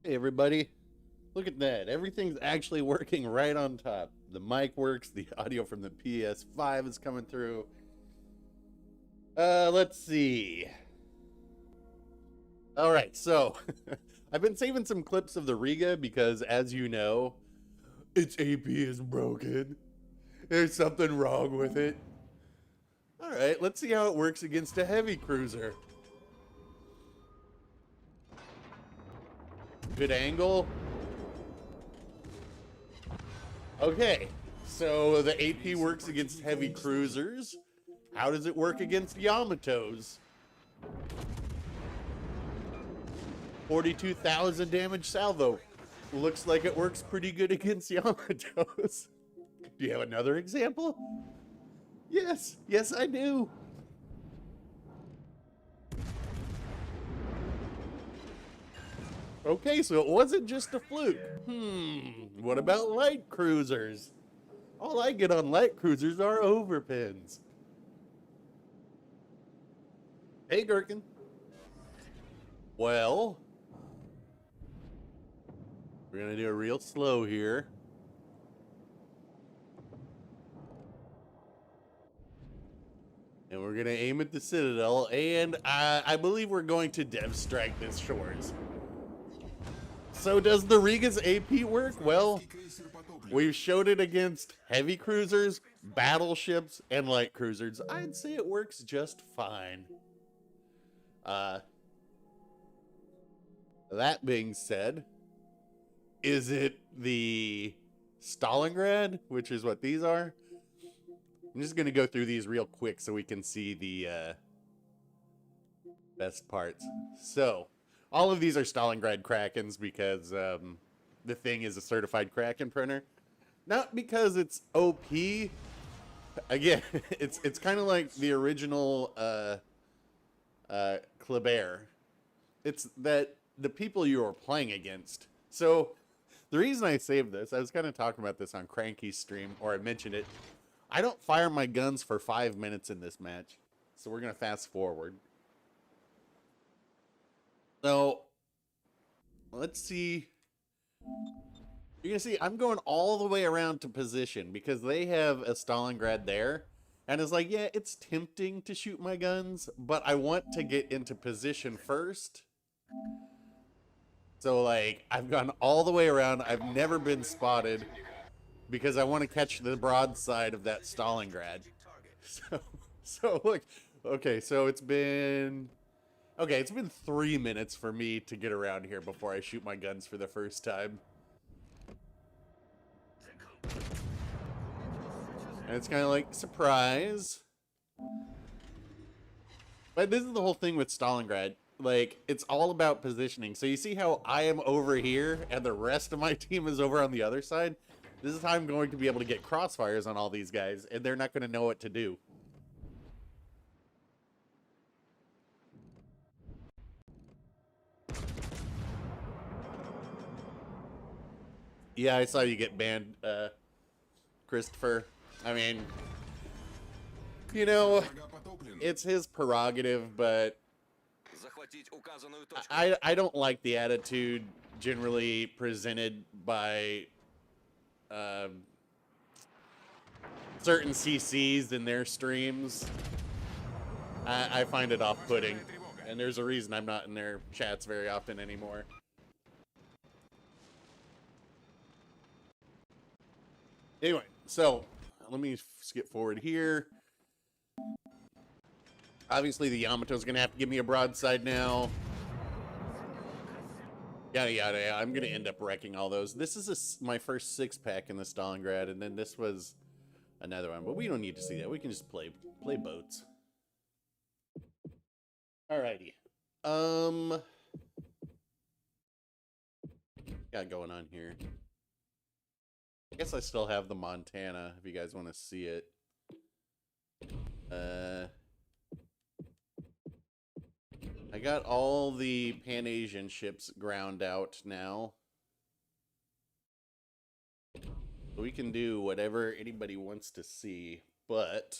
Hey everybody, look at that. Everything's actually working right on top. The mic works, the audio from the PS5 is coming through. Let's see. All right, so I've been saving some clips of the Riga because, as you know, its AP is broken. There's something wrong with it. All right, let's see how it works against a heavy cruiser. Good angle. Okay, so the AP works against heavy cruisers. How does it work against Yamatos? 42,000 damage salvo. Looks like it works pretty good against Yamatos. Do you have another example? Yes, yes I do. Okay, so it wasn't just a fluke. What about light cruisers? All I get on light cruisers are overpins. Hey, Gherkin. Well, we're gonna do it real slow here. And we're gonna aim at the Citadel, and I believe we're going to dev strike this shores. So does the Riga's AP work? Well, we've showed it against heavy cruisers, battleships, and light cruisers. I'd say it works just fine. That being said, is it the Stalingrad, which is what these are? I'm just going to go through these real quick so we can see the best parts. So, all of these are Stalingrad Krakens because the thing is a certified Kraken printer. Not because it's OP. Again, it's kind of like the original Kleber. It's that the people you are playing against. So, the reason I saved this, I was kind of talking about this on Cranky's stream, or I mentioned it. I don't fire my guns for 5 minutes in this match. So we're going to fast forward. So, let's see. You're going to see, I'm going all the way around to position because they have a Stalingrad there. And it's like, yeah, it's tempting to shoot my guns, but I want to get into position first. So, like, I've gone all the way around. I've never been spotted because I want to catch the broadside of that Stalingrad. So look, okay, so it's been 3 minutes for me to get around here before I shoot my guns for the first time. And it's kind of like, surprise. But this is the whole thing with Stalingrad. Like, it's all about positioning. So you see how I am over here and the rest of my team is over on the other side? This is how I'm going to be able to get crossfires on all these guys, and they're not going to know what to do. Yeah, I saw you get banned, Christopher. I mean, you know, it's his prerogative, but I don't like the attitude generally presented by certain CCs in their streams. I find it off-putting, and there's a reason I'm not in their chats very often anymore. Anyway, so let me skip forward here. Obviously, the Yamato's going to have to give me a broadside now. Yada, yada, yada. I'm going to end up wrecking all those. This is my first six-pack in the Stalingrad, and then this was another one. But we don't need to see that. We can just play boats. Alrighty. Got going on here. I guess I still have the Montana, if you guys want to see it. I got all the Pan-Asian ships ground out now. We can do whatever anybody wants to see, but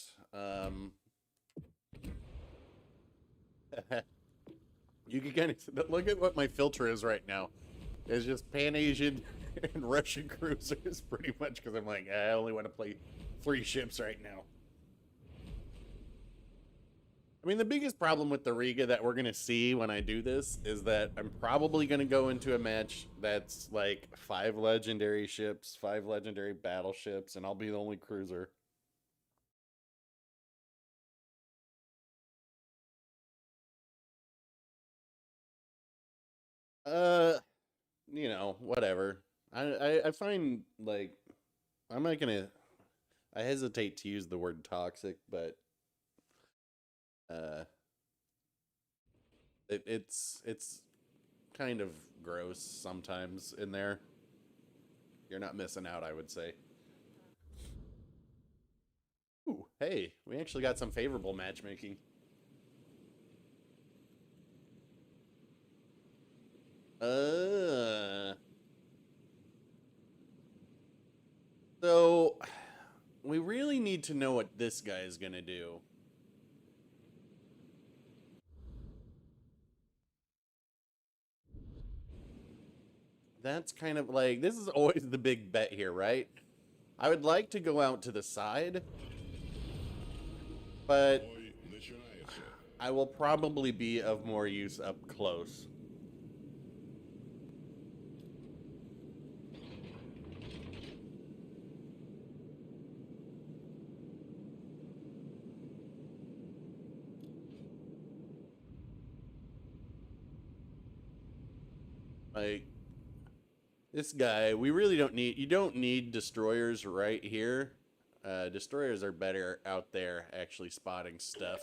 you can kind of look at what my filter is right now. It's just Pan-Asian and Russian cruisers, pretty much, because I'm like, I only want to play 3 ships right now. I mean, the biggest problem with the Riga that we're going to see when I do this is that I'm probably going to go into a match that's like 5 legendary ships, 5 legendary battleships, and I'll be the only cruiser. You know, whatever. I find, like, I'm not going to, I hesitate to use the word toxic, but uh it's kind of gross sometimes in there. You're not missing out, I would say. Ooh, hey, we actually got some favorable matchmaking. Uh so we really need to know what this guy is gonna do. That's kind of like, this is always the big bet here, right? I would like to go out to the side, but I will probably be of more use up close. Like, this guy, we really don't need, you don't need destroyers right here. Destroyers are better out there actually spotting stuff.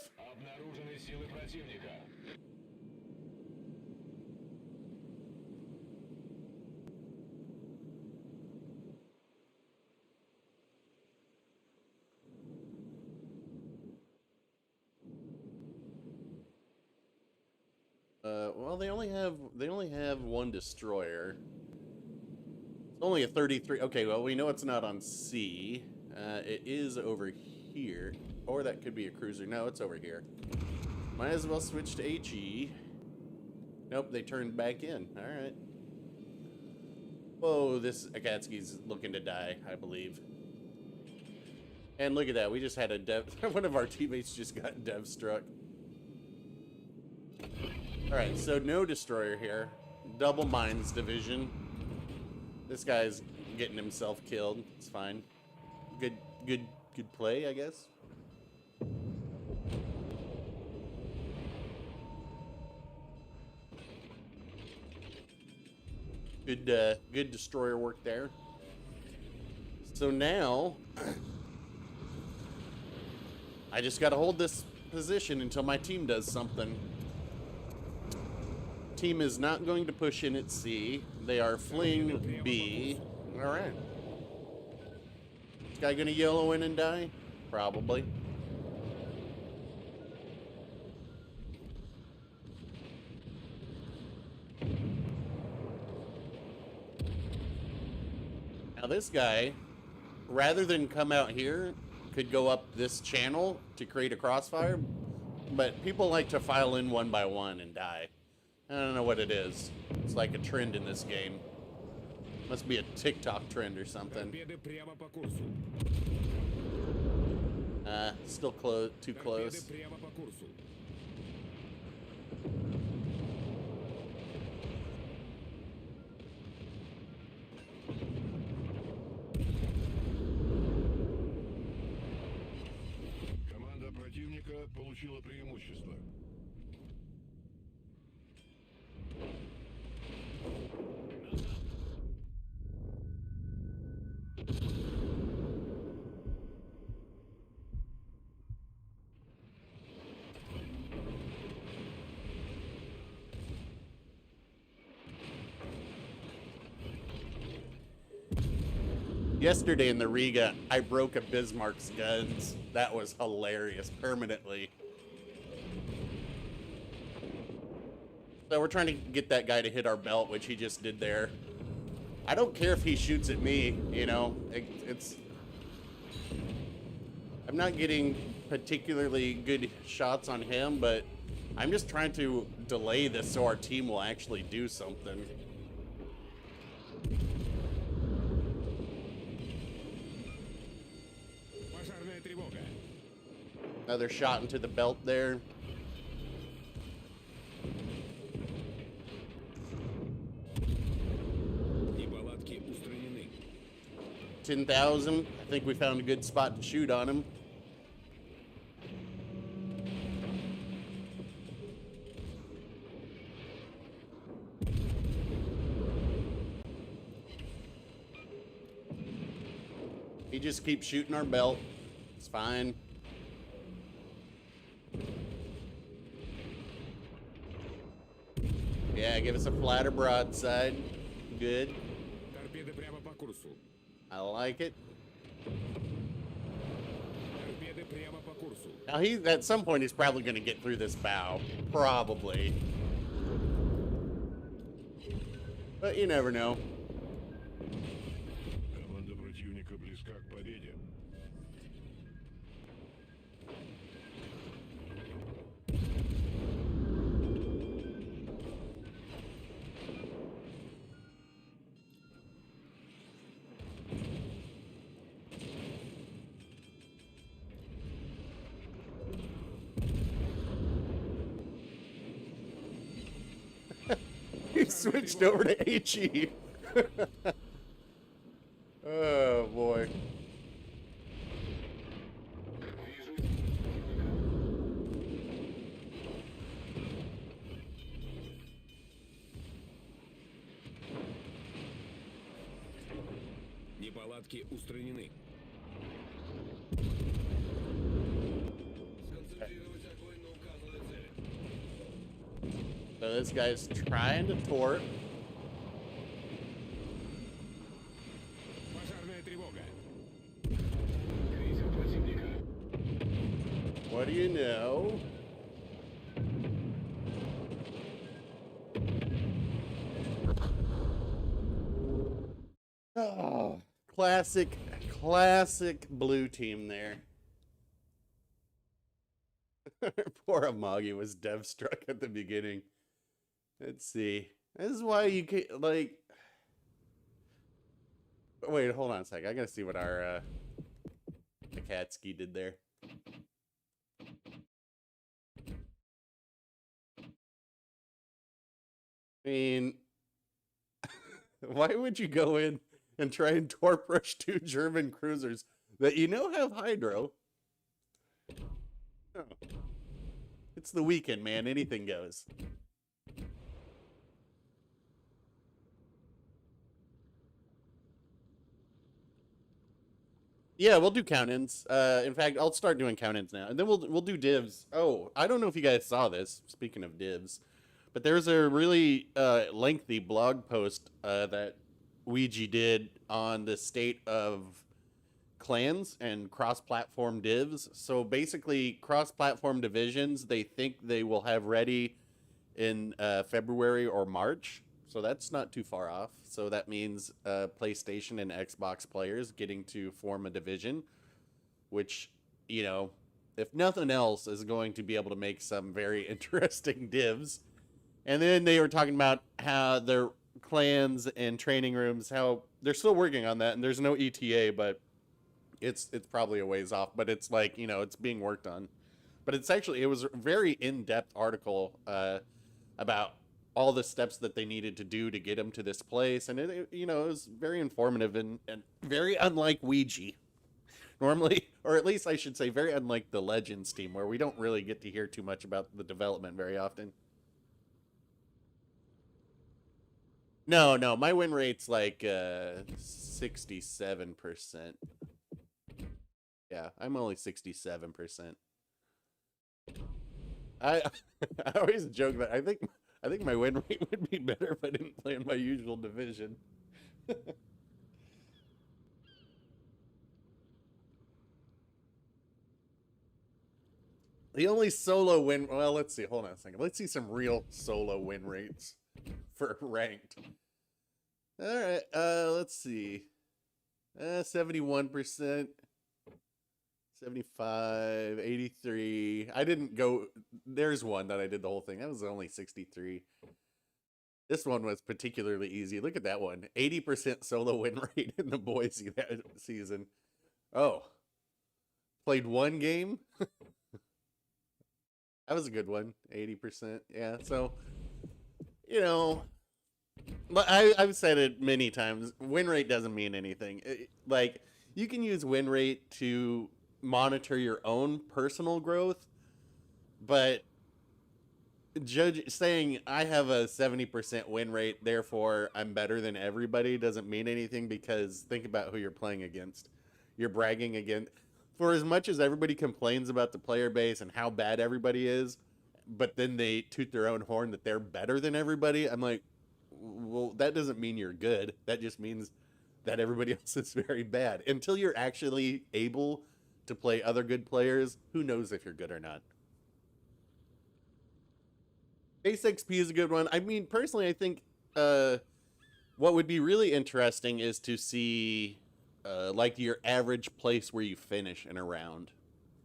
Well, they only have 1 destroyer. It's only a 33. Okay, well, we know it's not on sea. It is over here. Or that could be a cruiser. No, it's over here. Might as well switch to HE. Nope, they turned back in. Alright. Whoa, this Akatsuki's looking to die, I believe. And look at that, we just had a dev... One of our teammates just got dev struck. Alright, so no destroyer here. Double mines division. This guy's getting himself killed. It's fine. Good play, I guess. Good destroyer work there. So now, I just gotta hold this position until my team does something. Team is not going to push in at C. They are fleeing B. Alright. This guy gonna yellow in and die? Probably. Now this guy, rather than come out here, could go up this channel to create a crossfire, but people like to file in 1 by 1 and die. I don't know what it is. It's like a trend in this game. Must be a TikTok trend or something. Still close, too close. Команда противника получила преимущество. Yesterday in the Riga, I broke a Bismarck's guns. That was hilarious, permanently. So we're trying to get that guy to hit our belt, which he just did there. I don't care if he shoots at me, you know. It's... I'm not getting particularly good shots on him, but I'm just trying to delay this so our team will actually do something. Another shot into the belt there. Неполадки устранены. 10,000. I think we found a good spot to shoot on him. He just keeps shooting our belt. It's fine. Yeah, give us a flatter broadside. Good. Торпеды прямо по курсу. I like it. Торпеды прямо по курсу. Now at some point he's probably going to get through this bow. Probably. But you never know. Команда противника близка к победе. He switched over to HE. Oh boy. Неполадки устранены. Сконцентрировать огонь на указанной цели. So this guy's trying to tort. Пожарная тревога. What do you know? Oh, classic blue team there. Poor Amagi was dev struck at the beginning. Let's see. This is why you can't, like... Wait, hold on a sec. I gotta see what our Akatsuki did there. I mean, why would you go in and try and torp rush 2 German cruisers that you know have hydro? Oh. It's the weekend, man. Anything goes. Yeah, we'll do count-ins. In fact, I'll start doing count-ins now, and then we'll do divs. Oh, I don't know if you guys saw this. Speaking of divs, but there's a really lengthy blog post that Ouija did on the state of clans and cross-platform divs. So basically, cross-platform divisions they think they will have ready in February or March. So that's not too far off. So that means PlayStation and Xbox players getting to form a division, which, you know, if nothing else, is going to be able to make some very interesting divs. And then they were talking about how their clans and training rooms, how they're still working on that, and there's no ETA, but it's probably a ways off. But it's like, you know, it's being worked on. But it's actually, it was a very in-depth article about all the steps that they needed to do to get them to this place. And, it you know, it was very informative and very unlike Ouija. Normally, or at least I should say, very unlike the Legends team, where we don't really get to hear too much about the development very often. No, my win rate's like 67%. Yeah, I'm only 67%. I I always joke that I think my win rate would be better if I didn't play in my usual division. The only solo win, well, let's see, hold on a second. Let's see some real solo win rates for ranked. All right, let's see. 71%, 75, 83. I didn't go, there's one that I did the whole thing. That was only 63. This one was particularly easy. Look at that one. 80% solo win rate in the Boise that season. Oh. Played one game? That was a good one. 80%. Yeah. So, you know, but I've said it many times. Win rate doesn't mean anything. Like, you can use win rate to monitor your own personal growth, but judge saying I have a 70% win rate, therefore I'm better than everybody doesn't mean anything, because think about who you're playing against. You're bragging against, for as much as everybody complains about the player base and how bad everybody is, but then they toot their own horn that they're better than everybody. I'm like, well, that doesn't mean you're good. That just means that everybody else is very bad. Until you're actually able to play other good players, who knows if you're good or not. Base XP is a good one. I mean, personally, I think what would be really interesting is to see like your average place where you finish in a round.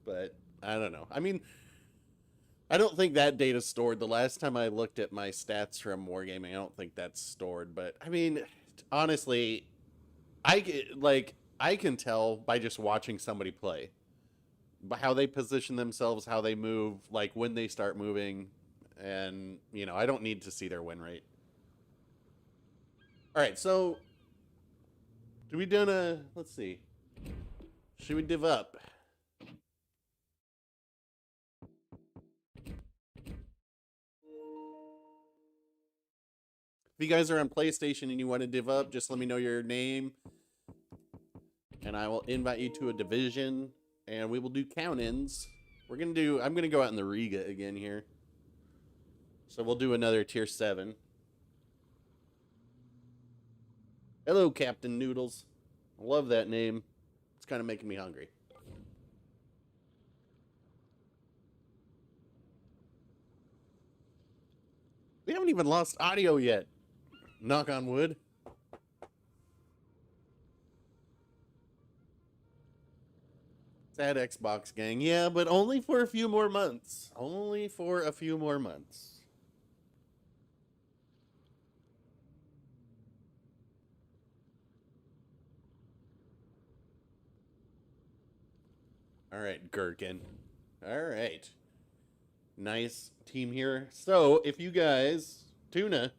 But I don't know. I mean, I don't think that data's stored. The last time I looked at my stats from Wargaming, I don't think that's stored. But I mean, honestly, I can tell by just watching somebody play, by how they position themselves, how they move, like when they start moving, and I don't need to see their win rate. All right, so do we done a? Let's see. Should we div up? If you guys are on PlayStation and you want to div up, just let me know your name, and I will invite you to a division, and we will do count-ins. I'm gonna go out in the Riga again here. So we'll do another tier 7. Hello, Captain Noodles. I love that name. It's kind of making me hungry. We haven't even lost audio yet. Knock on wood. Sad Xbox gang. Yeah, but only for a few more months. Only for a few more months. All right, Gherkin. All right. Nice team here. So, if you guys... Tuna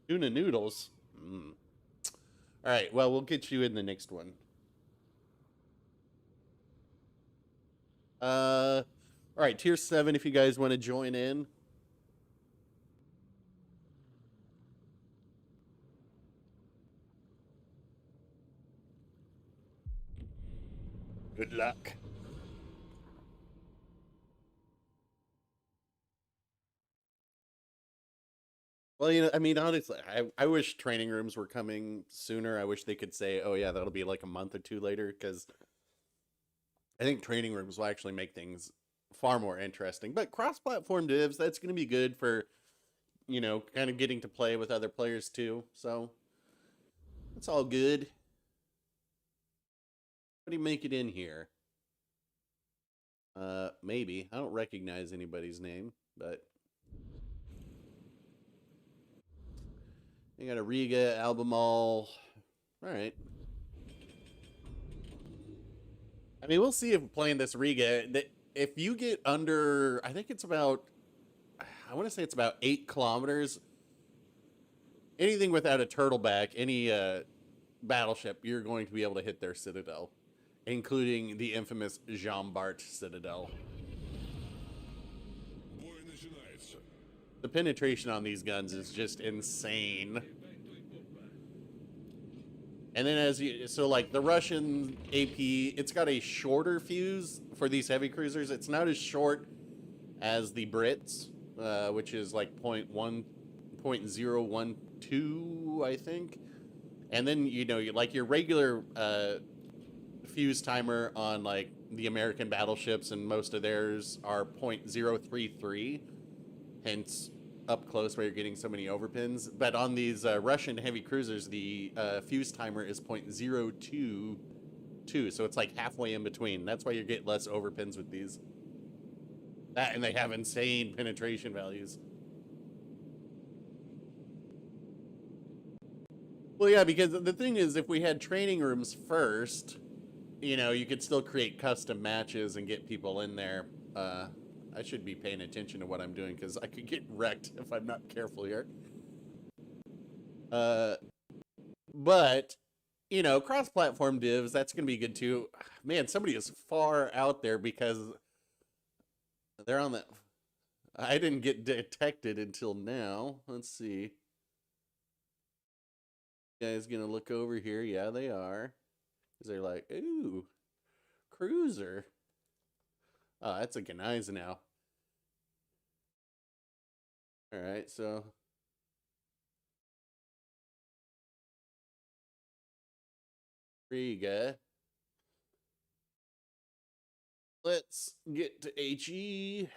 noodles. All right, well, we'll get you in the next one. All right, tier 7 if you guys want to join in. Good luck. Well, I mean, honestly, I wish training rooms were coming sooner. I wish they could say, oh, yeah, that'll be like a month or two later, because I think training rooms will actually make things far more interesting. But cross-platform divs, that's going to be good for, kind of getting to play with other players too. So, it's all good. How do you make it in here? Maybe. I don't recognize anybody's name, but... You got a Riga, Albemarle. All right. I mean, we'll see if playing this Riga, if you get under, I think it's about, I want to say it's about 8 kilometers. Anything without a turtleback, any battleship, you're going to be able to hit their citadel, including the infamous Jean Bart Citadel. The penetration on these guns is just insane. And then so like the Russian AP, it's got a shorter fuse for these heavy cruisers. It's not as short as the Brits, which is like 0.012, I think. And then, like your regular fuse timer on like the American battleships, and most of theirs are 0.033, hence up close where you're getting so many overpins. But on these Russian heavy cruisers, the fuse timer is 0.022, so it's like halfway in between. That's why you get less overpins with these. That, and they have insane penetration values. Well, yeah, because the thing is, if we had training rooms first, you could still create custom matches and get people in there. I should be paying attention to what I'm doing because I could get wrecked if I'm not careful here. But you know, cross-platform divs, that's gonna be good too. Man, somebody is far out there because they're on the. I didn't get detected until now. Let's see. You guys gonna look over here? Yeah, they are. Because they're like, ooh, cruiser. Oh, that's a Gneiss now. All right, so Riga. Let's get to HE.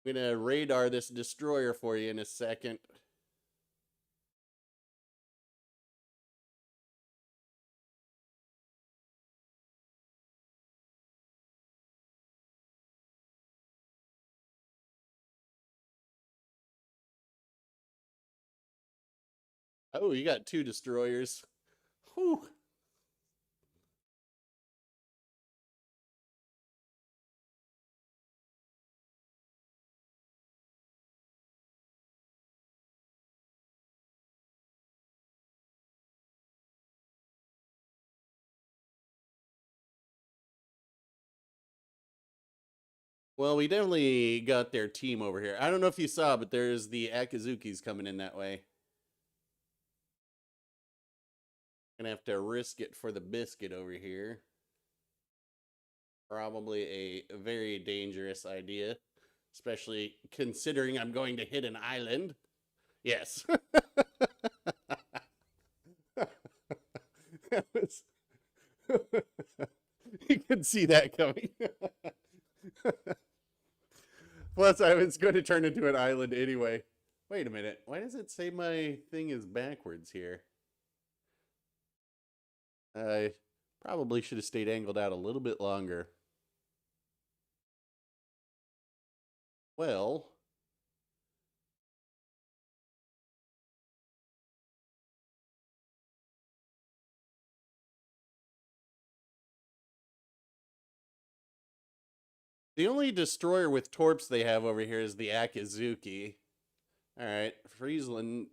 I'm gonna radar this destroyer for you in a second. Oh, you got 2 destroyers. Whew. Well, we definitely got their team over here. I don't know if you saw, but there's the Akazukis coming in that way. Gonna have to risk it for the biscuit over here. Probably a very dangerous idea, especially considering I'm going to hit an island. Yes. That was... You could see that coming. Plus, I was going to turn into an island anyway. Wait a minute. Why does it say my thing is backwards here? I probably should have stayed angled out a little bit longer. Well, the only destroyer with torps they have over here is the Akizuki. All right, Friesland.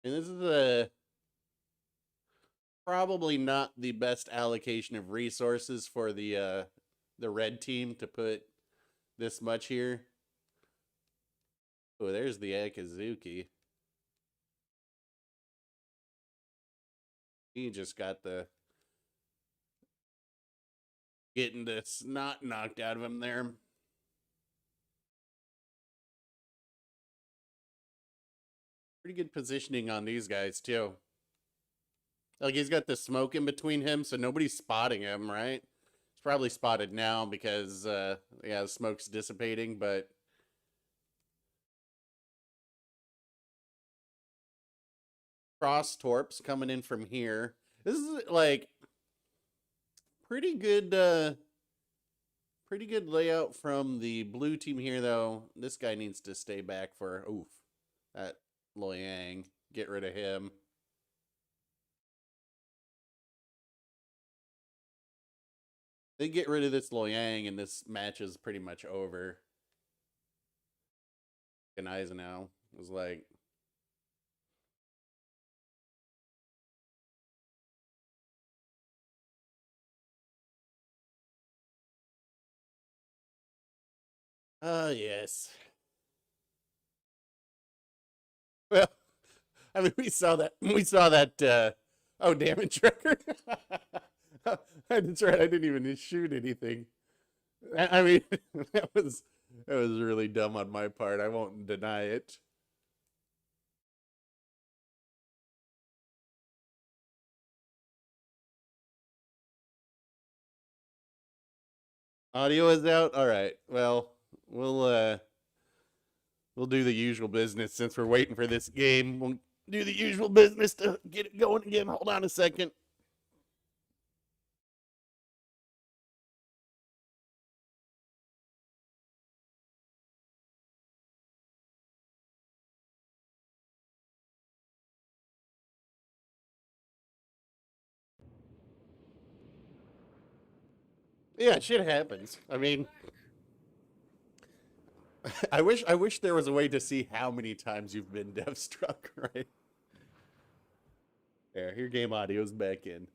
And this is probably not the best allocation of resources for the red team to put this much here. Oh, there's the Akizuki. He just got the getting the snot knocked out of him there. Pretty good positioning on these guys too. Like he's got the smoke in between him, so nobody's spotting him, right? It's probably spotted now because yeah, the smoke's dissipating, but cross torps coming in from here. This is like pretty good layout from the blue team here though. This guy needs to stay back for oof. That Loyang. Get rid of him. They get rid of this Loyang and this match is pretty much over. And Eisenhower was like yes. Well, I mean, we saw that. We saw that. Oh, damage record. That's right. I didn't even shoot anything. I mean, that was really dumb on my part. I won't deny it. Audio is out. All right. Well, we'll do the usual business since we're waiting for this game. We'll do the usual business to get it going again. Hold on a second. Yeah, shit happens. I mean, I wish there was a way to see how many times you've been dev struck, right? There, your game audio's back in.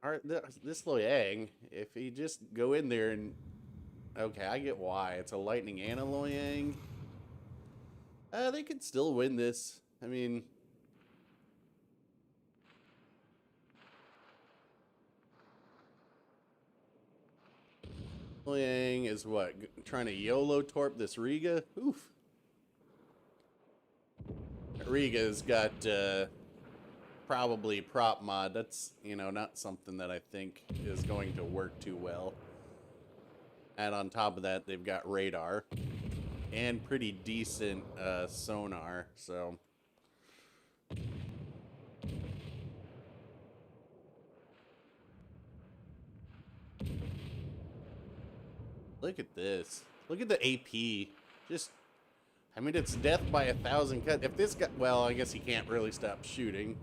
All right, this Loyang, if he just go in there and okay, I get why it's a lightning and a Loyang. They could still win this. I mean, Loyang is what trying to YOLO torp this Riga. Oof. Riga's got probably prop mod. That's, not something that I think is going to work too well. And on top of that, they've got radar and pretty decent sonar. So look at this. Look at the AP. Just, I mean, it's death by 1,000 cut. If this guy, well, I guess he can't really stop shooting.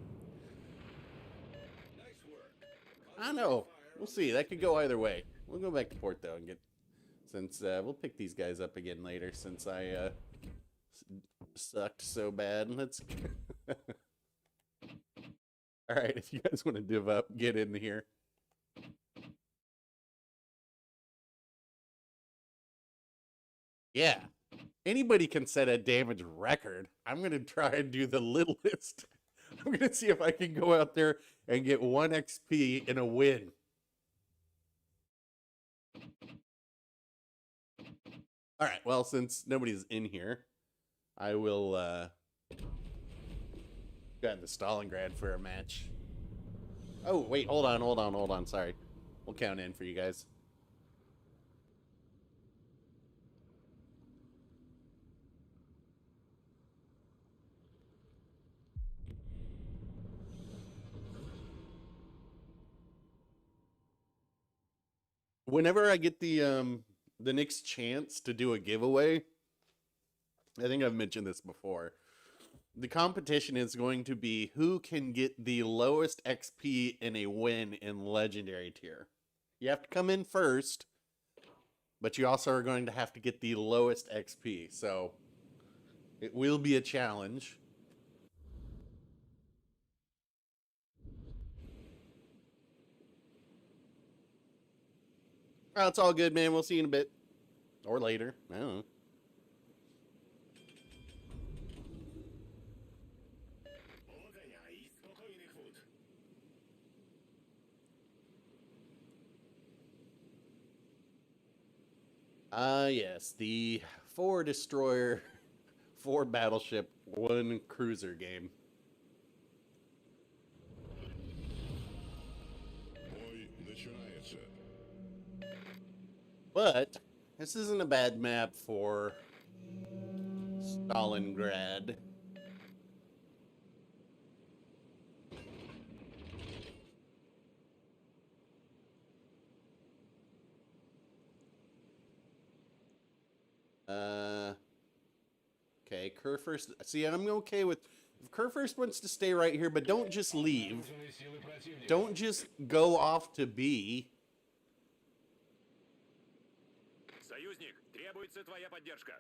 Nice work. I don't know. We'll see. That could go either way. We'll go back to port though and get, since we'll pick these guys up again later. Since I sucked so bad. Let's. All right, if you guys want to div up, get in here. Yeah, anybody can set a damage record. I'm gonna try and do the littlest. I'm gonna see if I can go out there and get 1 XP in a win. All right, well, since nobody's in here, I will go into Stalingrad for a match. Oh, wait, hold on. Sorry. We'll count in for you guys. Whenever I get the next chance to do a giveaway, I think I've mentioned this before. The competition is going to be who can get the lowest XP in a win in legendary tier. You have to come in first, but you also are going to have to get the lowest XP. So it will be a challenge. Oh, it's all good, man. We'll see you in a bit. Or later. I don't know. Yes, the 4 destroyer, 4 battleship, 1 cruiser game. Бой начинается. But this isn't a bad map for Stalingrad. Okay, Kurfürst. See, I'm okay with if Kurfürst wants to stay right here, but don't just leave. Don't just go off to B. Союзник, требуется твоя поддержка.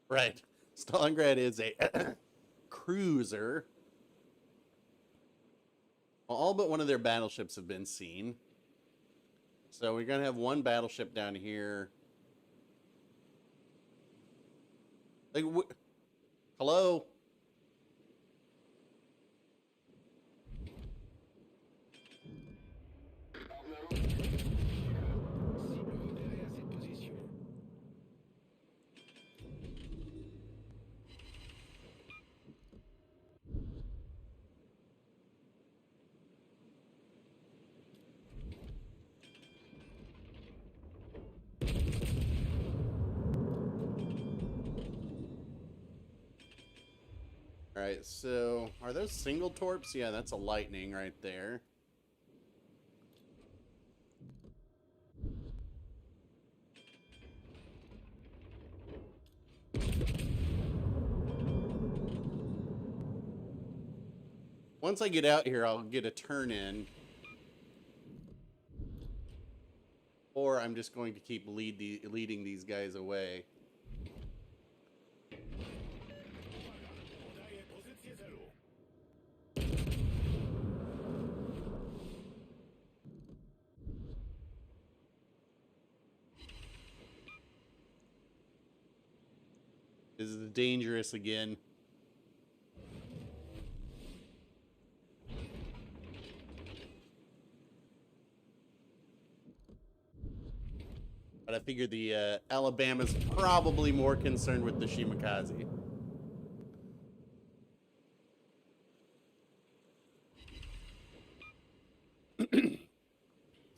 Right. Stalingrad is a cruiser. Well, all but one of their battleships have been seen. So we're going to have 1 battleship down here. Like, hello? All right, so are those single torps? Yeah, that's a lightning right there. Once I get out here, I'll get a turn in. Or I'm just going to keep leading these guys away. This is dangerous again. But I figure the Alabama's probably more concerned with the Shimakaze.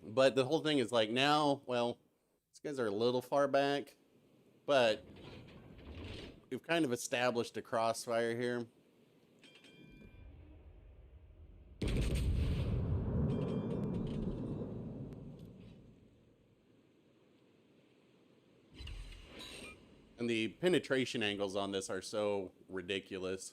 But the whole thing is like now, well, these guys are a little far back, but we've kind of established a crossfire here. And the penetration angles on this are so ridiculous.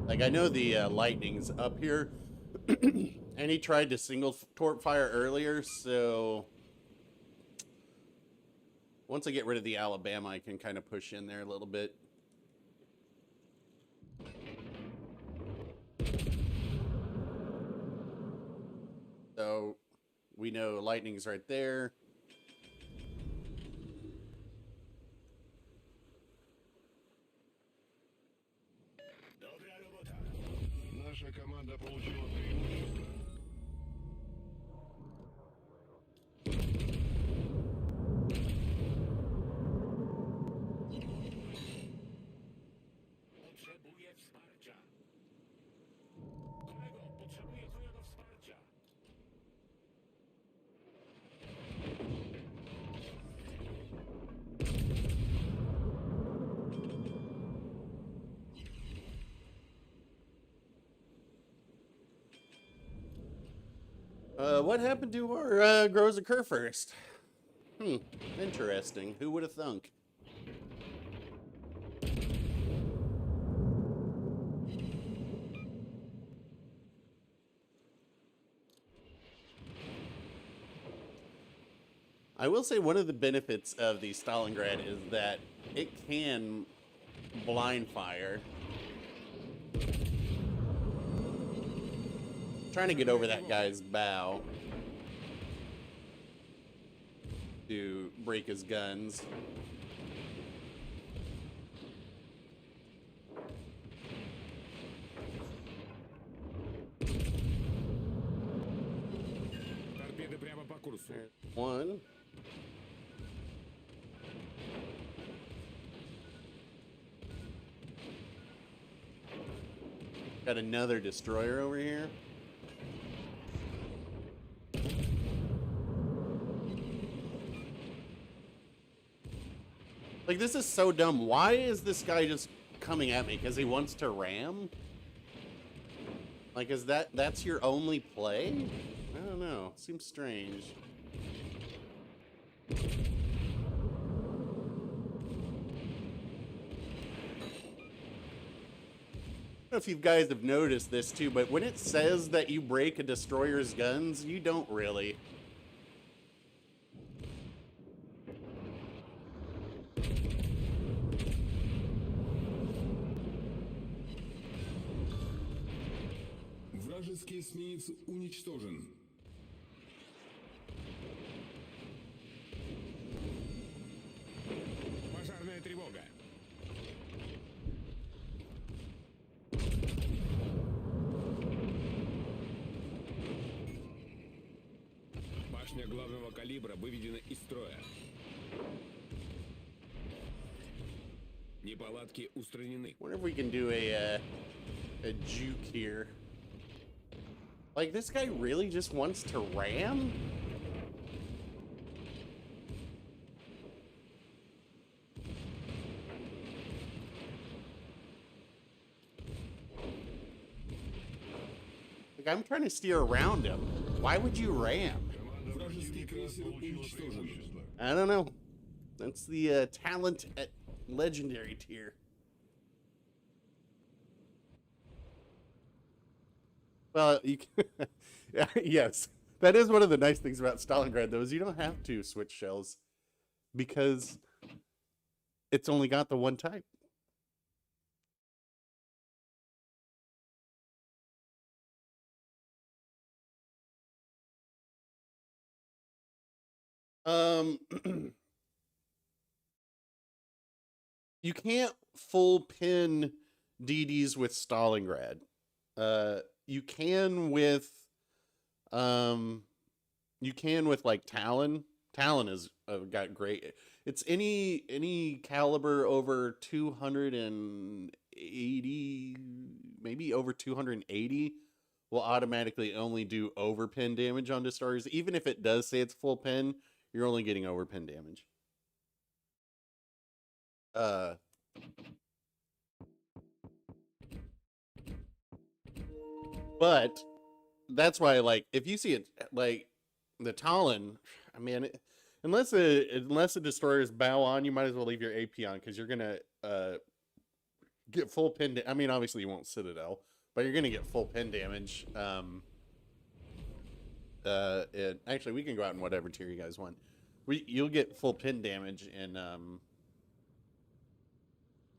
Like, I know the lightning's up here, and he tried to single torp fire earlier, so once I get rid of the Alabama, I can kind of push in there a little bit. So we know lightning's right there. Наша команда получила преимущество. Potrzebuję wsparcia. Kolego, potrzebuję twojego wsparcia. What happened to our grows occur first? Interesting. Who would have thunk? I will say one of the benefits of the Stalingrad is that it can blind fire. Trying to get over that guy's bow to break his guns. Торпеды прямо по курсу. One. Got another destroyer over here. Like, this is so dumb. Why is this guy just coming at me? Because he wants to ram? Like, is that's your only play? I don't know. Seems strange. I don't know if you guys have noticed this too, but when it says that you break a destroyer's guns, you don't really. Вражеский эсминец уничтожен. Пожарная тревога. Башня главного калибра выведена из строя. Неполадки устранены. Wonder if we can do a juke here. Like, this guy really just wants to ram? Like, I'm trying to steer around him. Why would you ram? Команда противника получила преимущество. I don't know. That's the talent at legendary tier. Well, you can, yeah, yes, that is one of the nice things about Stalingrad, though, is you don't have to switch shells because it's only got the one type. Um, you can't full pin DDs with Stalingrad. You can with um, you can with like Talon. Talon is got great. It's any caliber over 280, maybe over 280 will automatically only do overpin damage on destroyers. Even if it does say it's full pin, you're only getting overpin damage. Uh, but that's why, like, if you see it, like the Talon, I mean, unless the destroyers bow on, you might as well leave your AP on because you're gonna get full pin. I mean, obviously you won't Citadel, but you're gonna get full pin damage. Actually, we can go out in whatever tier you guys want. You'll get full pin damage in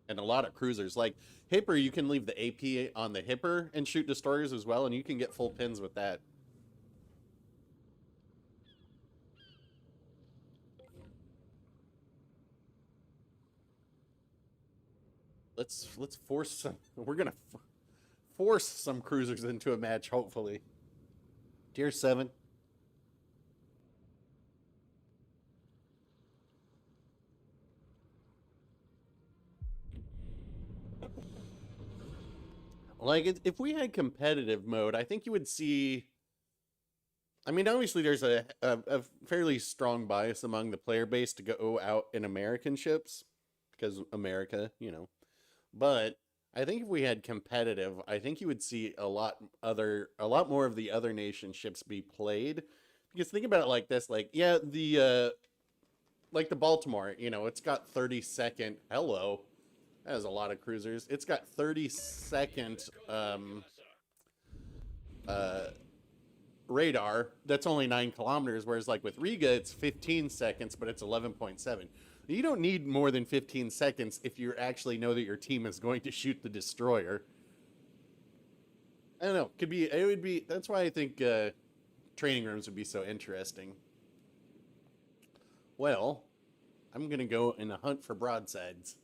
and a lot of cruisers. Like Hipper, you can leave the AP on the Hipper and shoot destroyers as well, and you can get full pins with that. Let's force some. We're gonna force some cruisers into a match, hopefully. Tier 7. Like, if we had competitive mode, I think you would see. I mean, obviously, there's a fairly strong bias among the player base to go out in American ships because America, you know. But I think if we had competitive, I think you would see a lot more of the other nation ships be played. Because think about it like this, like yeah, the like the Baltimore, you know, it's got 30-second. Hello, that is a lot of cruisers. It's got 30-second radar. That's only 9 kilometers, whereas like with Riga, it's 15 seconds, but it's 11.7. You don't need more than 15 seconds if you actually know that your team is going to shoot the destroyer. I don't know. It would be. That's why I think training rooms would be so interesting. Well, I'm gonna go in a hunt for broadsides.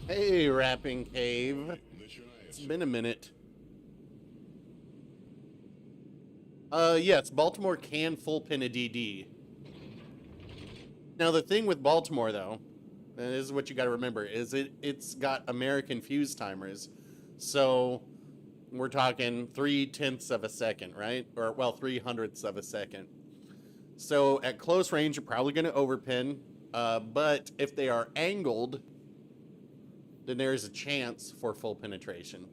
Hey, Rapping Cave. It's been a minute. Yes, Baltimore can full pin a DD. Now, the thing with Baltimore, though, and this is what you got to remember, is it's got American fuse timers. So we're talking 3/10 of a second, right? Or, well, 3/100ths of a second. So at close range, you're probably going to overpin. But if they are angled, then there's a chance for full penetration.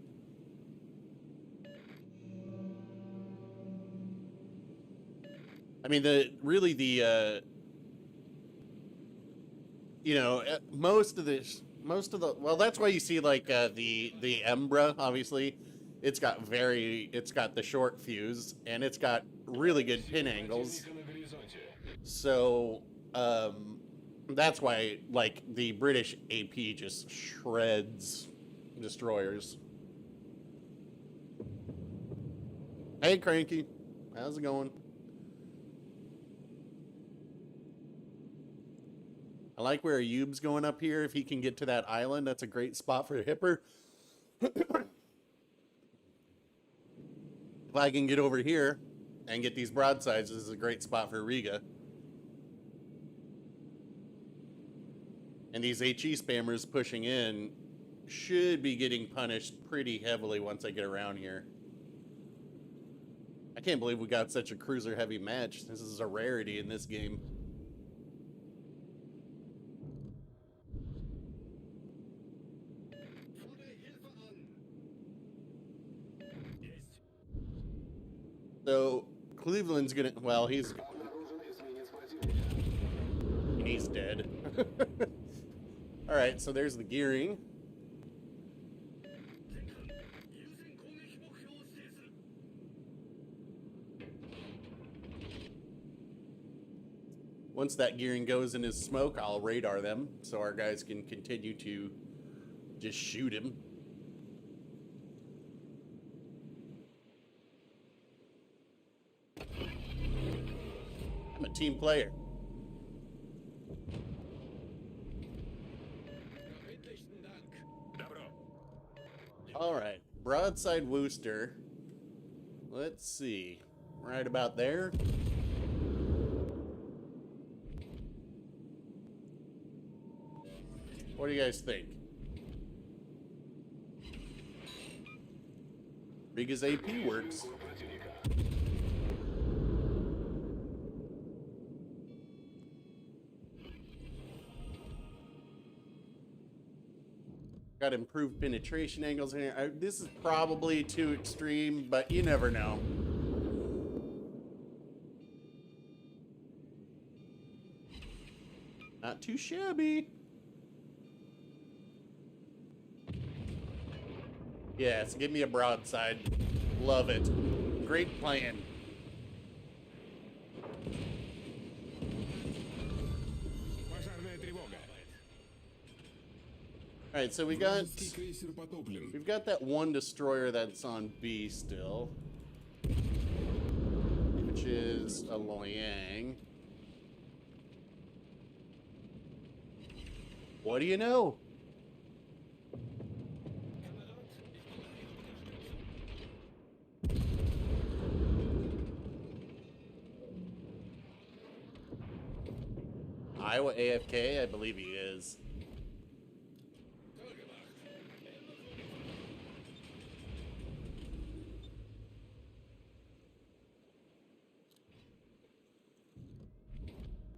I mean, you know, most of the, well, that's why you see like the Embra, obviously, it's got the short fuse and it's got really good pin angles. So, that's why like the British AP just shreds destroyers. Hey, Cranky, how's it going? I like where Ayub's going up here. If he can get to that island, that's a great spot for Hipper. If I can get over here and get these broadsides, this is a great spot for Riga. And these HE spammers pushing in should be getting punished pretty heavily once I get around here. I can't believe we got such a cruiser-heavy match. This is a rarity in this game. So Cleveland's gonna. Well, he's. he's dead. Alright, so there's the gearing. Once that gearing goes in his smoke, I'll radar them so our guys can continue to just shoot him. I'm a team player. All right, Broadside Wooster. Let's see, right about there. What do you guys think? Riga's AP works. Got improved penetration angles in here. This is probably too extreme, but you never know. Not too shabby. Yes, give me a broadside. Love it. Great plan. Пожарная тревога. All right, so we've got that one destroyer that's on B still, which is a Loyang. What do you know? Iowa AFK? I believe he is.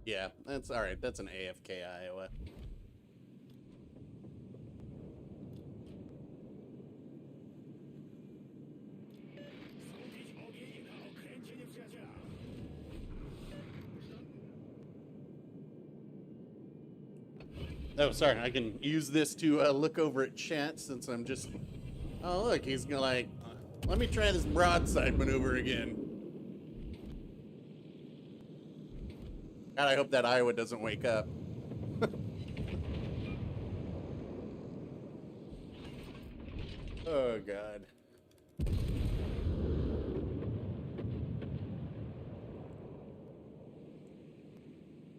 Yeah, that's all right. That's an AFK Iowa. Oh, sorry. I can use this to look over at chat since I'm just... Oh, look. He's gonna like... let me try this broadside maneuver again. God, I hope that Iowa doesn't wake up. Oh, God.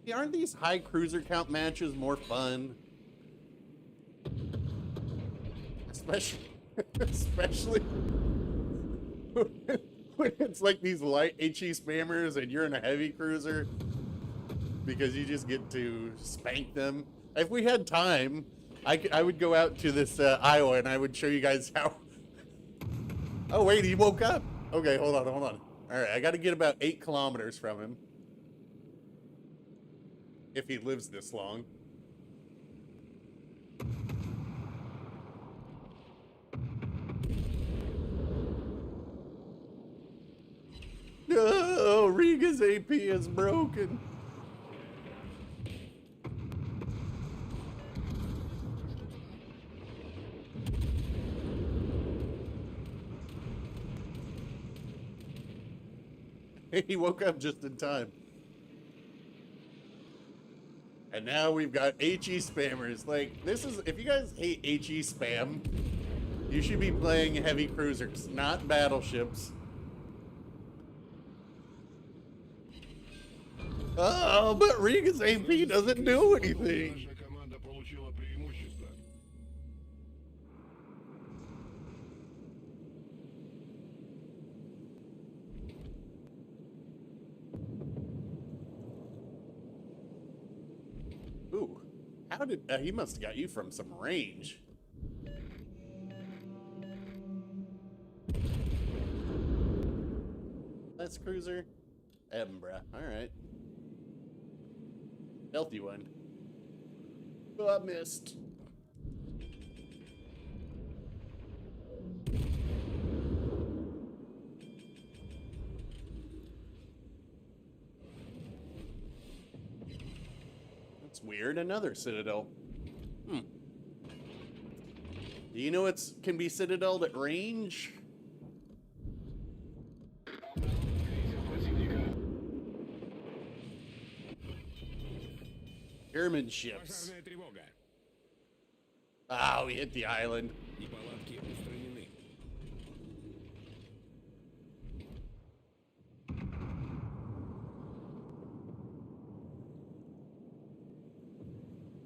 Yeah, aren't these high cruiser count matches more fun? Especially when it's like these light HE spammers and you're in a heavy cruiser, because you just get to spank them. If we had time, I would go out to this Iowa and I would show you guys how... Oh wait, he woke up. Okay, hold on. All right, I got to get about 8 kilometers from him. If he lives this long. No, Riga's AP is broken. He woke up just in time. And now we've got HE spammers. Like, this is, if you guys hate HE spam, you should be playing heavy cruisers, not battleships. Oh, but Riga's AP doesn't do anything. Наша команда получила преимущество. Ooh, how did, he must have got you from some range. That's cruiser. Edinburgh, alright. Healthy one. Oh, I missed. weird. Another citadel. Hmm. Do you know what can be citadeled at range? German ships. Пожарная тревога. Ah, we hit the island. Неполадки устранены.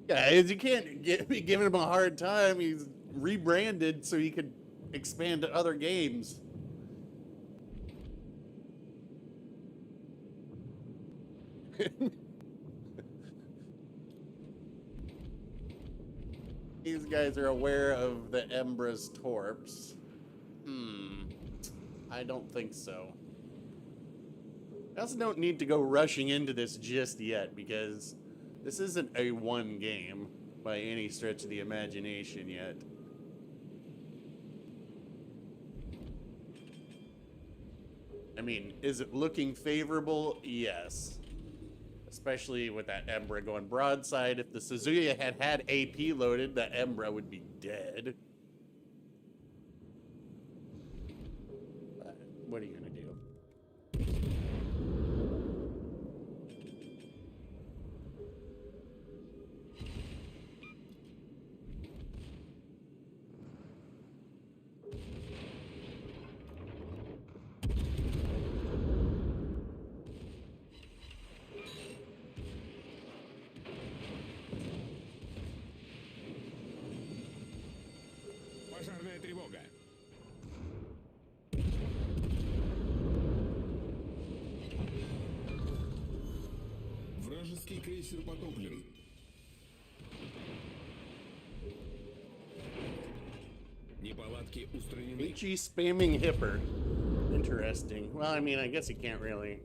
Guys, you can't be giving him a hard time. He's rebranded so he could expand to other games. These guys are aware of the Embra's torps. I don't think so. I also don't need to go rushing into this just yet because this isn't a one game by any stretch of the imagination yet. I mean, is it looking favorable? Yes. Especially with that Embra going broadside. If the Suzuya had had AP loaded, that Embra would be dead. But what are you gonna do? Пожарная тревога. Вражеский крейсер потоплен. Неполадки устранены. HE spamming Hipper. Interesting. Well, I mean, I guess you can't really.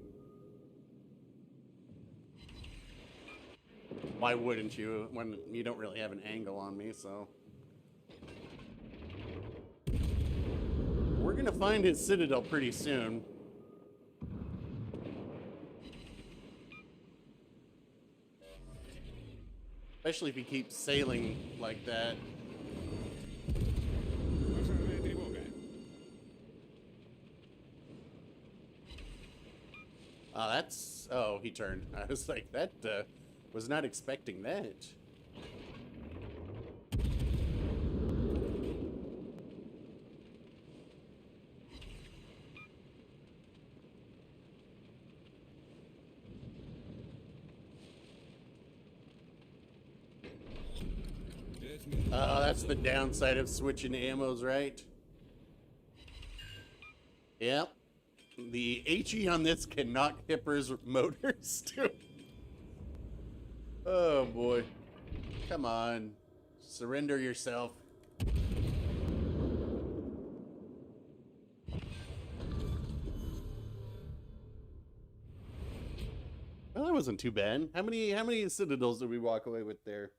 Why wouldn't you when you don't really have an angle on me, so. We're gonna find his citadel pretty soon. Especially if he keeps sailing like that. Пожарная тревога. That's... Oh, he turned. I was like, that, was not expecting that. That's the downside of switching ammos, right? Yep. The HE on this can knock Hipper's motors, too. Oh, boy. Come on. Surrender yourself. Well, that wasn't too bad. How many citadels did we walk away with there?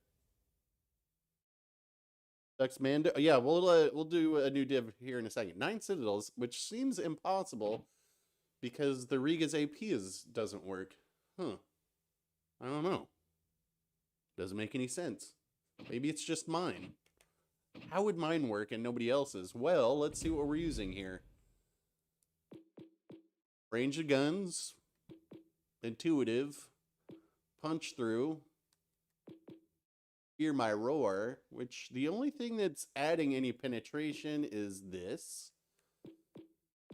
Ducks Mando. Yeah, we'll do a new div here in a second. 9 citadels, which seems impossible because the Riga's AP doesn't work. Huh. I don't know. Doesn't make any sense. Maybe it's just mine. How would mine work and nobody else's? Well, let's see what we're using here. Range of guns. Intuitive. Punch through. Hear my roar, which the only thing that's adding any penetration is this.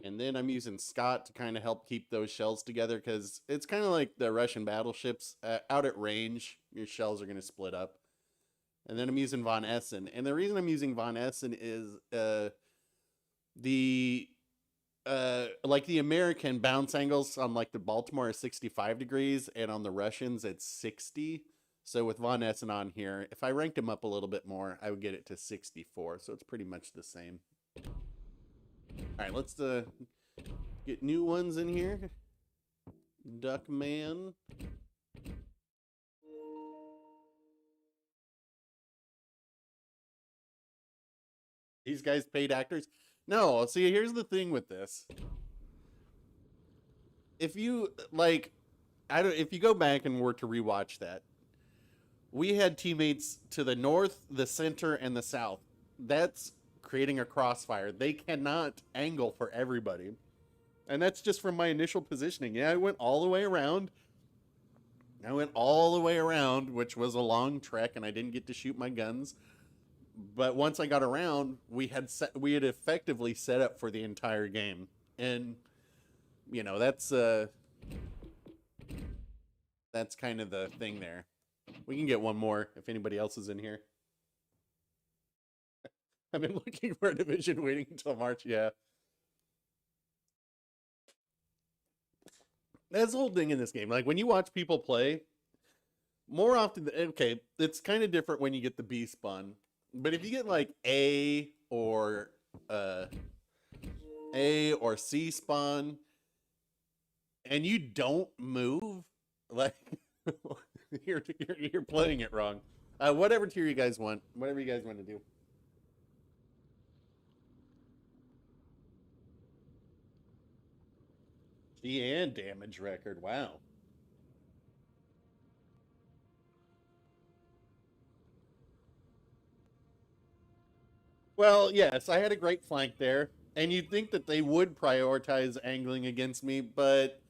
And then I'm using Scott to kind of help keep those shells together because it's kind of like the Russian battleships. Out at range, your shells are going to split up. And then I'm using Von Essen. And the reason I'm using Von Essen is like the American bounce angles on like the Baltimore are 65 degrees and on the Russians it's 60. So with Von Essen on here, if I ranked him up a little bit more, I would get it to 64. So it's pretty much the same. All right, let's get new ones in here. Duckman. These guys paid actors? No, see, here's the thing with this. If you, like, if you go back and were to rewatch that, we had teammates to the north, the center, and the south. That's creating a crossfire. They cannot angle for everybody. And that's just from my initial positioning. Yeah, I went all the way around. Which was a long trek, and I didn't get to shoot my guns. But once I got around, we had effectively set up for the entire game. And you know, that's kind of the thing there. We can get one more if anybody else is in here. I've been looking for a division waiting until March. Yeah. That's the whole thing in this game. Like when you watch people play, more often, okay, it's kind of different when you get the B spawn. But if you get like A or C spawn, and you don't move, like you're playing it wrong. Whatever tier you guys want, whatever you guys want to do. G and damage record. Wow. Well, yes, I had a great flank there, and you'd think that they would prioritize angling against me, but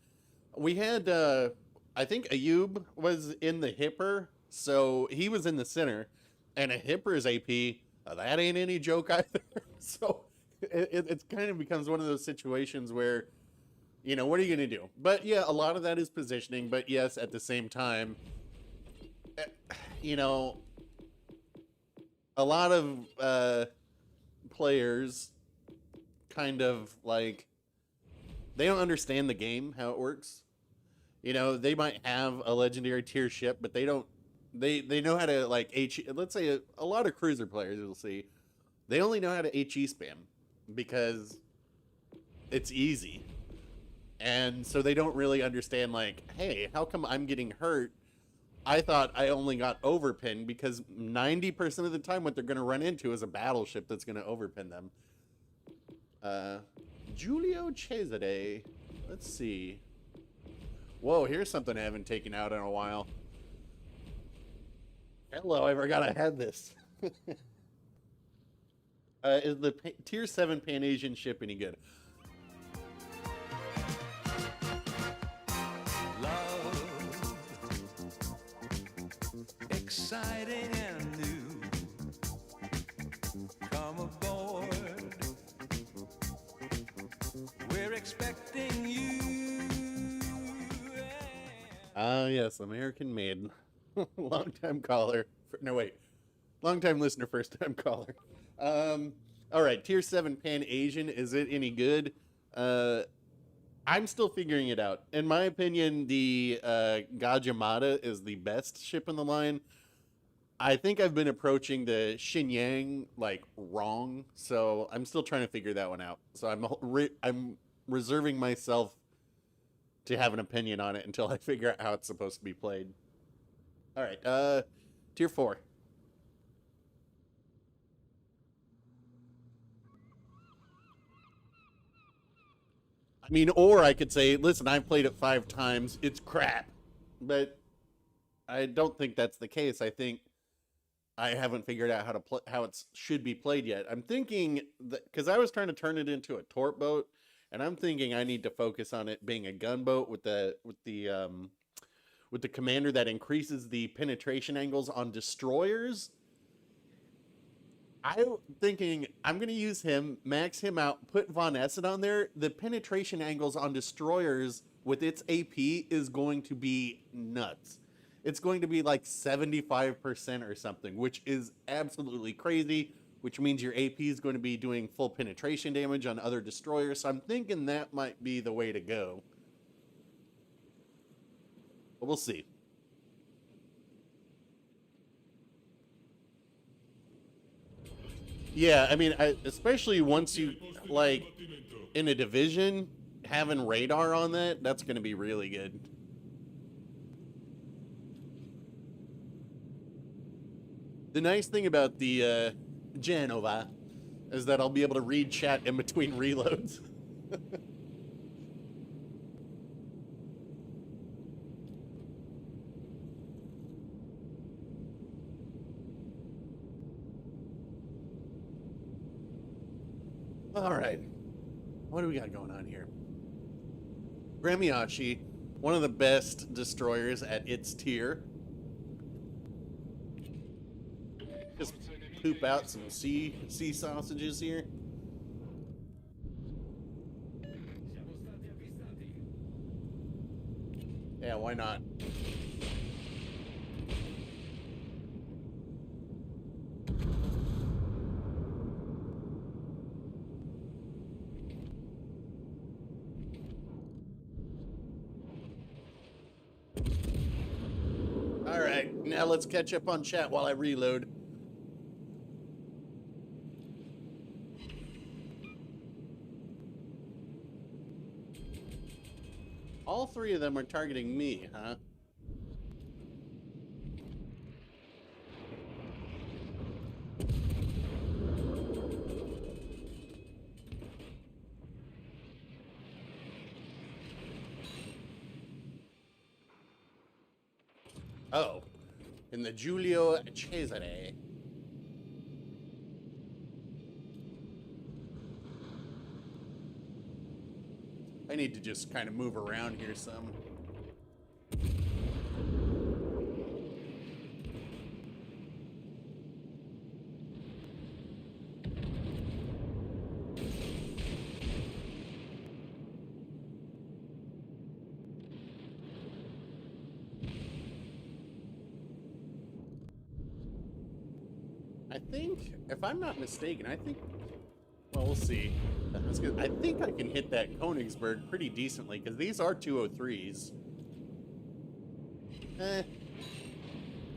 we had, I think Ayub was in the hipper, so he was in the center, and a hipper's AP, that ain't any joke either. So it kind of becomes one of those situations where, you know, what are you going to do? But yeah, a lot of that is positioning, but yes, at the same time, you know, a lot of players kind of like, they don't understand the game, how it works. You know, they might have a legendary tier ship, but they don't, they know how to like let's say a lot of cruiser players you'll see, they only know how to HE spam because it's easy. And so they don't really understand like, hey, how come I'm getting hurt? I thought I only got overpinned because 90% of the time what they're going to run into is a battleship that's going to overpin them. Giulio Cesare. Let's see. Whoa, here's something I haven't taken out in a while. Hello, I forgot I had this. Is the tier 7 Pan-Asian ship any good? Love, exciting and new. Come aboard. We're expecting you. Ah, yes, American made. Long-time caller. No, wait. Long-time listener, first-time caller. All right, tier 7 Pan-Asian. Is it any good? I'm still figuring it out. In my opinion, the Gajimata is the best ship in the line. I think I've been approaching the Shenyang like wrong, so I'm still trying to figure that one out. So I'm reserving myself to have an opinion on it until I figure out how it's supposed to be played. All right, tier 4. I mean, or I could say, listen, I've played it 5 times. It's crap. But I don't think that's the case. I think I haven't figured out how to play, how it should be played yet. I'm thinking that because I was trying to turn it into a torp boat, and I'm thinking I need to focus on it being a gunboat with the commander that increases the penetration angles on destroyers. I'm thinking I'm going to use him, max him out, put Von Essen on there. The penetration angles on destroyers with its AP is going to be nuts. It's going to be like 75% or something, which is absolutely crazy, which means your AP is going to be doing full penetration damage on other destroyers. So I'm thinking that might be the way to go. But we'll see. Yeah, I mean, especially once you, like, in a division, having radar on that, that's going to be really good. The nice thing about the Genova is that I'll be able to read chat in between reloads. All right. What do we got going on here? Gramiachi, one of the best destroyers at its tier. Just poop out some sea sausages here. Yeah, why not? All right, now let's catch up on chat while I reload. All three of them are targeting me, huh? Oh, in the Giulio Cesare. I need to just kind of move around here some. I think, if I'm not mistaken, well, we'll see. I think I can hit that Königsberg pretty decently, because these are 203s.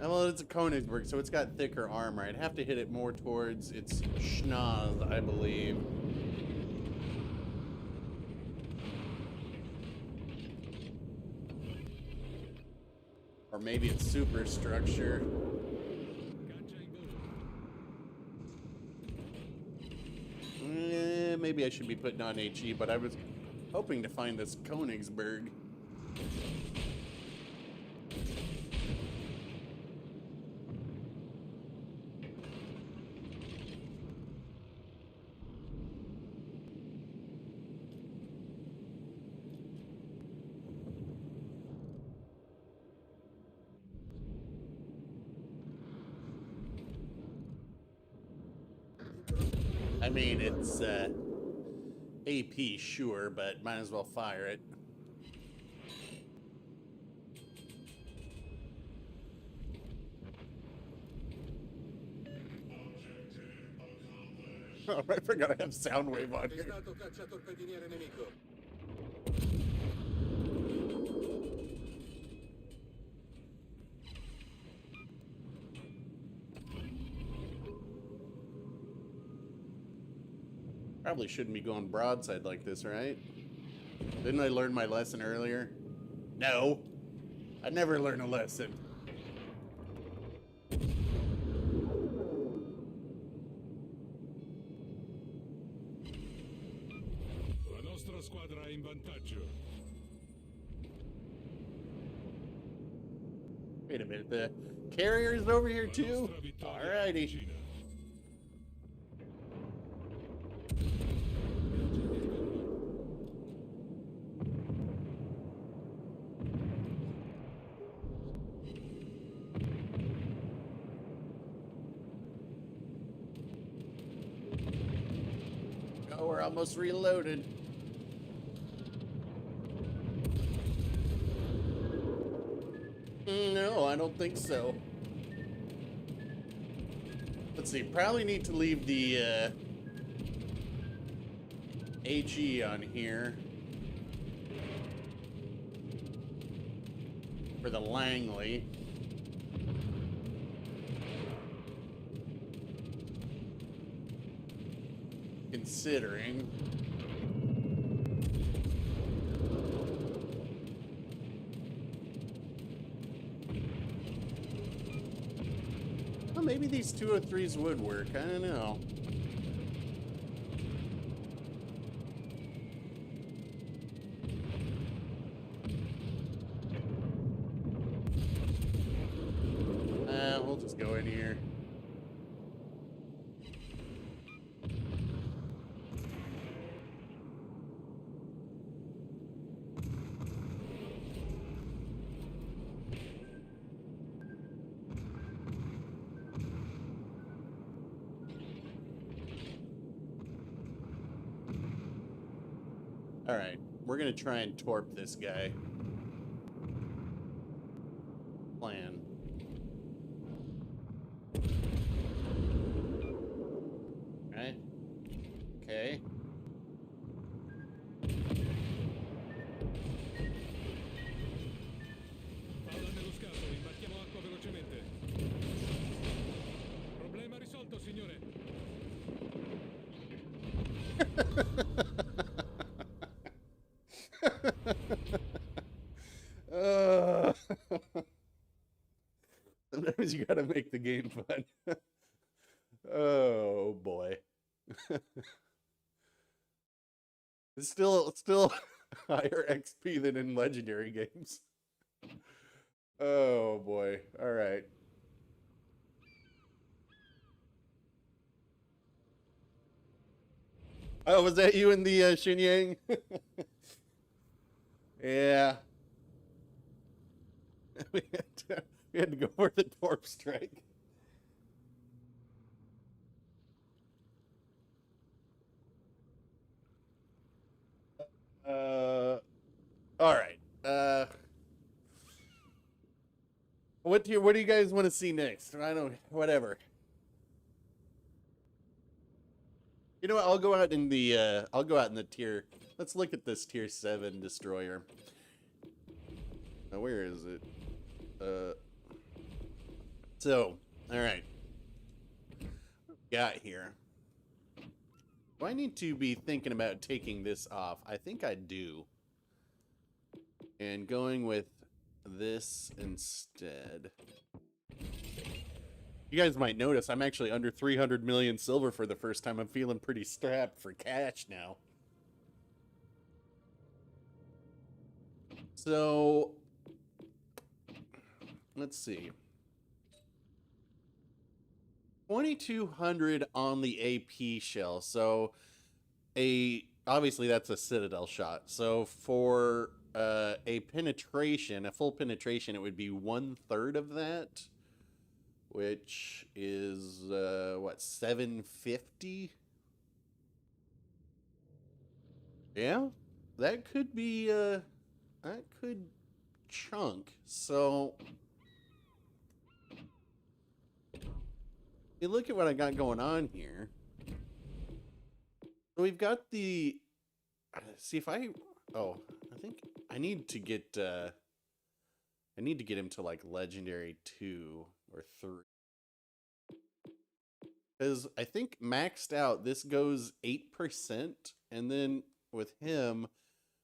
Well, it's a Königsberg, so it's got thicker armor. I'd have to hit it more towards its schnoz, I believe. Or maybe it's superstructure. Maybe I should be putting on HE, but I was hoping to find this Königsberg. I mean, it's AP, sure, but might as well fire it. Oh, I forgot I have Soundwave on here. Probably shouldn't be going broadside like this, right? Didn't I learn my lesson earlier? No. I never learn a lesson. La nostra squadra è in vantaggio. Wait a minute, the carrier's over here too? Alrighty. Oh, we're almost reloaded. No, I don't think so. Let's see, probably need to leave the HE on here for the Langley. Considering. Well, maybe these 203s would work. I don't know. We'll just go in here. All right, we're gonna try and torp this guy. Plan. Right? Okay. Palla nello scatolo, imbarchiamo acqua velocemente. Problema risolto, signore. Uh, sometimes you gotta make the game fun. Oh boy. It's still higher XP than in legendary games. Oh boy. All right. Oh, was that you in the Shenyang? Yeah. We had to go for the torp strike. All right. What do you guys want to see next? I don't. Whatever. You know what? I'll go out in the. I'll go out in the tier. Let's look at this tier 7 destroyer. Now, where is it? So, all right. Got here. Do I need to be thinking about taking this off? I think I do. And going with this instead. You guys might notice I'm actually under 300 million silver for the first time. I'm feeling pretty strapped for cash now. So, let's see. 2,200 on the AP shell. So, obviously that's a citadel shot. So for a penetration, a full penetration, it would be 1/3 of that, which is what, 750? Yeah, that could be that could chunk. So you look at what I got going on here. So we've got the. See if I. Oh, I think I need to get. I need to get him to like legendary 2 or 3. Because I think maxed out this goes 8%, and then with him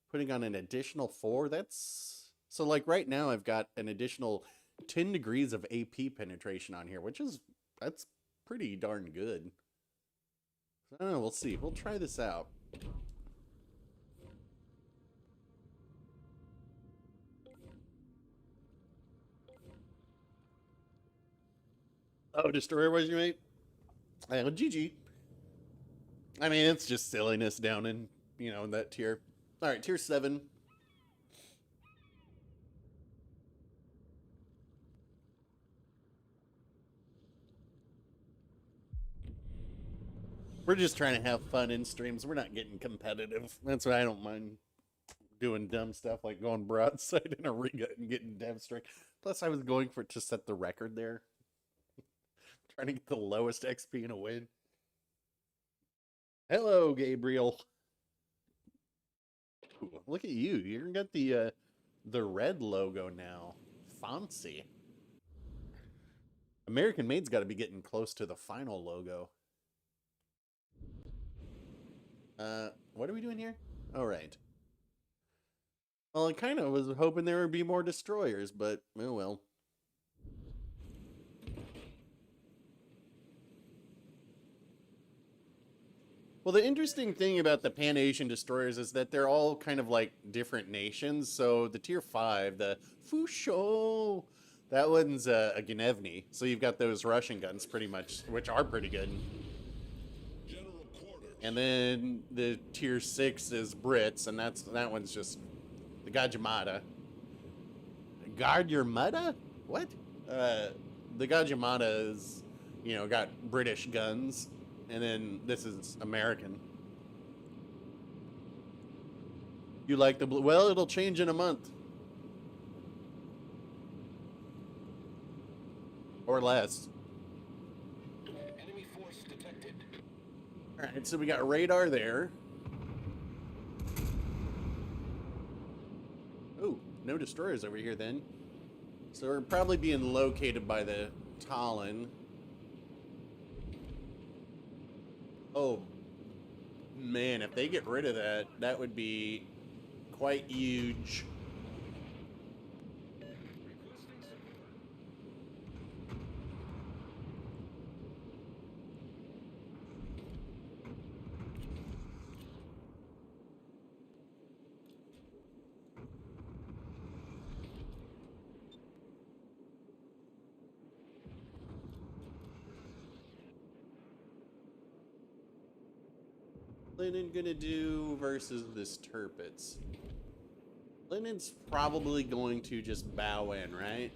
putting on an additional 4, that's so like right now I've got an additional 10 degrees of AP penetration on here, which is that's pretty darn good. I don't know, we'll see. We'll try this out. Oh, Destroyer was your mate? Well, GG. I mean, it's just silliness down in, in that tier. All right, tier 7. We're just trying to have fun in streams. We're not getting competitive. That's why I don't mind doing dumb stuff like going broadside in a Riga and getting dev strike. Plus, I was going for to set the record there. Trying to get the lowest XP in a win. Hello, Gabriel. Ooh, look at you. You got the red logo now. Fancy. American Made's got to be getting close to the final logo. What are we doing here? All right. Well, I kind of was hoping there would be more destroyers, but oh well. Well, the interesting thing about the Pan-Asian destroyers is that they're all kind of like different nations. So the tier 5, the Fusho, that one's a Gnevny. So you've got those Russian guns pretty much, which are pretty good. And then the tier 6 is Brits, and that one's just the Gajimata. Guard your Mutta? What? The Gajimata is, got British guns. And then this is American. You like the blue? Well, it'll change in a month. Or less. Enemy force detected. Alright, so we got radar there. Oh, no destroyers over here then. So we're probably being located by the Talon. Oh, man, if they get rid of that, that would be quite huge. Lennon gonna do versus this Turpitz? Lennon's probably going to just bow in, right?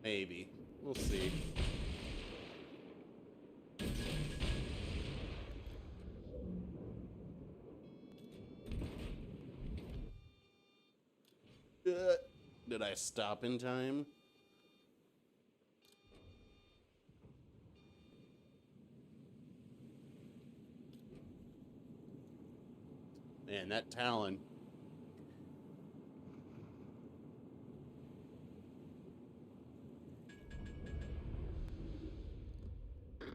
Maybe. We'll see. Did I stop in time? Man, that Talon.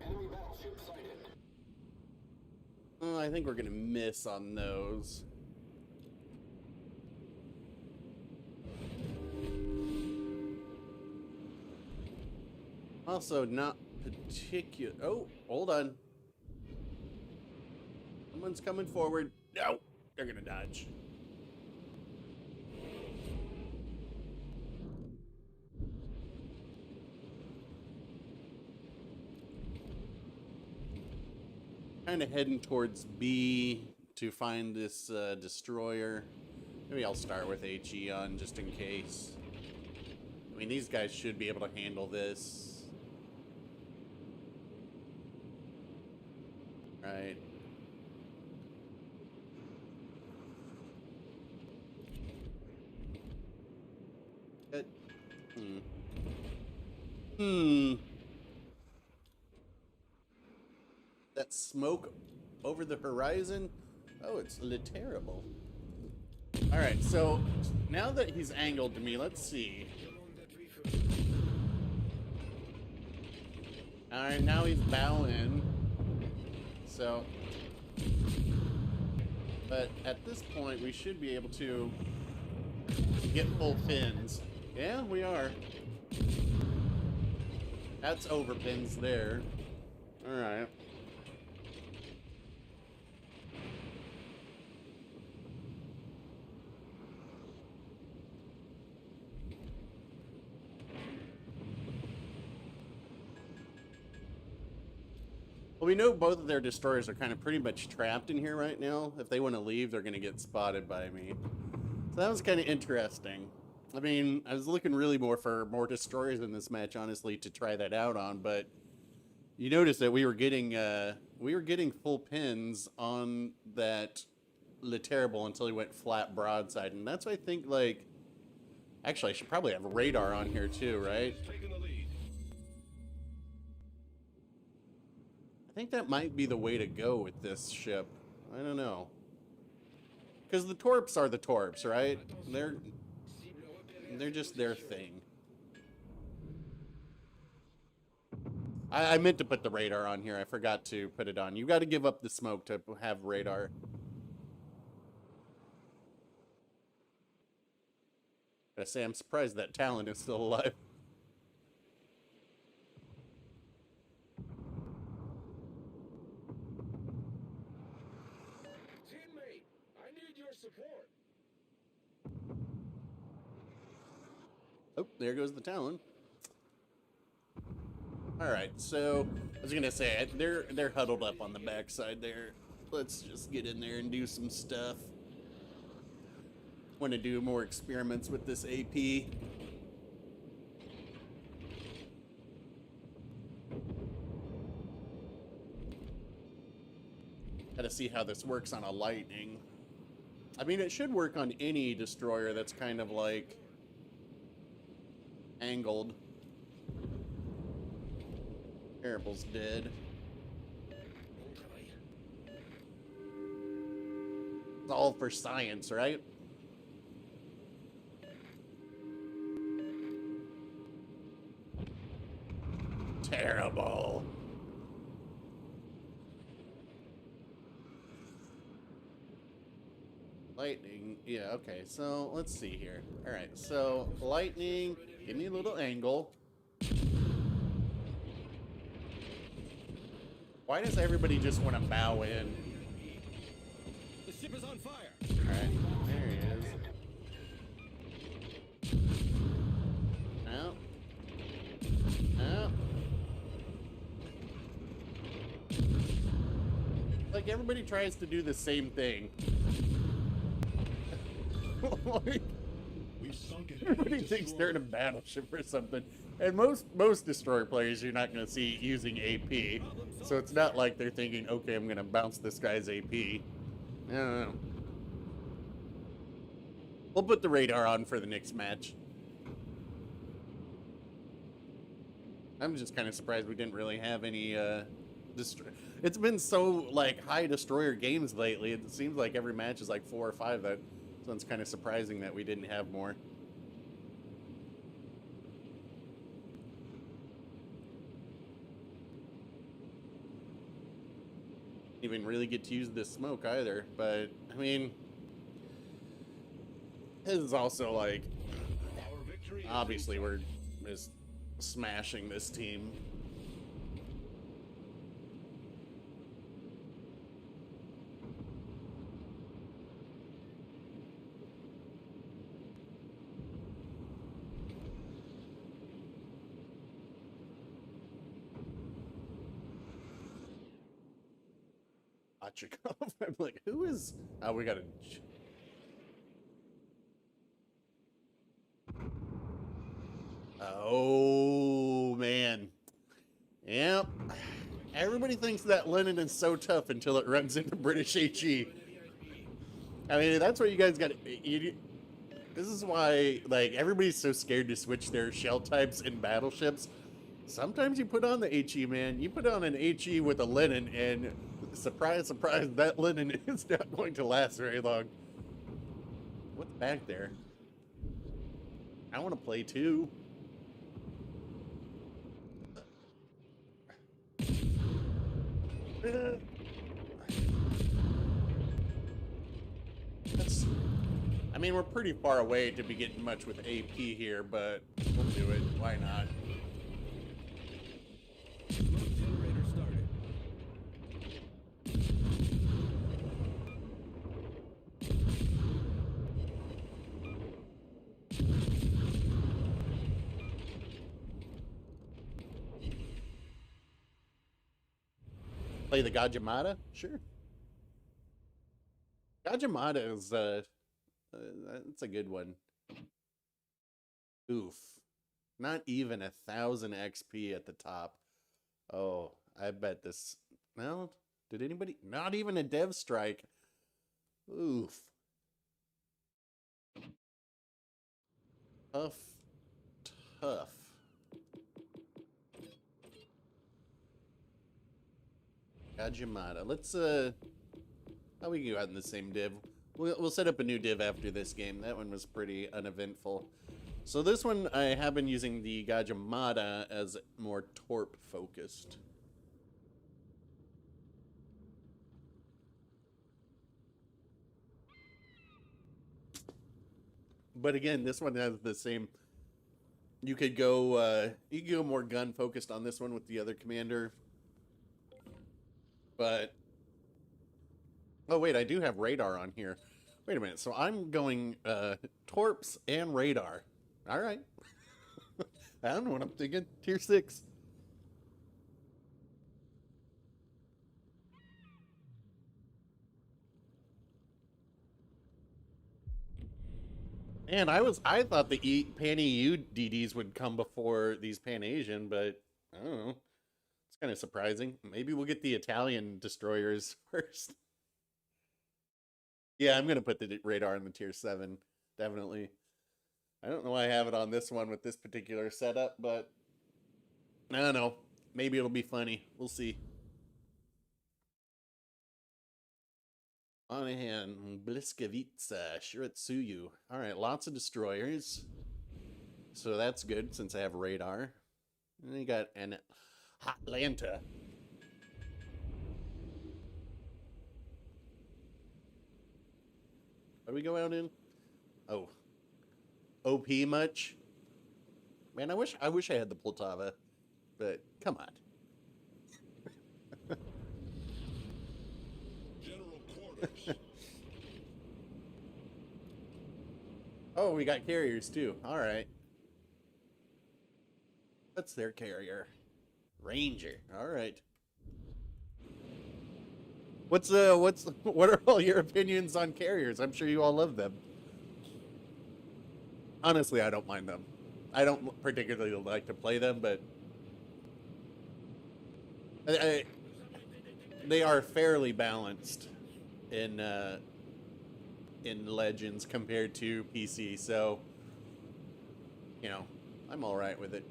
Enemy battleship sighted. Oh, I think we're gonna miss on those. Also, not particular. Oh, hold on. Someone's coming forward. No, they're gonna dodge. Kind of heading towards B to find this destroyer. Maybe I'll start with HE on just in case. I mean, these guys should be able to handle this. Right. Good. That smoke over the horizon? Oh, it's terrible. Alright, so now that he's angled to me, let's see. Alright, now he's bowing. So, but at this point, we should be able to get full pins. Yeah, we are. That's over pins there. Alright. Well, we know both of their destroyers are kind of pretty much trapped in here right now. If they want to leave, they're going to get spotted by me. So that was kind of interesting. I mean, I was looking really more for more destroyers in this match, honestly, to try that out on. But you notice that we were getting full pins on that Le Terrible until he went flat broadside, and that's why I think like. Actually, I should probably have a radar on here too, right? Taking the lead. I think that might be the way to go with this ship. I don't know. Because the torps are the torps, right? They're just their thing. I meant to put the radar on here. I forgot to put it on. You got to give up the smoke to have radar. I say I'm surprised that Talon is still alive. Teammate, I need your support. Oh, there goes the Talon. All right, so I was gonna say they're huddled up on the backside there. Let's just get in there and do some stuff. Want to do more experiments with this AP. Gotta see how this works on a Lightning. I mean, it should work on any destroyer that's kind of like angled. Terrible's dead. It's all for science, right? Terrible. Lightning, yeah, okay, so let's see here. Alright, so lightning, give me a little angle. Why does everybody just want to bow in? The ship is on fire. Alright, there he is. No. No. Like, everybody tries to do the same thing. Like, everybody thinks they're in a battleship or something. And most destroyer players you're not going to see using AP. So it's not like they're thinking, okay, I'm going to bounce this guy's AP. No. We'll put the radar on for the next match. I'm just kind of surprised we didn't really have any it's been so like high destroyer games lately. It seems like every match is like 4 or 5. That sounds kind of surprising that we didn't have more. Even really get to use this smoke either, but I mean, this is also like, obviously we're just smashing this team. I'm like, who is? Oh, we got a. Oh man, yep. Everybody thinks that Lenin is so tough until it runs into British HE. I mean, that's what you guys got. This is why, like, everybody's so scared to switch their shell types in battleships. Sometimes you put on the HE, man. You put on an HE with a Lenin, and surprise, surprise, that Lenin is not going to last very long. What's back there? I want to play too. I mean, we're pretty far away to be getting much with AP here, but we'll do it. Why not? Generator started. Play the Gajimata? Sure. Gajimata is, that's a good one. Oof. Not even 1,000 XP at the top. Oh, I bet this... No? Did anybody... Not even a dev strike. Oof. Tough. Tough. Gajimata. Let's, how we go out in the same div? We'll set up a new div after this game. That one was pretty uneventful. So this one, I have been using the Gajimata as more torp focused. But again, this one has the same... You could go more gun focused on this one with the other commander. But... Oh, wait, I do have radar on here. Wait a minute, so I'm going torps and radar. All right. I don't know what I'm thinking. Tier 6. And I thought the Pan-EU DDs would come before these Pan-Asian, but I don't know. It's kind of surprising. Maybe we'll get the Italian destroyers first. Yeah, I'm gonna put the radar in the tier 7, definitely. I don't know why I have it on this one with this particular setup, but I don't know. Maybe it'll be funny. We'll see. Anahan, Bliskavica, Shiratsuyu. All right, lots of destroyers. So that's good since I have radar. And then you got an Atlanta. What do we go out in? Oh, OP much? Man, I wish I had the Poltava, but come on. General quarters. Oh, we got carriers too. All right. What's their carrier? Ranger. All right. What are all your opinions on carriers? I'm sure you all love them. Honestly, I don't mind them. I don't particularly like to play them, but they are fairly balanced in Legends compared to PC. So, you know, I'm all right with it.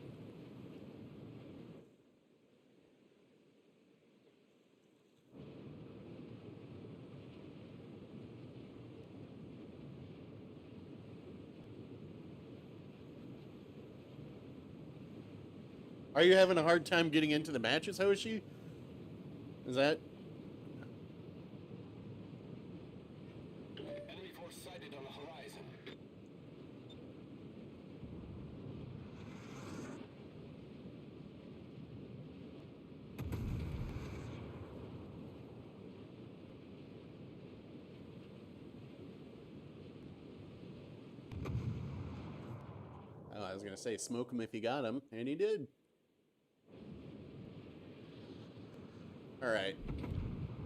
Are you having a hard time getting into the matches, Hoshi? Is that? Enemy force sighted on the horizon. Oh, I was gonna say smoke him if you got him, and he did. All right.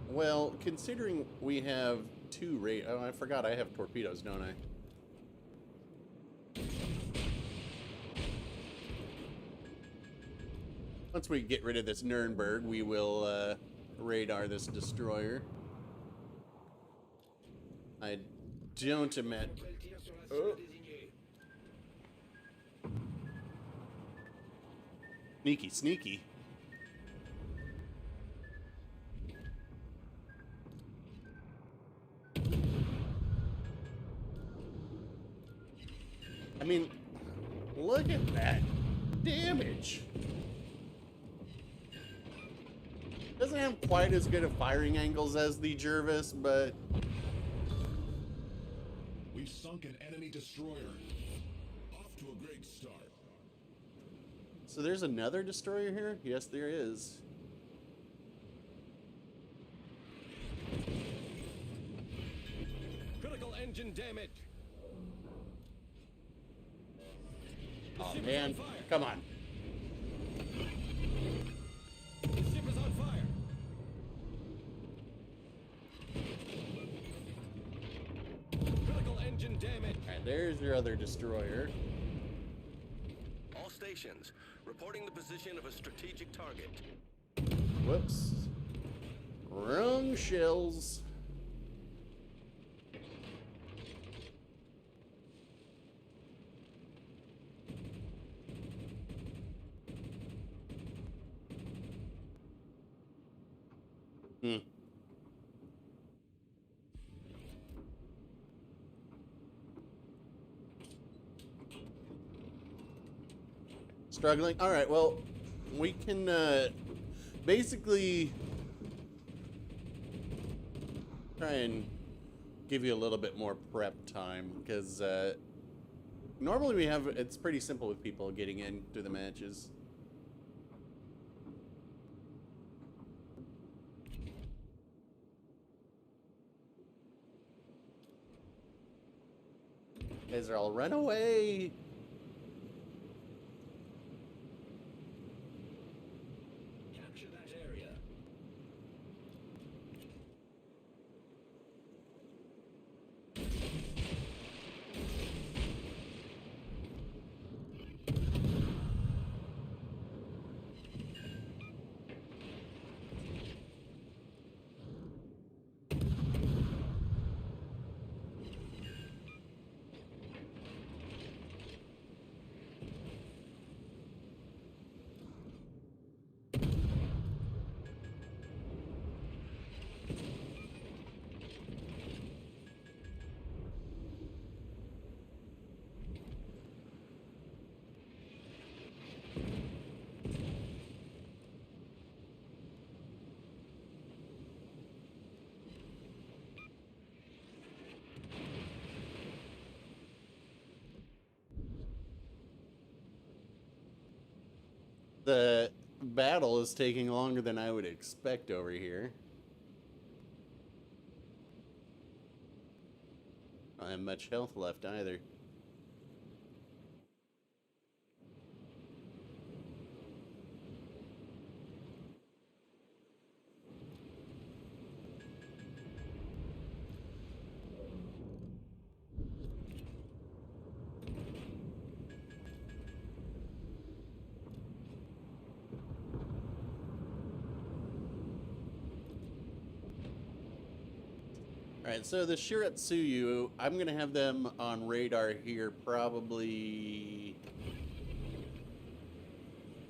Well, considering we have oh, I forgot I have torpedoes, don't I? Once we get rid of this Nuremberg, we will radar this destroyer. I don't imagine. Oh. Sneaky, sneaky. I mean, look at that damage. Doesn't have quite as good of firing angles as the Jervis, but We've sunk an enemy destroyer. Off to a great start. so there's another destroyer here? Yes, there is. Critical engine damage. Oh man, come on. The ship is on fire. Critical engine damage. Alright, there's your other destroyer. All stations, reporting the position of a strategic target. Whoops. Wrong shells. Struggling? Alright, well, we can basically try and give you a little bit more prep time, because normally it's pretty simple with people getting into the matches. Guys are all run away. Capture that area. The battle is taking longer than I would expect over here. I don't have much health left either. Alright, so the Shiratsuyu, I'm going to have them on radar here probably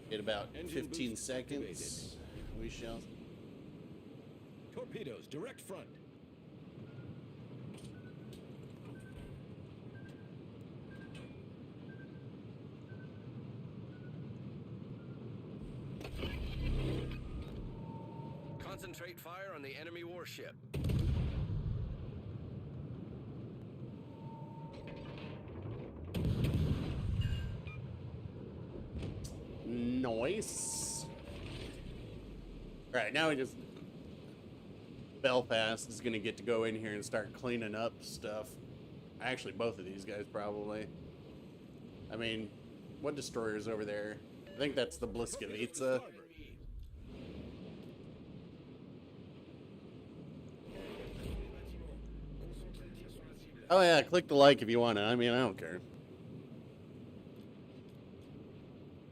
in about Engine 15 boost seconds. We shall. Torpedoes, direct front. Concentrate fire on the enemy warship. Nice. Alright, now we just... Belfast is going to get to go in here and start cleaning up stuff. Actually, both of these guys probably. I mean, what destroyer's over there? I think that's the Bliskovica. Oh yeah, click the like if you want to. I mean, I don't care.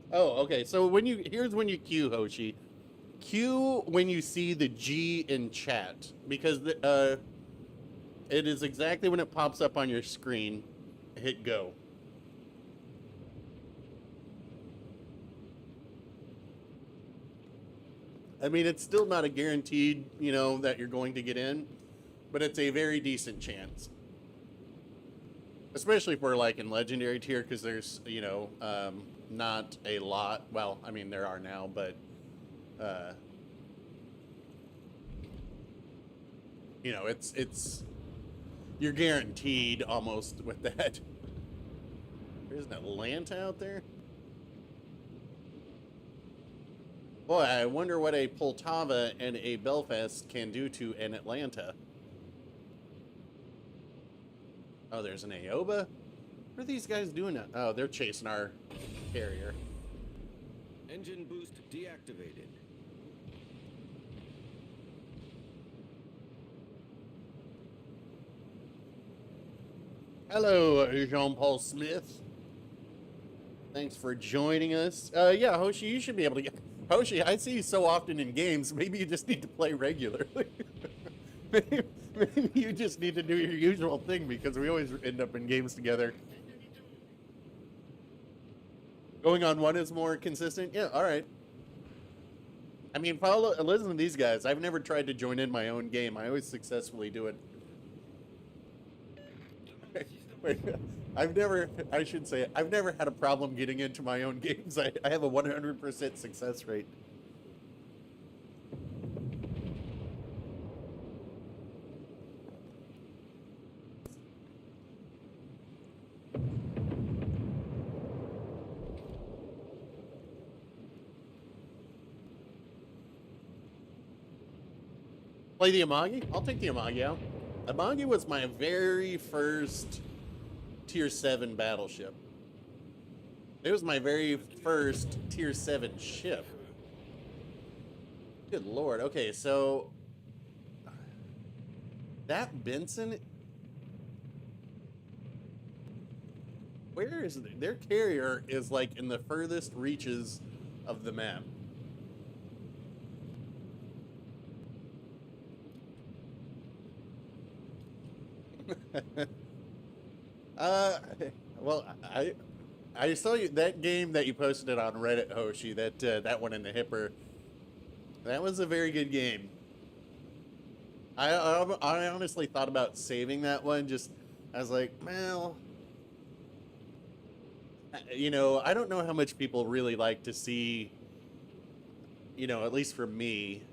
Oh, okay. So here's when you queue, Hoshi. Queue when you see the G in chat, because it is exactly when it pops up on your screen. Hit go. I mean, it's still not a guaranteed, that you're going to get in, but it's a very decent chance. Especially if we're like in legendary tier, because there's, not a lot. Well, I mean, there are now, but, it's, you're guaranteed almost with that. There's an Atlanta out there. Boy, I wonder what a Poltava and a Belfast can do to an Atlanta. Oh, there's an Aoba? What are these guys doing? Oh, they're chasing our carrier. Engine boost deactivated. Hello, Jean-Paul Smith. Thanks for joining us. Yeah, Hoshi, you should be able to get... Hoshi, I see you so often in games. Maybe you just need to play regularly. maybe you just need to do your usual thing, because we always end up in games together. Going on one is more consistent? Yeah, alright. I mean, listen to these guys. I've never tried to join in my own game. I always successfully do it. Wait, I've never had a problem getting into my own games. I have a 100% success rate. Play the Amagi? I'll take the Amagi out. Amagi was my very first Tier 7 battleship. It was my very first Tier 7 ship. Good lord. Okay, so... that Benson... where is it? Their carrier is like in the furthest reaches of the map. Well, I saw you that game that you posted on Reddit, Hoshi. That one in the Hipper. That was a very good game. I honestly thought about saving that one. Just I was like, well, I don't know how much people really like to see. At least for me,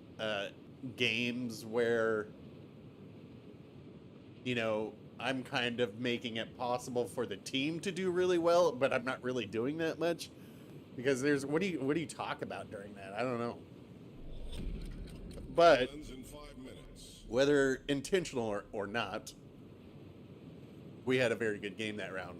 games where. I'm kind of making it possible for the team to do really well, but I'm not really doing that much. Because there's what do you talk about during that? I don't know. But Ends in 5 minutes. whether intentional or not, we had a very good game that round.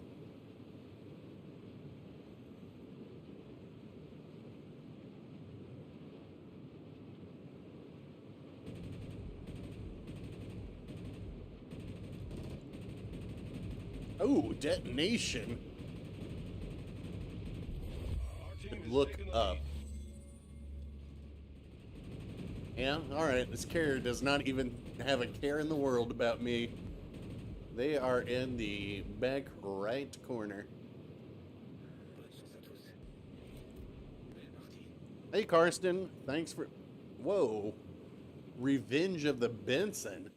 Oh, detonation. Our team is Look taking the up. lead. Yeah, alright. This carrier does not even have a care in the world about me. They are in the back right corner. Hey, Karsten. Thanks for... Whoa. Revenge of the Benson.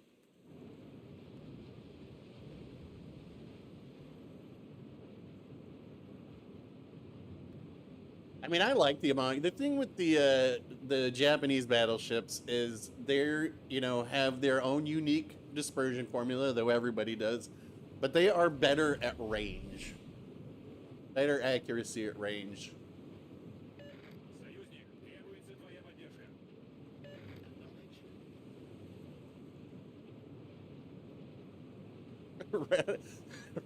I mean, I like the Amagi. The thing with the Japanese battleships is they're, you know, have their own unique dispersion formula, though everybody does. But they are better at range. Better accuracy at range. Союзник, требуется твоя поддержка.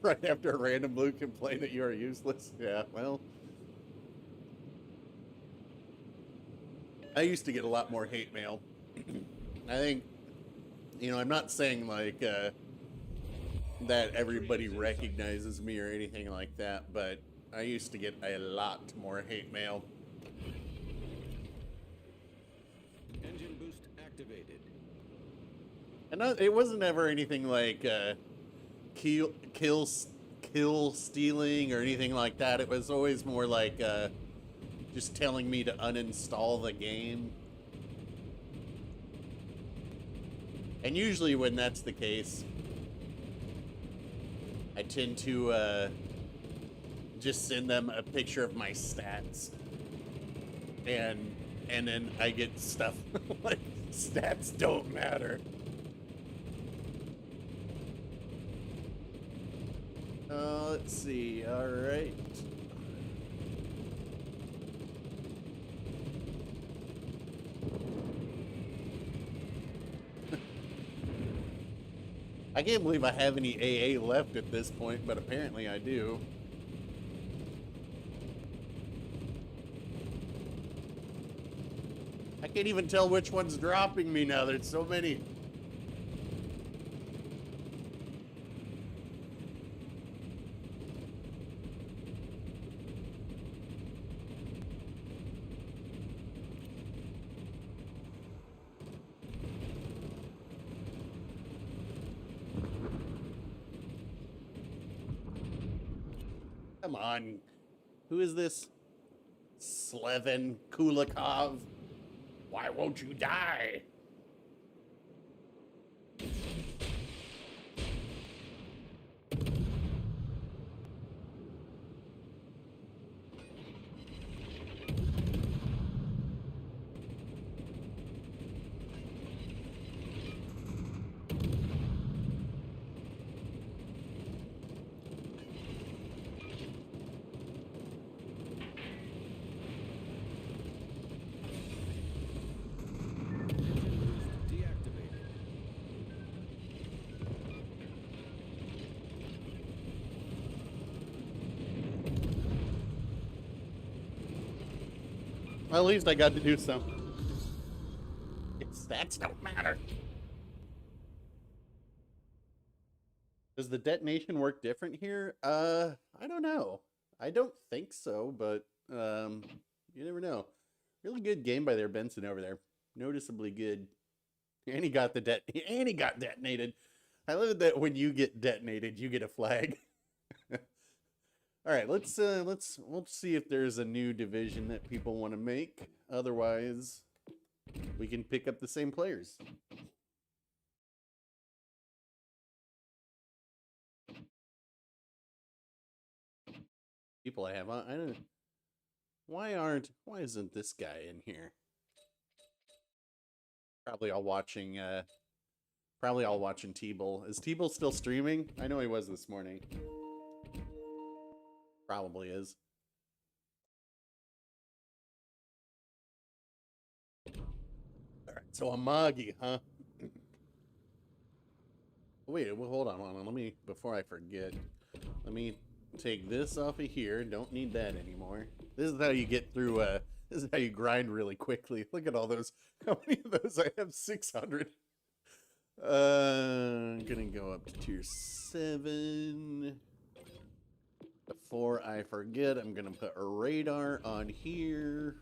Right after a random blue complain that you are useless. Yeah, well. I used to get a lot more hate mail. I think, you know, I'm not saying like that everybody recognizes me or anything like that, but I used to get a lot more hate mail. Engine boost activated. And it wasn't ever anything like kill stealing or anything like that. It was always more like just telling me to uninstall the game. And usually when that's the case, I tend to just send them a picture of my stats. And then I get stuff like, stats don't matter. Let's see. All right. I can't believe I have any AA left at this point, but apparently I do. I can't even tell which one's dropping me now. There's so many. Come on. Who is this? Slevin Kulikov? Why won't you die? Deactivated. Well, at least I got to do something. Stats don't matter. Does the detonation work different here? I don't know. I don't think so, but you never know. Really good game by their Benson over there. Noticeably good. And he got detonated. I love that when you get detonated, you get a flag. All right, let's see if there's a new division that people want to make. Otherwise, we can pick up the same players. People I have on, I don't. Why isn't this guy in here? Probably all watching T-Bull. Is T-Bull still streaming? I know he was this morning. Probably is. So Amagi, huh? Wait, well, hold on. Let me, before I forget, let me take this off of here. Don't need that anymore. This is how you get through, this is how you grind really quickly. Look at all those. How many of those? I have 600. I'm gonna go up to tier 7. Before I forget, I'm gonna put a radar on here.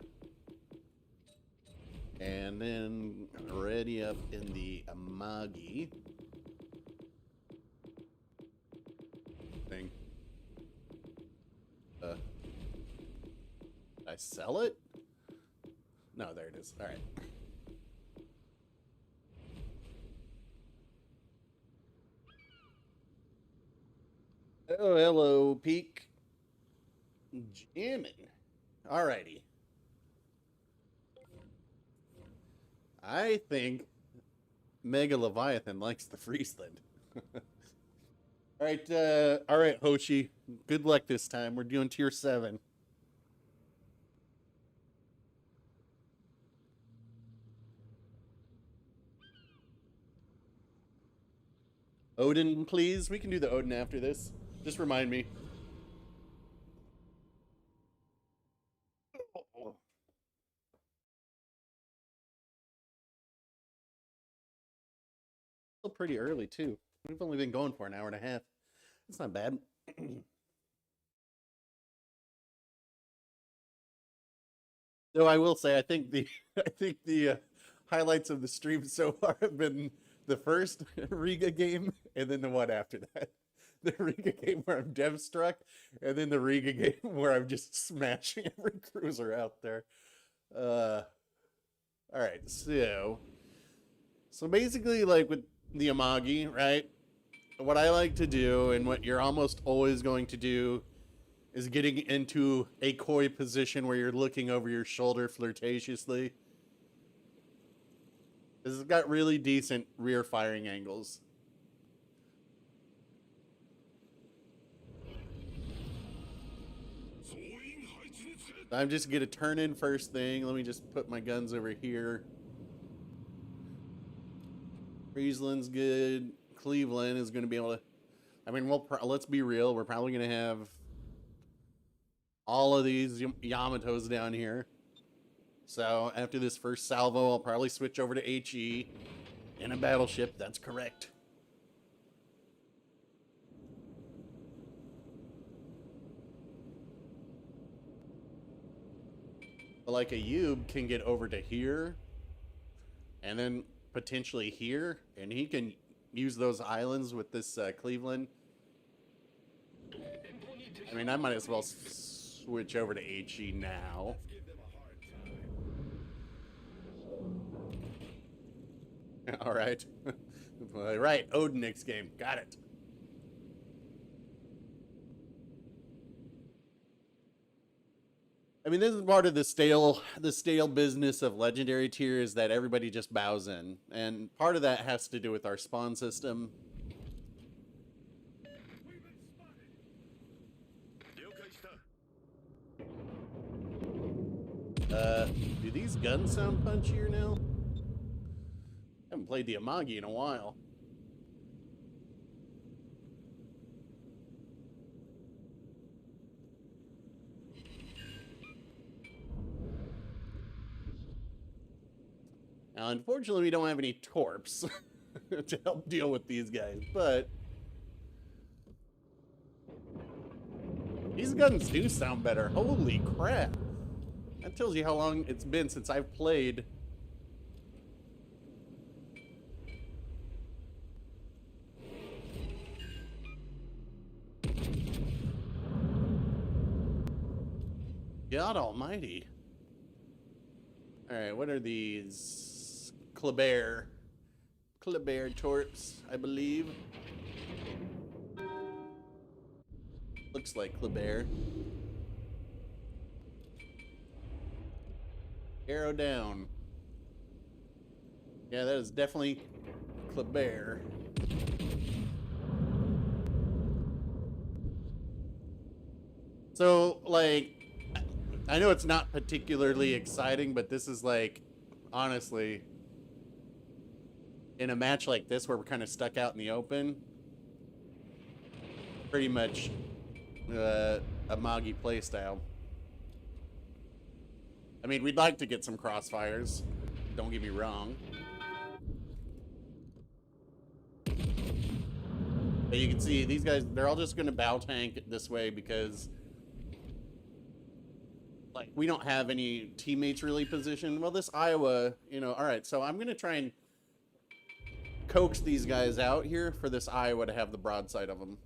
And then ready up in the Amagi thing. Did I sell it? No, there it is. All right. Oh, hello, Peak. Jamming. Alrighty. I think Mega Leviathan likes the Friesland. All right, Hoshi. Good luck this time. We're doing tier 7. Odin, please. We can do the Odin after this. Just remind me. Still pretty early, too. We've only been going for an hour and a half. It's not bad. Though I will say, I think the highlights of the stream so far have been the first Riga game and then the one after that. The Riga game where I'm dev struck, and then the Riga game where I'm just smashing every cruiser out there. All right, so basically, like with the Amagi, right? What I like to do, and what you're almost always going to do, is getting into a coy position where you're looking over your shoulder flirtatiously. This has got really decent rear firing angles. I'm just gonna turn in first thing. Let me just put my guns over here. Friesland's good. Cleveland is gonna be able to. I mean, let's be real. We're probably gonna have all of these Yamatos down here. So after this first salvo, I'll probably switch over to HE in a battleship. That's correct. Like a Yub can get over to here and then potentially here, and he can use those islands with this Cleveland. I mean, I might as well switch over to HE now. All right. All right, Odin next game. Got it. I mean, this is part of the stale business of legendary tier, is that everybody just bows in, and part of that has to do with our spawn system. Do these guns sound punchier now? I haven't played the Amagi in a while. Now, unfortunately, we don't have any torps to help deal with these guys, but these guns do sound better. Holy crap. That tells you how long it's been since I've played. God almighty. Alright, what are these? Kleber torps, I believe. Looks like Kleber. Arrow down. Yeah, that is definitely Kleber. So, like, I know it's not particularly exciting, but this is like, honestly, in a match like this where we're kind of stuck out in the open, pretty much Amagi playstyle. I mean, we'd like to get some crossfires. Don't get me wrong. But you can see these guys, they're all just going to bow tank this way because, like, we don't have any teammates really positioned. Well, this Iowa, you know, all right, so I'm going to try and coax these guys out here for this Iowa to have the broadside of them.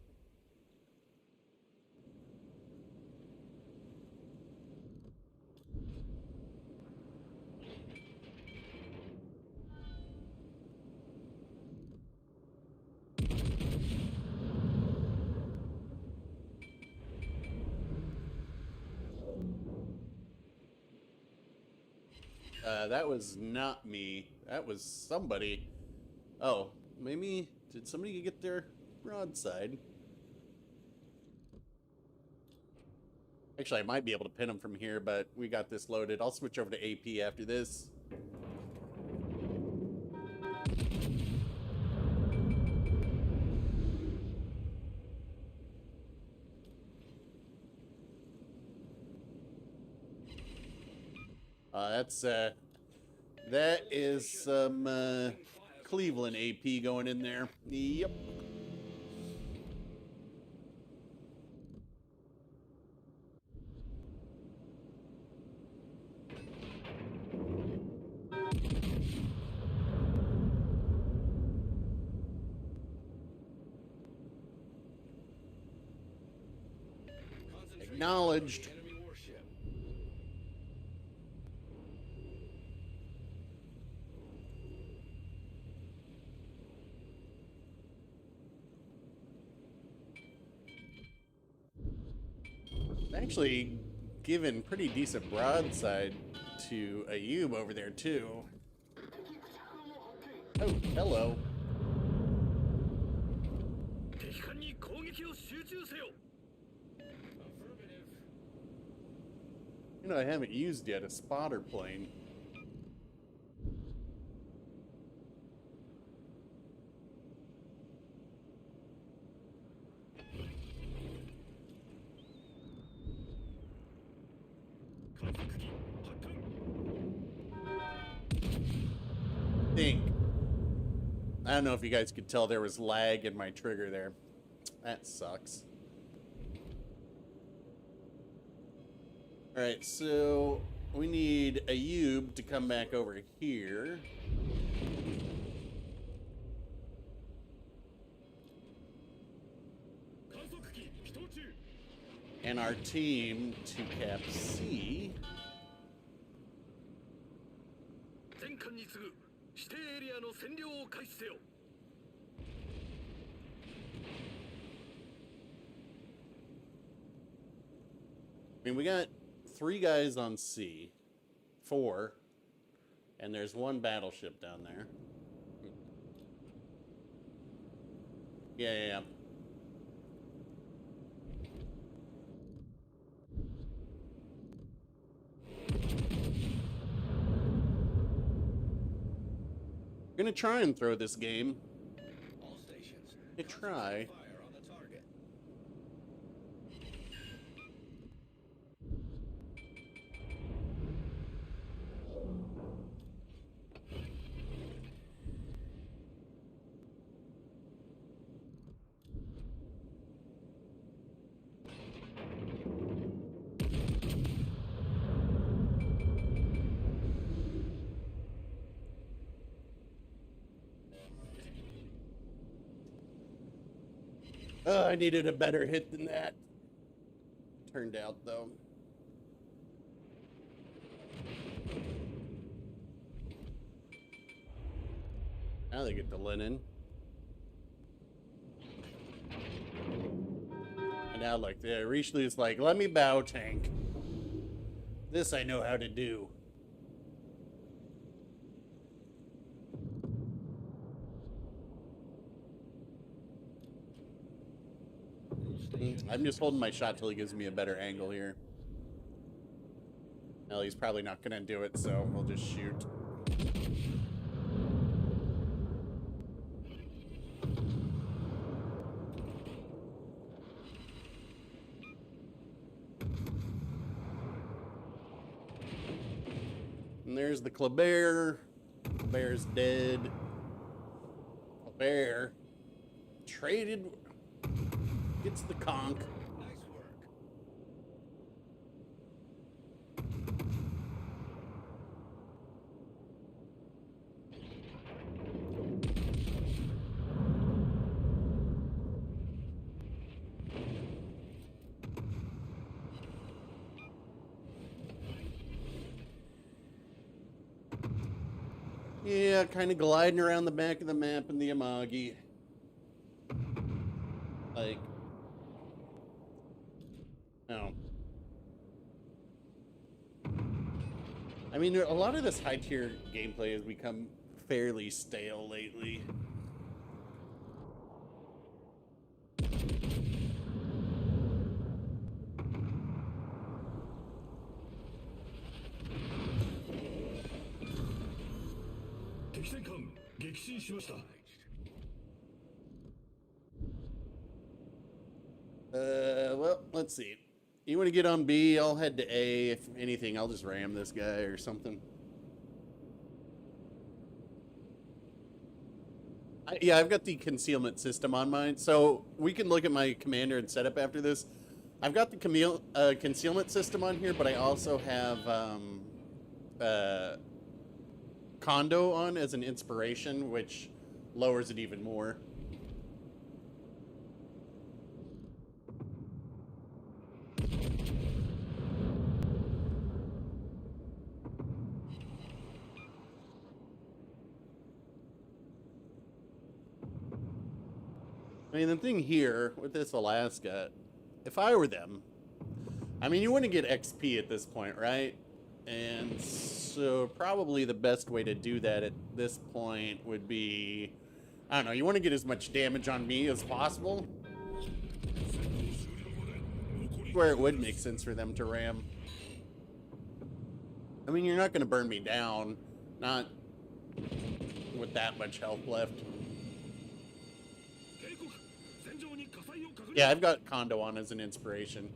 That was not me. That was somebody. Oh, maybe, did somebody get their broadside? Actually, I might be able to pin them from here, but we got this loaded. I'll switch over to AP after this. That is some Cleveland AP going in there. Yep. Acknowledged. Enemy warship. Actually given pretty decent broadside to Ayub over there too. Oh, hello. You know, I haven't used yet a spotter plane. I don't know if you guys could tell there was lag in my trigger there. That sucks. Alright, so we need Ayub to come back over here. And our team to Cap C. I mean, we got 3 guys on C, 4, and there's 1 battleship down there. Yeah. I'm gonna try and throw this game. All stations. Try. Fire on the target. Oh, I needed a better hit than that. Turned out, though. Now they get the linen. And now, like, Richelieu's like, let me bow tank. This I know how to do. I'm just holding my shot till he gives me a better angle here. Well, he's probably not going to do it, so we'll just shoot. And there's the Kleber. Kleber's dead. Kleber traded. Gets the conch. Nice work. Yeah, kind of gliding around the back of the map in the Amagi. Like, no. I mean, a lot of this high tier gameplay has become fairly stale lately. Well, let's see. You want to get on B? I'll head to A. If anything, I'll just ram this guy or something. Yeah, I've got the concealment system on mine, so we can look at my commander and setup after this. I've got the concealment system on here, but I also have Condo on as an inspiration, which lowers it even more. I mean, the thing here with this Alaska, if I were them, I mean, you wouldn't get XP at this point, right? And so probably the best way to do that at this point would be, I don't know, you want to get as much damage on me as possible. Where it would make sense for them to ram. I mean, you're not going to burn me down, not with that much health left. Yeah, I've got Condo on as an inspiration.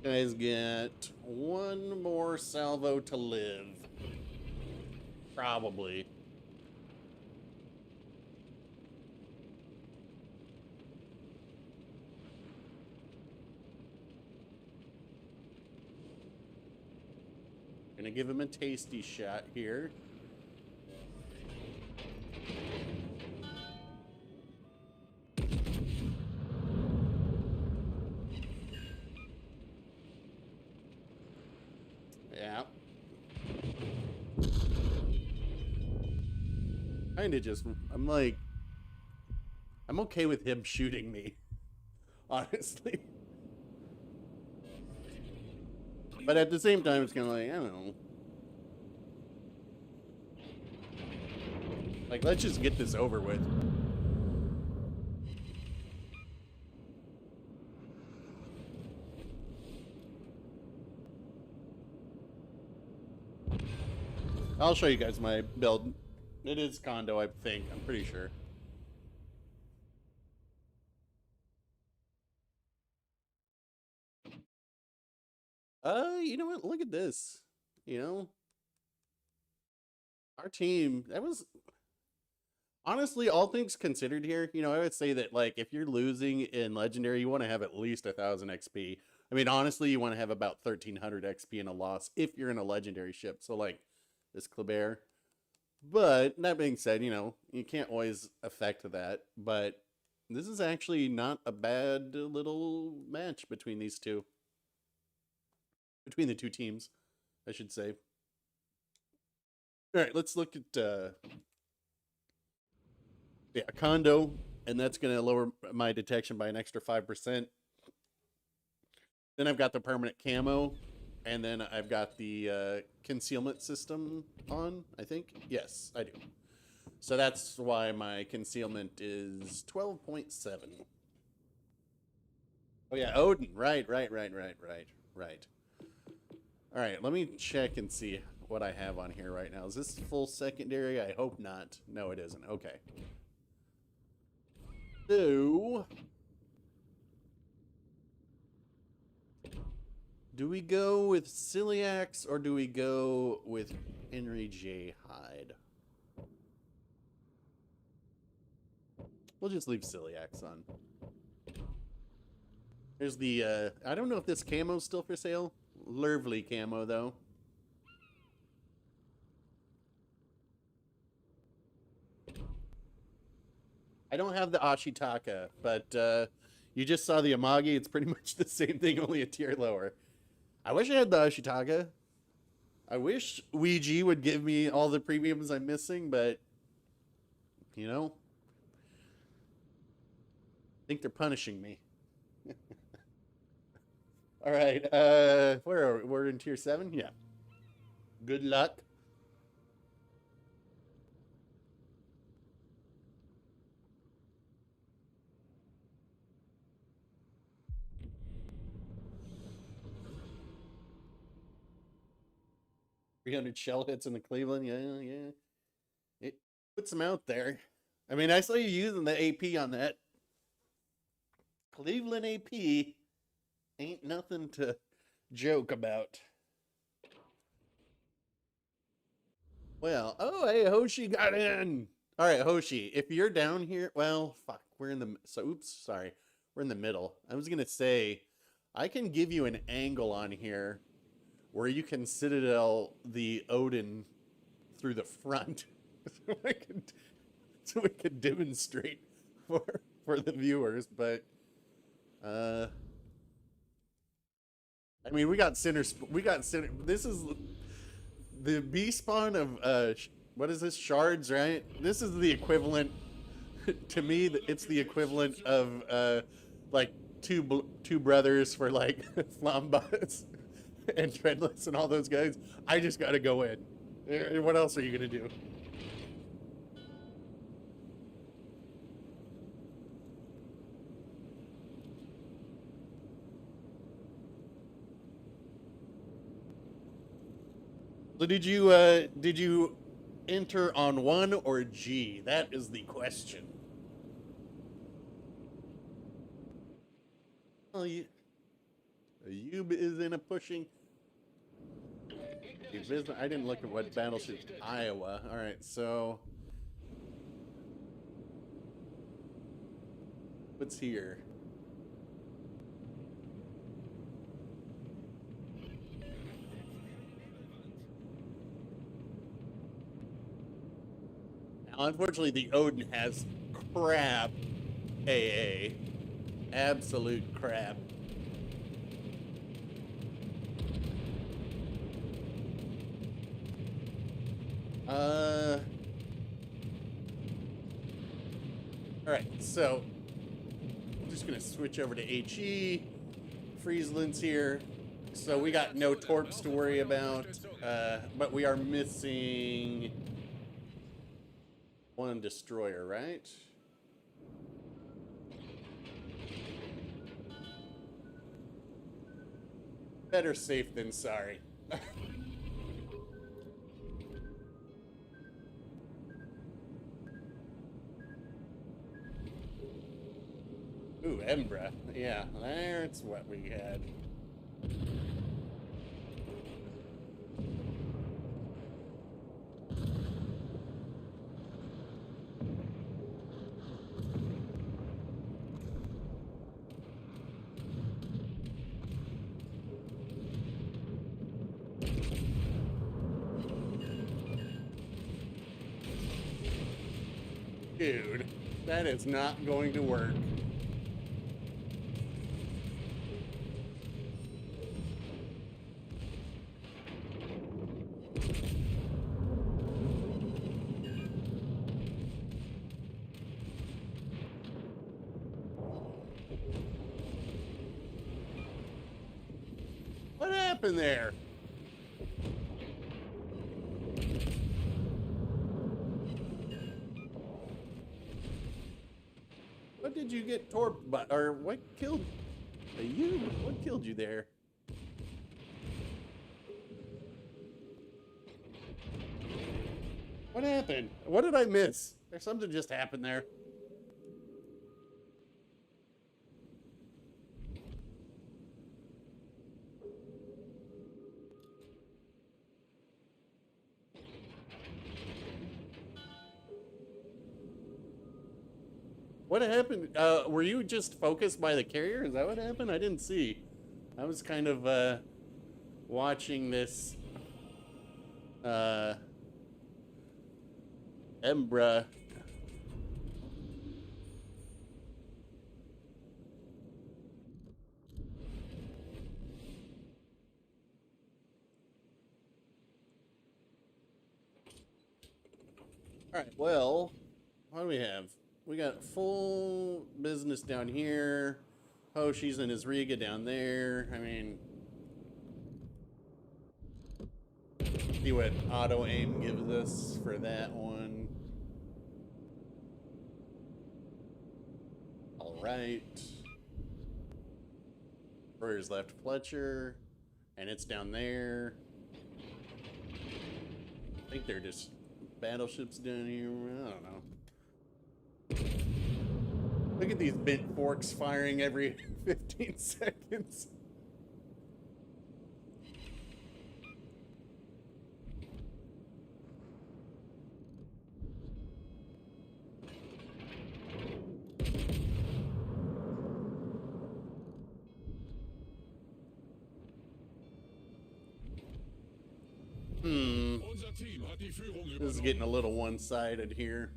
Guys get one more salvo to live. Probably. Gonna give him a tasty shot here. Yeah. Kinda just, I'm okay with him shooting me. Honestly. But at the same time, it's kind of like, I don't know. Like, let's just get this over with. I'll show you guys my build. It is Condo, I think. I'm pretty sure. You know what? Look at this. You know? Our team, that was... Honestly, all things considered here, you know, I would say that, like, if you're losing in Legendary, you want to have at least 1,000 XP. I mean, honestly, you want to have about 1,300 XP in a loss if you're in a Legendary ship. So, like, this Kleber. But, that being said, you know, you can't always affect that. But this is actually not a bad little match between these two. Between the two teams, I should say. All right, let's look at... yeah, Condo, and that's going to lower my detection by an extra 5%. Then I've got the permanent camo, and then I've got the concealment system on, I think. Yes, I do. So that's why my concealment is 12.7. Oh yeah, Odin. Right. All right, let me check and see what I have on here right now. Is this full secondary? I hope not. No, it isn't. Okay. So, do we go with Celiax or do we go with Henry J. Hyde? We'll just leave Celiax on. There's the, I don't know if this camo's still for sale. Lurvely camo, though. I don't have the Ashitaka, but you just saw the Amagi. It's pretty much the same thing, only a tier lower. I wish I had the Ashitaka. I wish Ouija would give me all the premiums I'm missing, but, you know, I think they're punishing me. All right, where are we? We're in tier 7? Yeah. Good luck. $300 shell hits in the Cleveland. Yeah. It puts them out there. I mean, I saw you using the AP on that. Cleveland AP ain't nothing to joke about. Well, oh, hey, Hoshi got in. All right, Hoshi, if you're down here, well, fuck, we're in the, so, oops, sorry. We're in the middle. I was going to say, I can give you an angle on here where you can citadel the Odin through the front. so we could demonstrate for the viewers, but I mean, we got center. This is the B spawn of what is this, shards, right? This is the equivalent to me. It's the equivalent of like two brothers for like Flambas and Treadless and all those guys. I just got to go in. What else are you gonna do? So did you enter on 1 or G? That is the question. Oh, Ayub is in a pushing. I didn't look at what battleship Iowa. All right, so what's here? Now, unfortunately, the Odin has crap AA. Absolute crap. All right, so I'm just gonna switch over to HE. Friesland's here, so we got no torps to worry about, but we are missing one destroyer, right? Better safe than sorry. Ooh, Embra. Yeah, that's what we had. Dude, that is not going to work. What happened there? What did you get torped by, or what killed you? What killed you there? What happened? What did I miss? There's something just happened there. What happened? Were you just focused by the carrier? Is that what happened? I didn't see. I was kind of watching this Embra. All right, well, what do we have? We got full business down here. Hoshi's in his Riga down there. I mean, see what auto aim gives us for that one. All right. Warriors left Fletcher, and it's down there. I think they're just battleships down here. I don't know. Look at these bent forks firing every 15 seconds. Unser Team hat die Führung This is übernommen. getting a little one-sided here.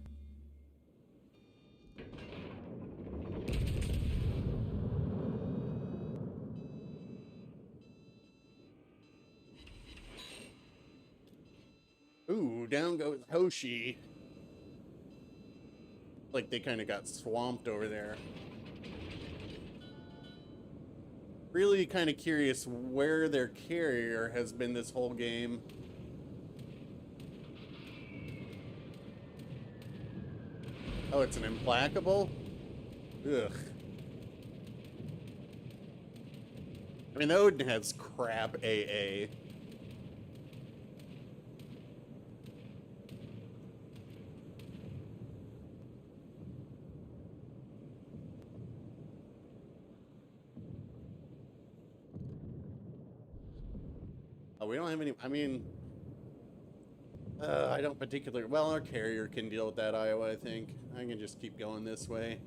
Ooh, down goes Hoshi. Like they kind of got swamped over there. Really kind of curious where their carrier has been this whole game. Oh, it's an implacable? Ugh. I mean, Odin has crap AA. Oh, we don't have any, I mean, I don't particularly, well, our carrier can deal with that, Iowa, I think. I can just keep going this way.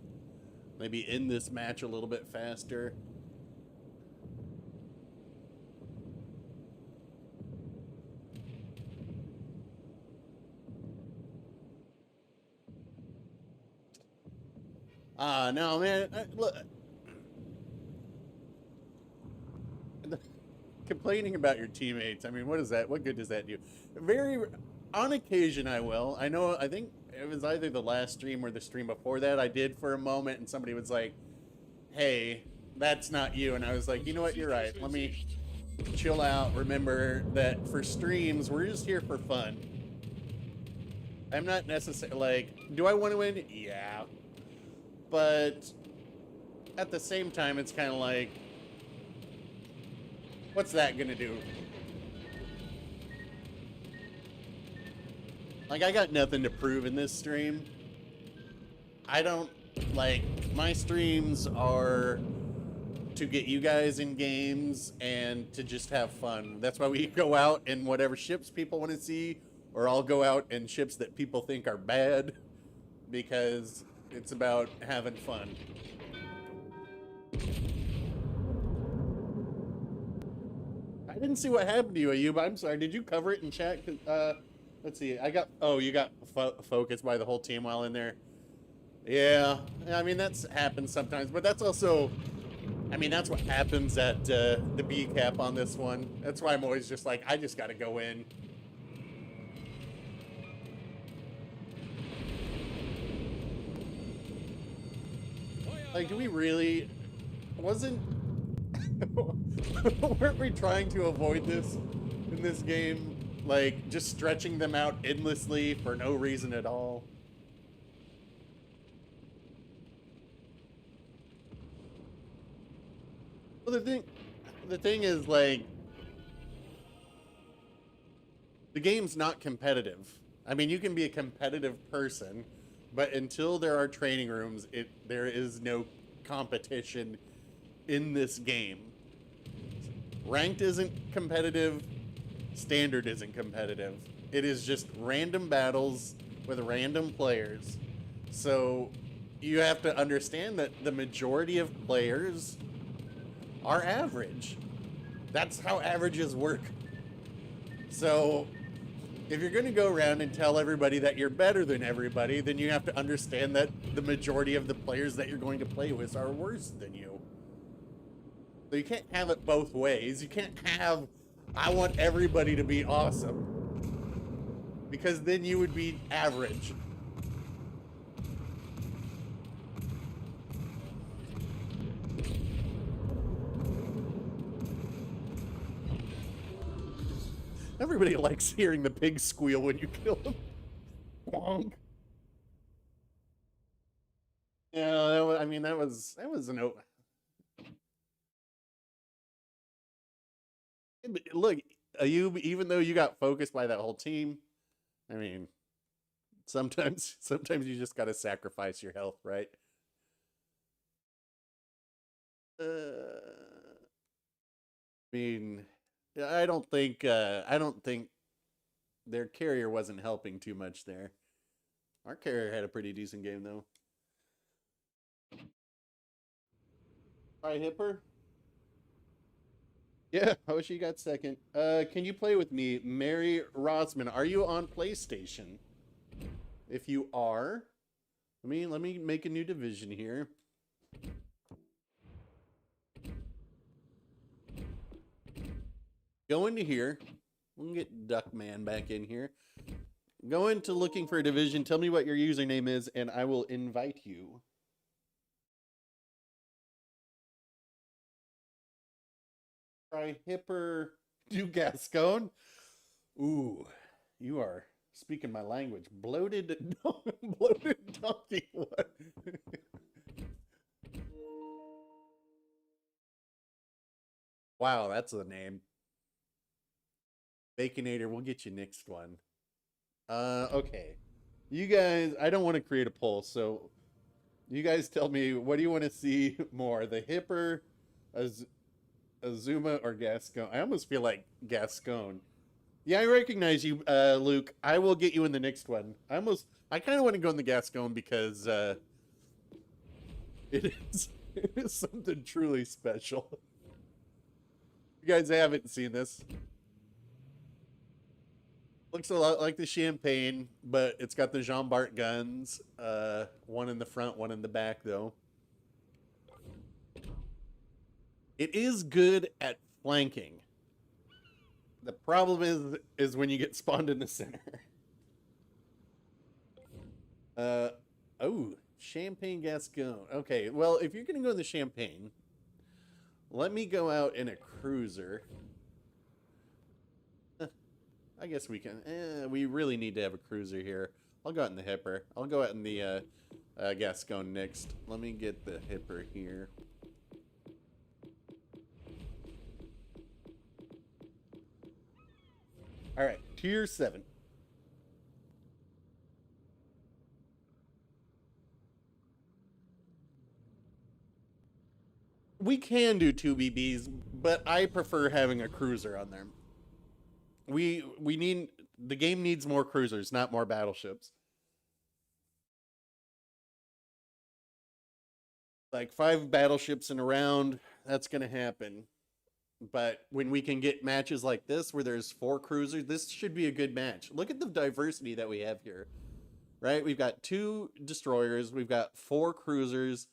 Maybe end this match a little bit faster. No, man, look. Complaining about your teammates, I mean, what is that? What good does that do? On occasion I will. I think it was either the last stream or the stream before that I did for a moment, and somebody was like, hey, that's not you. And I was like, you know what, you're right. Let me chill out. Remember that for streams, we're just here for fun. I'm not necessarily, like, do I want to win? Yeah. But at the same time, it's kind of like, what's that gonna do? Like, I got nothing to prove in this stream. I don't, like, my streams are to get you guys in games and to just have fun. That's why we go out in whatever ships people want to see, or I'll go out in ships that people think are bad, because it's about having fun. I didn't see what happened to you, Ayub. I'm sorry. Did you cover it in chat? Let's see. Oh, you got focused by the whole team while in there. Yeah. I mean, that's happens sometimes, but that's also, I mean, that's what happens at the B cap on this one. That's why I'm always just like, I just got to go in. Like, do we really, weren't we trying to avoid this in this game? Like, just stretching them out endlessly for no reason at all? Well, the thing is, like, the game's not competitive. I mean, you can be a competitive person, but until there are training rooms, there is no competition in this game. Ranked isn't competitive, standard isn't competitive. It is just random battles with random players. So you have to understand that the majority of players are average. That's how averages work. So if you're going to go around and tell everybody that you're better than everybody, then you have to understand that the majority of the players that you're going to play with are worse than you. So you can't have it both ways. You can't have, I want everybody to be awesome, because then you would be average. Everybody likes hearing the pig squeal when you kill them. Bonk. Yeah, I mean, that was an. Look, you, even though you got focused by that whole team, I mean, sometimes you just got to sacrifice your health, right? I mean, I don't think their carrier wasn't helping too much there. Our carrier had a pretty decent game though. All right, Hipper. Yeah, Hoshi got second. Can you play with me? Mary Rosman, are you on PlayStation? If you are, let me make a new division here. Go into here. We'll get Duckman back in here. Go into looking for a division. Tell me what your username is, and I will invite you. Try Hipper do Gascon. Ooh, you are speaking my language. Bloated, bloated donkey. What? Wow, that's the name. Baconator, we'll get you next one. Okay. You guys, I don't want to create a poll, so you guys tell me, what do you want to see more? The Hipper, Azuma, or Gascon? I almost feel like Gascon. Yeah, I recognize you, Luke. I will get you in the next one. I kind of want to go in the Gascon because it is something truly special. You guys haven't seen this. Looks a lot like the Champagne, but it's got the Jean Bart guns. One in the front, one in the back, though. It is good at flanking. The problem is when you get spawned in the center. Oh, Champagne Gascon. Okay, well, if you're going to go in the Champagne, let me go out in a cruiser. I guess we can. We really need to have a cruiser here. I'll go out in the Hipper. I'll go out in the Gascon next. Let me get the Hipper here. All right, tier 7. We can do 2 BBs, but I prefer having a cruiser on there. We need, the game needs more cruisers, not more battleships. Like 5 battleships in a round, that's going to happen. But when we can get matches like this where there's 4 cruisers, this should be a good match. Look at the diversity that we have here, right? We've got 2 destroyers, we've got 4 cruisers,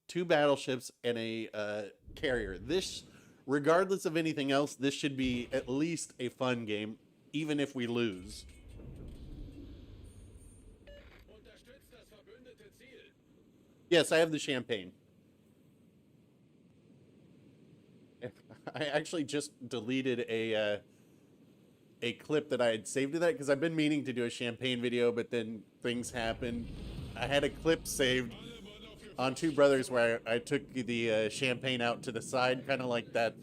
2 battleships, and a carrier. This, regardless of anything else, this should be at least a fun game, even if we lose. Yes, I have the Champagne. I actually just deleted a clip that I had saved of that because I've been meaning to do a Champagne video, but then things happened. I had a clip saved on Two Brothers where I took the Champagne out to the side, kind of like that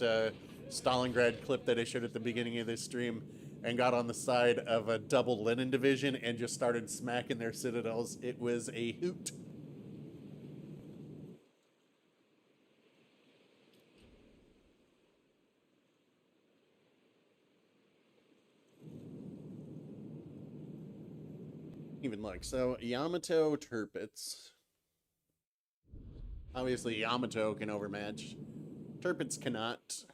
Stalingrad clip that I showed at the beginning of this stream. and got on the side of a double linen division and just started smacking their citadels. It was a hoot. Even look, so Yamato Tirpitz. Obviously, Yamato can overmatch. Tirpitz cannot.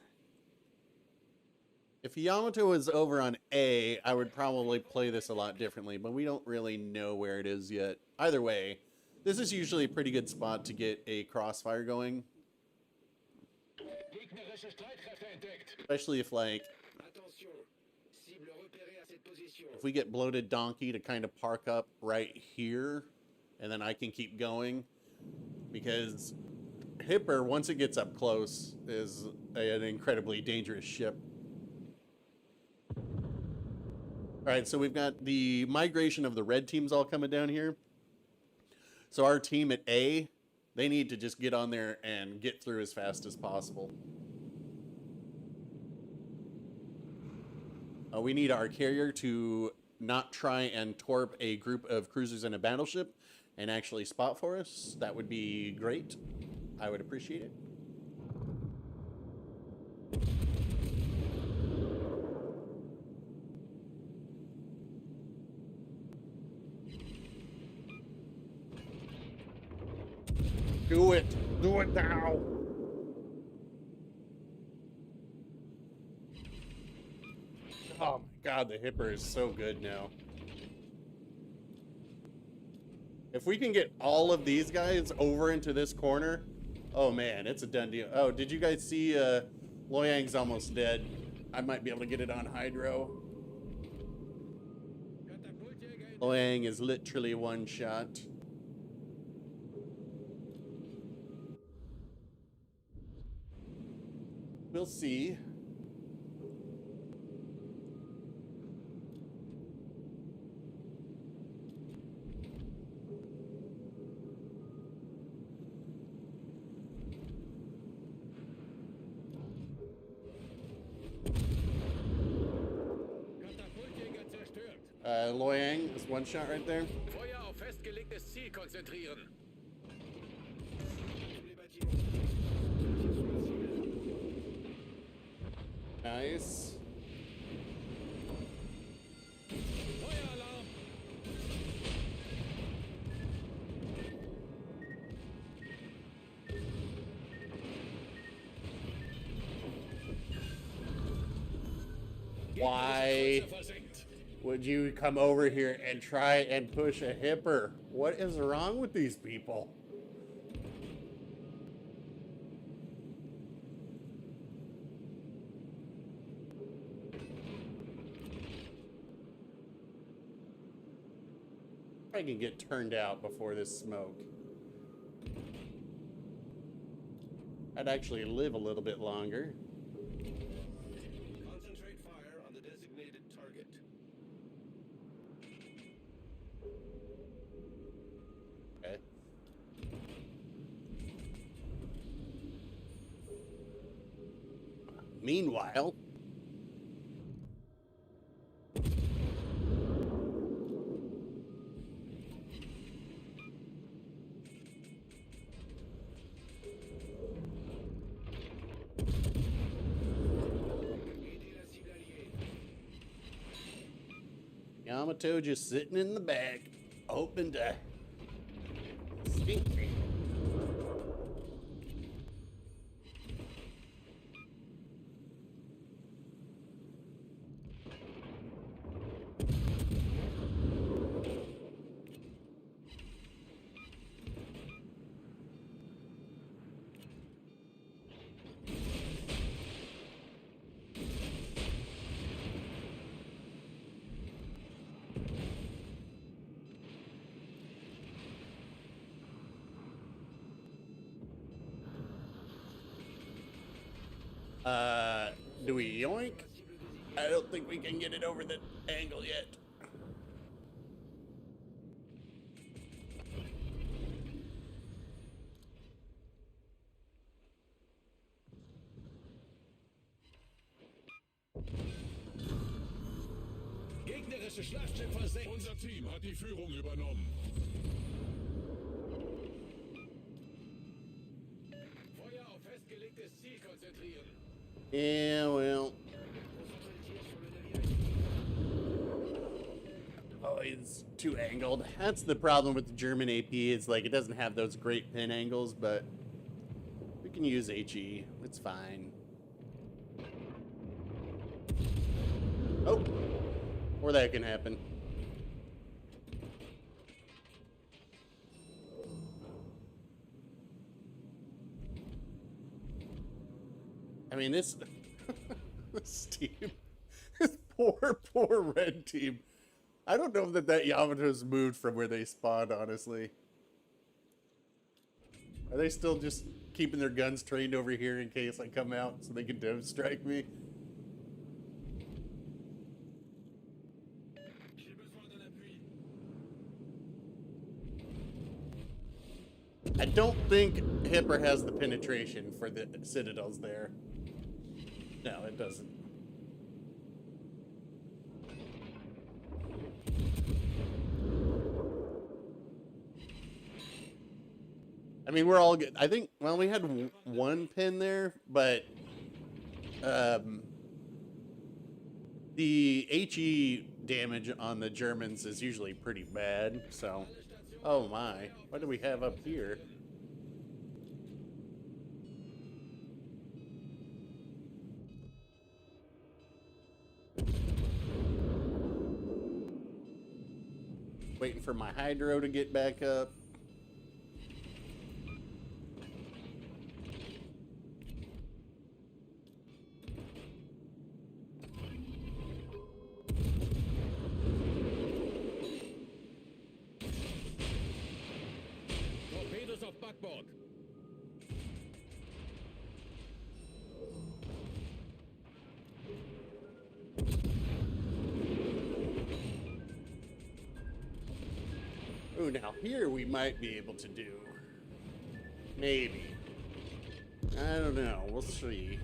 If Yamato was over on A, I would probably play this a lot differently, but we don't really know where it is yet. Either way, this is usually a pretty good spot to get a crossfire going. Especially if, like, if we get Bloated Donkey to kind of park up right here, and then I can keep going. Because Hipper, once it gets up close, is an incredibly dangerous ship. Alright, so we've got the migration of the red teams all coming down here. So our team at A, they need to just get on there and get through as fast as possible. We need our carrier to not try and torp a group of cruisers and a battleship and actually spot for us. That would be great. I would appreciate it. Do it. Do it now. Oh my god, the Hipper is so good now. If we can get all of these guys over into this corner, oh man, it's a done deal. Oh, did you guys see Loyang's almost dead? I might be able to get it on Hydro. Loyang is literally one shot. We'll see. Loyang is one shot right there. Feuer auf festgelegtes Ziel konzentrieren. Nice. Feueralarm. Why would you come over here and try and push a Hipper? What is wrong with these people? I can get turned out before this smoke. I'd actually live a little bit longer. Concentrate fire on the designated target. Okay. Meanwhile, Yamato just sitting in the back, hoping to stink me. Do we yoink? I don't think we can get it over the angle yet. gegnerische Schlachtschiff versenkt. Unser Team hat die Führung übernommen. Feuer auf festgelegtes Ziel konzentrieren. Yeah, well. Oh, it's too angled. That's the problem with the German AP. It's like it doesn't have those great pin angles, but we can use HE. It's fine. Oh, or that can happen. I mean, this this team, this poor red team. I don't know that Yamato's moved from where they spawned, honestly. Are they still just keeping their guns trained over here in case I come out so they can dev strike me? I don't think Hipper has the penetration for the citadels there. No, it doesn't. I mean, we're all good. I think, well, we had one pin there, but the HE damage on the Germans is usually pretty bad, so... Oh my, what do we have up here? Waiting for my hydro to get back up. Torpedos auf Backbord. Ooh, now here we might be able to do. Maybe. I don't know. We'll see.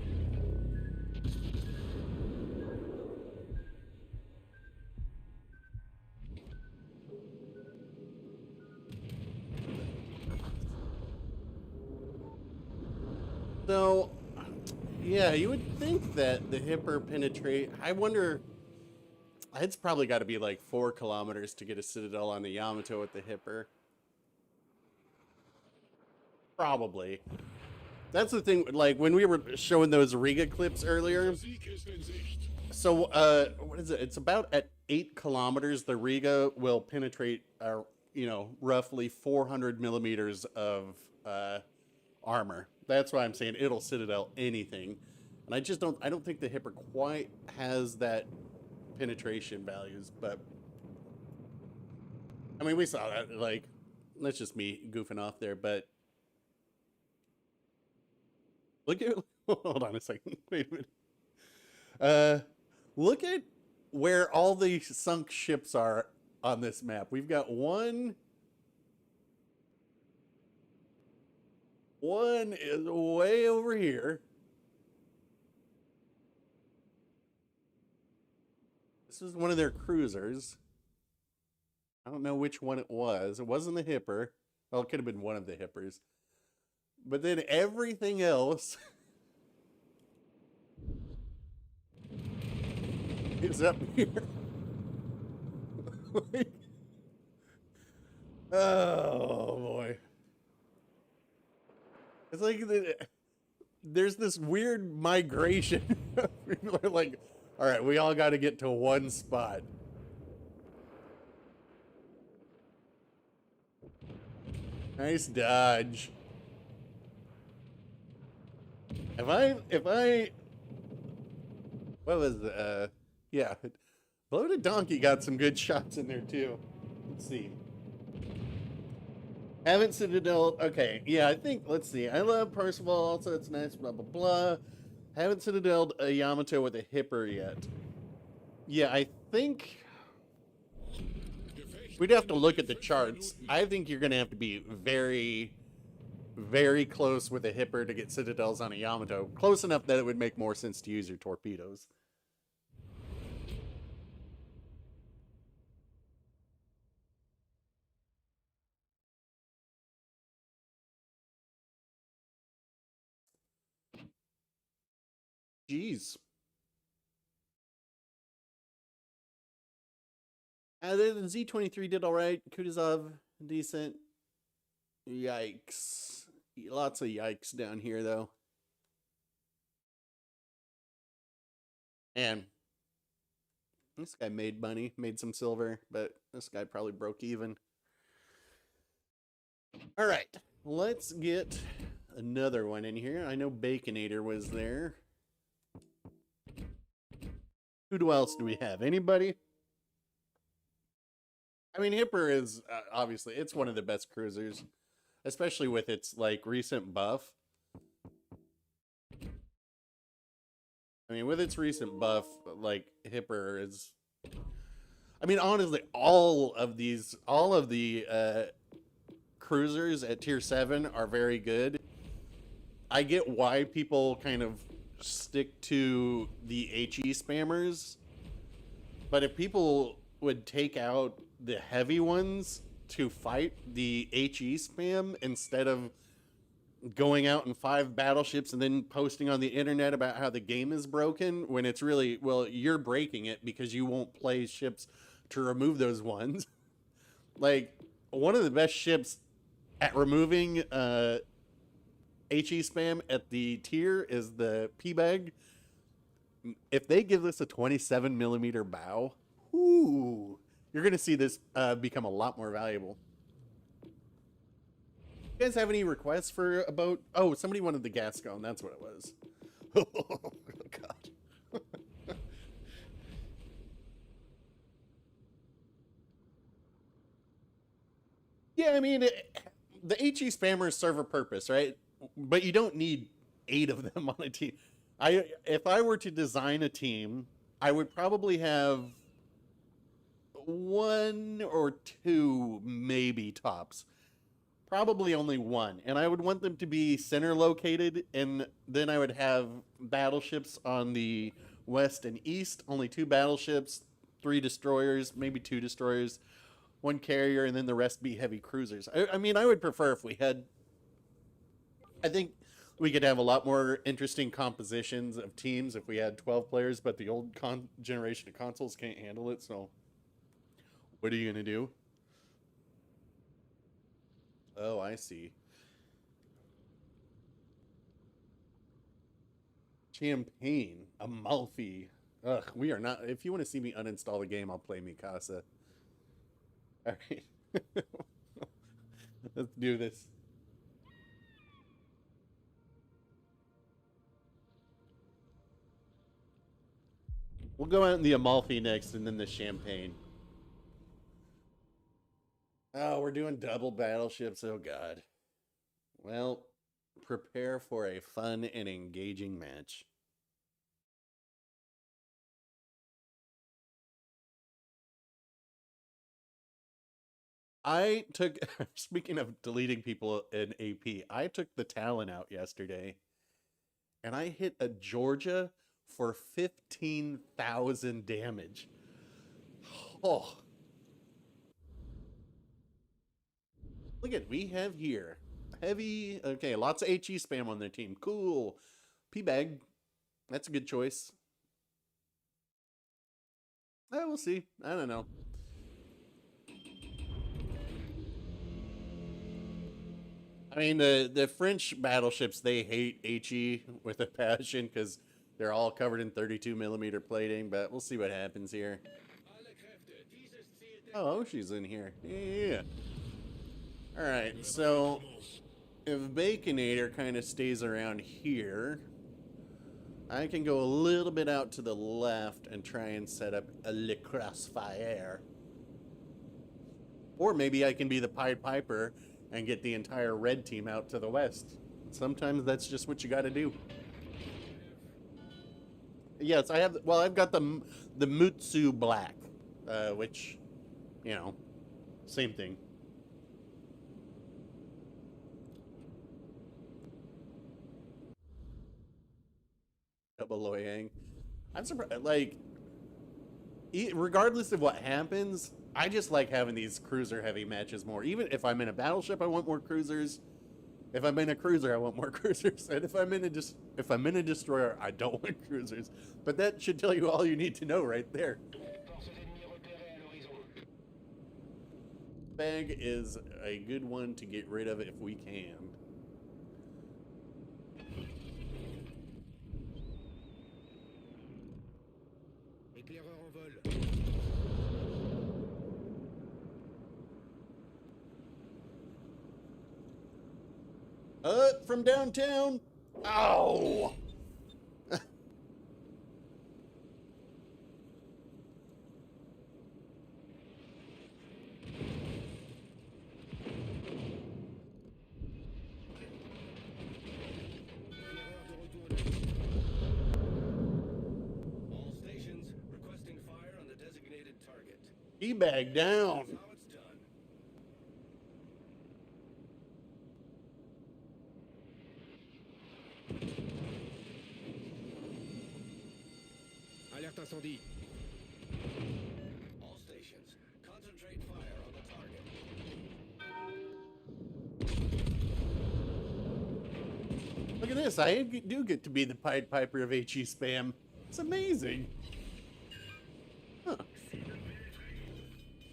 So, yeah, you would think that the Hipper penetrate. I wonder. It's probably got to be like 4 kilometers to get a citadel on the Yamato with the Hipper. Probably. That's the thing. Like when we were showing those Riga clips earlier. So, what is it? It's about at 8 kilometers. The Riga will penetrate, roughly 400 millimeters of armor. That's why I'm saying it'll citadel anything. And I just don't. I don't think the Hipper quite has that penetration values, but I mean, we saw that. Like, that's just me goofing off there. But look at. Hold on a second. Wait a minute. Look at where all the sunk ships are on this map. We've got one. One is way over here. This was one of their cruisers. I don't know which one it was. It wasn't the Hipper. Well, it could have been one of the Hippers. But then everything else is up here. Oh, boy. It's like there's this weird migration. People are like, all right, we all got to get to one spot. Nice dodge. If I, what was yeah, Bloated Donkey got some good shots in there too. Let's see. Haven't Citadel. Okay, yeah, I think. Let's see. I love Percival. Also, it's nice. Blah blah blah. Haven't Citadeled a Yamato with a Hipper yet. Yeah, I think we'd have to look at the charts. I think you're gonna have to be very, very close with a Hipper to get Citadels on a Yamato. Close enough that it would make more sense to use your torpedoes. Jeez. The Z-23 did all right. Kutuzov, decent. Yikes. Lots of yikes down here, though. And this guy made money, made some silver, but this guy probably broke even. All right, let's get another one in here. I know Baconator was there. Who else do we have? Anybody? I mean, Hipper is obviously, it's one of the best cruisers, especially with its like recent buff. I mean, with its recent buff, like Hipper is. I mean, honestly, all of the cruisers at tier 7 are very good. I get why people kind of stick to the HE spammers, but if people would take out the heavy ones to fight the HE spam instead of going out in 5 battleships and then posting on the internet about how the game is broken, when it's really, well, you're breaking it because you won't play ships to remove those ones. Like, one of the best ships at removing HE spam at the tier is the P-Bag. If they give this a 27 millimeter bow, ooh, you're going to see this become a lot more valuable. You guys have any requests for a boat? Oh, somebody wanted the Gascon. That's what it was. Oh, God. Yeah, I mean, the HE spammers serve a purpose, right? But you don't need 8 of them on a team. If I were to design a team, I would probably have 1 or 2, maybe tops. Probably only 1. And I would want them to be center located, and then I would have battleships on the west and east. Only 2 battleships, 3 destroyers, maybe 2 destroyers, 1 carrier, and then the rest be heavy cruisers. I mean, I would prefer if we had... I think we could have a lot more interesting compositions of teams if we had 12 players, but the old generation of consoles can't handle it, so... What are you going to do? Oh, I see. Champagne. Amalfi. Ugh, we are not... If you want to see me uninstall the game, I'll play Mikasa. Alright. Let's do this. We'll go out in the Amalfi next, and then the Champagne. Oh, we're doing double battleships. Oh, God. Well, prepare for a fun and engaging match. I took, speaking of deleting people in AP, I took the Talon out yesterday, and I hit a Georgia for 15,000 damage. Oh. Look at, we have here heavy, okay, lots of HE spam on their team. Cool. P-Bag, that's a good choice. We'll see. I don't know. I mean, the French battleships, they hate HE with a passion because they're all covered in 32 millimeter plating, but we'll see what happens here. Oh, she's in here. Yeah. Alright, so if Baconator kind of stays around here, I can go a little bit out to the left and try and set up a Le Crossfire. Or maybe I can be the Pied Piper and get the entire red team out to the west. Sometimes that's just what you got to do. Yes, I have. Well, I've got the Mutsu Black, which, you know, same thing. Double Loyang. I'm surprised. Like, regardless of what happens, I just like having these cruiser heavy matches more. Even if I'm in a battleship, I want more cruisers. If I'm in a cruiser, I want more cruisers, and if I'm in a destroyer, I don't want cruisers. But that should tell you all you need to know right there. Bag is a good one to get rid of if we can. Éclaireur en vol. From downtown. Oh. Éclaireur de retour en action. All stations requesting fire on the designated target. E-bag down. That's how it's done. Alerte incendie. All stations, concentrate fire on the target. Look at this. I do get to be the Pied Piper of HE spam. It's amazing. Huh.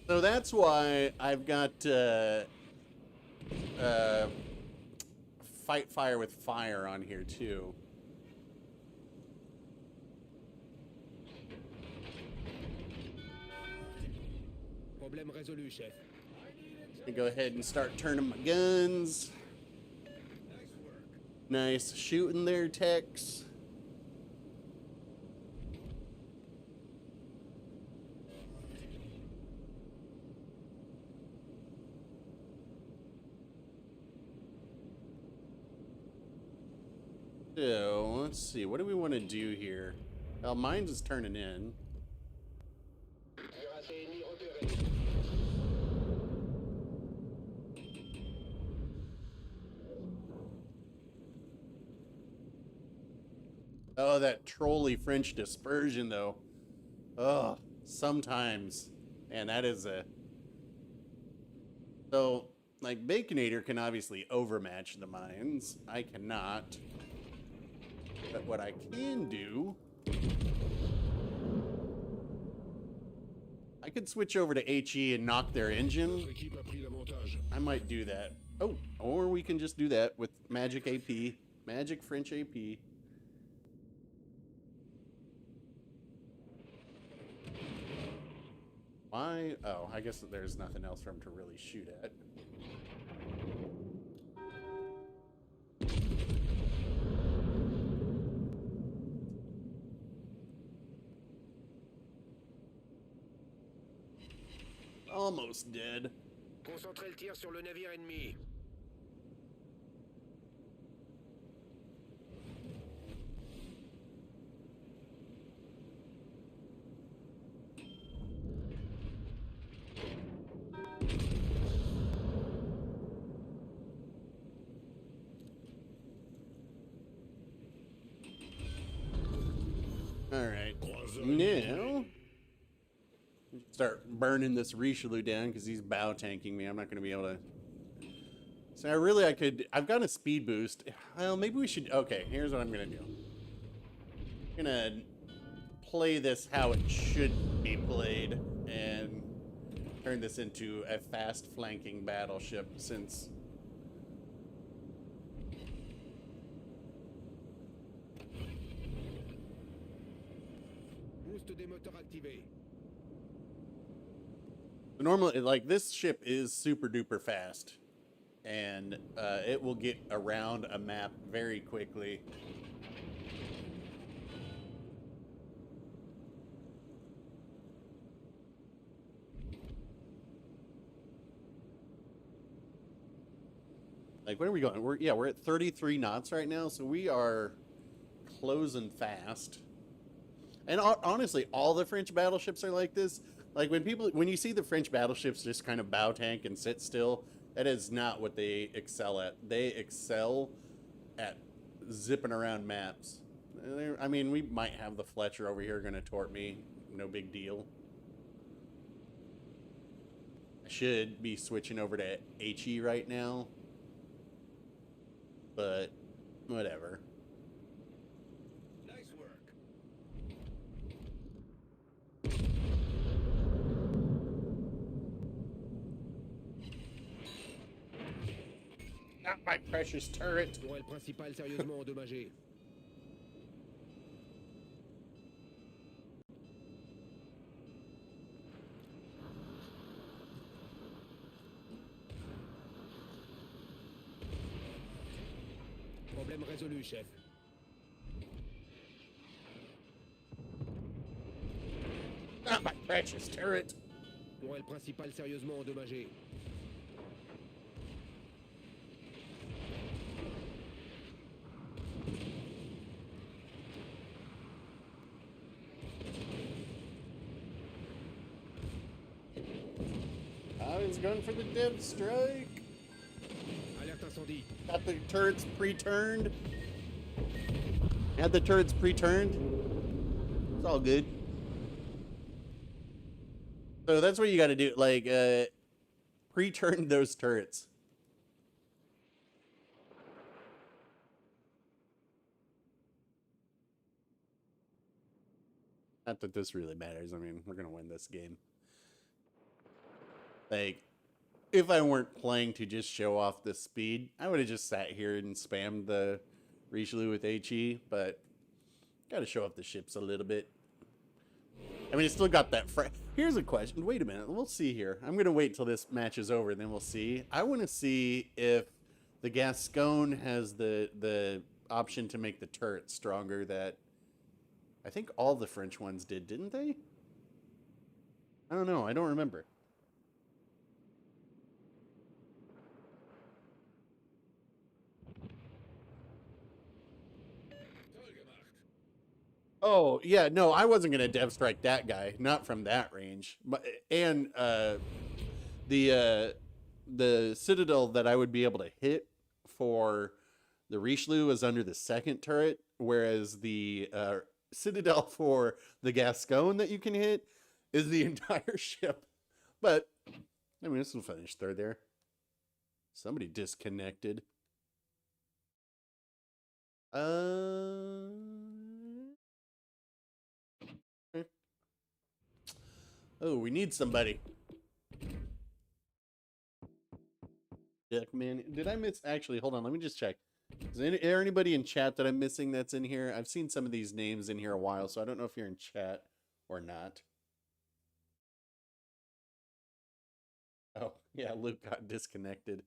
So that's why I've got fight fire with fire on here too. Problème résolu, chef. I go ahead and start turning my guns. Nice work. Nice shooting there, Tex. So, let's see. What do we want to do here? Well, mine's is turning in. Oh, that trolly French dispersion, though. Oh, sometimes. Man, that is a... So, like, Baconator can obviously overmatch the mines. I cannot. But what I can do... I could switch over to HE and knock their engine. Notre équipe a pris l'avantage. I might do that. Oh, or we can just do that with Magic AP. Magic French AP. Why? Oh, I guess there's nothing else for him to really shoot at. Almost dead. Concentrez le tir sur le navire ennemi. Alright. Now, start burning this Richelieu down because he's bow tanking me. I'm not going to be able to... So I've got a speed boost. Well, maybe we should... Okay, here's what I'm going to do. I'm going to play this how it should be played and turn this into a fast flanking battleship since... Boost des moteurs activé. Normally, like, this ship is super duper fast, and it will get around a map very quickly. Like, where are we going? We're at 33 knots right now, so we are closing fast. And honestly, all the French battleships are like this. Like, when you see the French battleships just kind of bow tank and sit still, that is not what they excel at. They excel at zipping around maps. I mean, we might have the Fletcher over here going to tort me. No big deal. I should be switching over to HE right now. but whatever. Nice work. Not my precious turret. Tourelle principale sérieusement endommagée. Problème résolu, chef. Not my precious turret. Tourelle principale sérieusement endommagée. I was going for the dev strike. Alerte incendie. Got the turrets pre-turned. Had the turrets pre-turned. It's all good. So that's what you got to do. Like, pre-turn those turrets. Not that this really matters. I mean, we're going to win this game. Like, if I weren't playing to just show off the speed, I would have just sat here and spammed the Richelieu with HE, but got to show off the ships a little bit. I mean, it's still got that... Here's a question. Wait a minute. We'll see here. I'm going to wait till this match is over, and then we'll see. I want to see if the Gascon has the option to make the turret stronger that... I think all the French ones did, didn't they? I don't know. I don't remember. Oh, yeah, no, I wasn't going to dev strike that guy, not from that range. But and the citadel that I would be able to hit for the Richelieu was under the second turret, whereas the citadel for the Gascon that you can hit is the entire ship. But I mean, this will finish third there. Somebody disconnected. Oh, we need somebody. Duckman. Did I miss? Actually, hold on. Let me just check. Is there anybody in chat that I'm missing that's in here? I've seen some of these names in here a while, so I don't know if you're in chat or not. Oh, yeah, Luke got disconnected.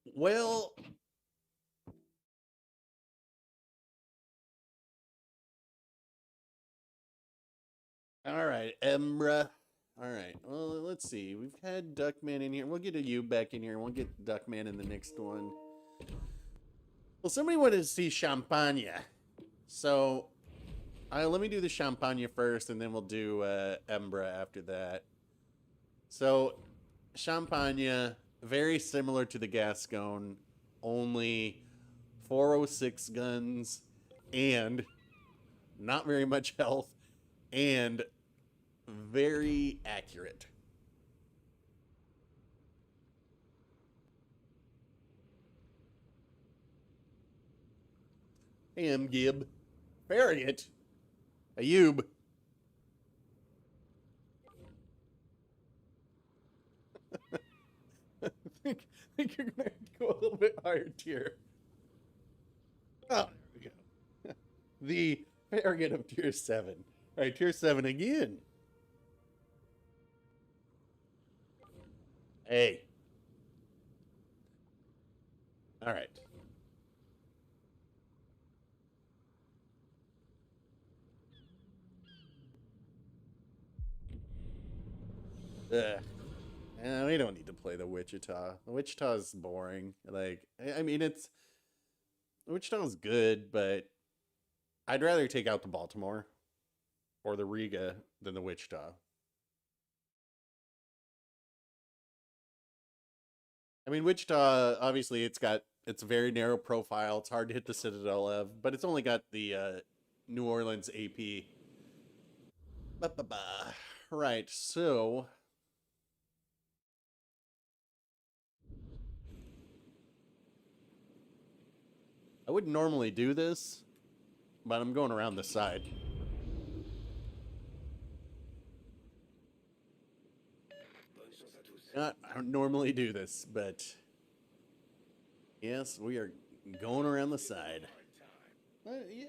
Well... All right, Embra. All right, well, let's see. We've had Duckman in here. We'll get a U back in here. We'll get Duckman in the next one. Well, somebody wanted to see Champagne. So, let me do the Champagne first, and then we'll do Embra after that. So, Champagne, very similar to the Gascon, only 406 guns and not very much health. And very accurate. Gib. Farragut. Ayub. I think you're going to have to go a little bit higher tier. Oh, there we go. The Farragut of tier 7. All right, tier 7 again. Hey. All right. We don't need to play the Wichita. The Wichita's boring. Like, I mean, Wichita's good, but I'd rather take out the Baltimore or the Riga than the Wichita. I mean, Wichita, obviously, it's a very narrow profile. It's hard to hit the Citadel of, but it's only got the New Orleans AP. Right, so... I wouldn't normally do this, but I'm going around the side. I don't normally do this, but yes, we are going around the side. Yeah.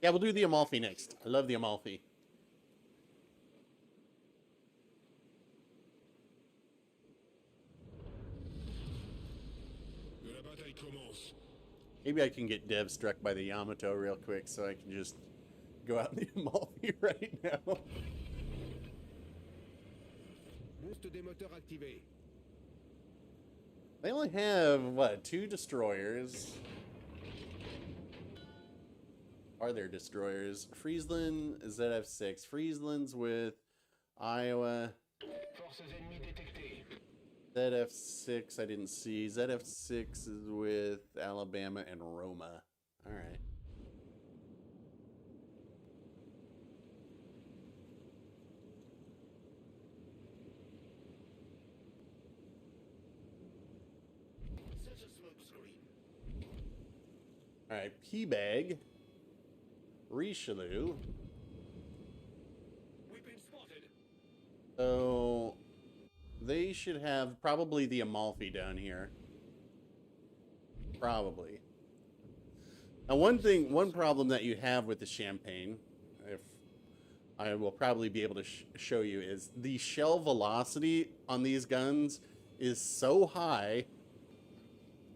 Yeah, we'll do the Amalfi next. I love the Amalfi. Que la bataille commence. Maybe I can get Dev struck by the Yamato real quick so I can just go out in the Amalfi right now. Boost des moteurs activé. They only have, what, 2 destroyers? Are there destroyers? Friesland is ZF6. Friesland's with Iowa. Forces ennemies détectées. ZF6 I didn't see. ZF6 is with Alabama and Roma. All right. Such a smoke screen. All right, P-Bag. Richelieu. We've been spotted. So they should have probably the Amalfi down here. Probably. Now, one problem that you have with the Champagne, if I will probably be able to show you, is the shell velocity on these guns is so high.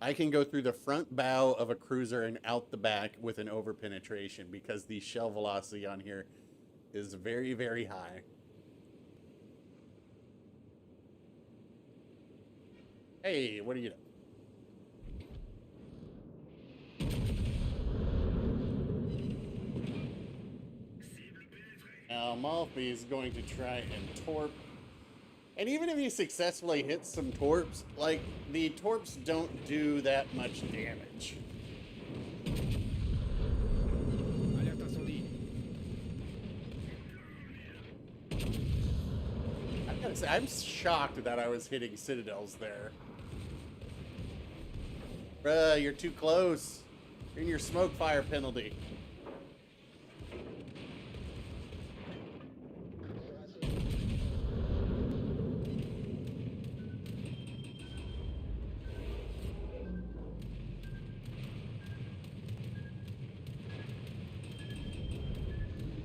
I can go through the front bow of a cruiser and out the back with an over penetration because the shell velocity on here is very, very high. Hey, what are you doing? Now, Amalfi is going to try and torp. And even if he successfully hits some torps, like, the torps don't do that much damage. Alerte incendie. I gotta say, I'm shocked that I was hitting citadels there. Bruh, you're too close. You're in your smoke fire penalty.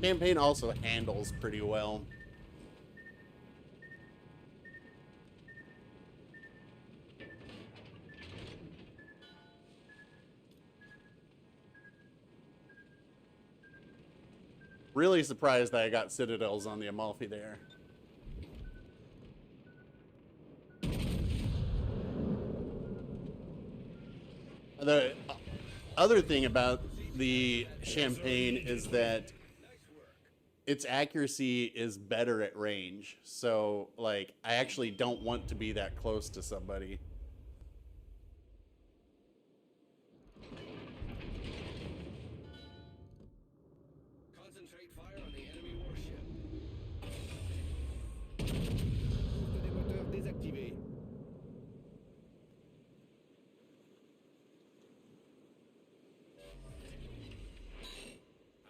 Campaign also handles pretty well. Really surprised that I got citadels on the Amalfi there. The other thing about the Champagne is that its accuracy is better at range. So, like, I actually don't want to be that close to somebody. Concentrate fire on the enemy warship. Boost des moteurs désactivé.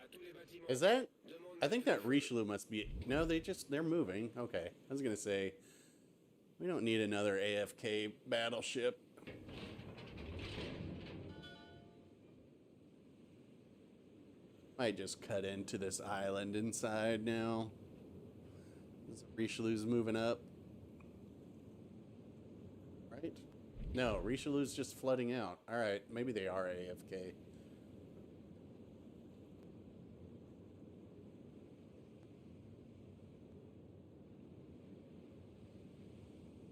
À tous les bâtiments. Is that? I think that Richelieu must be... No, they're moving. Okay. I was going to say, we don't need another AFK battleship. Might just cut into this island inside now. Richelieu's moving up. Right? No, Richelieu's just flooding out. All right, maybe they are AFK.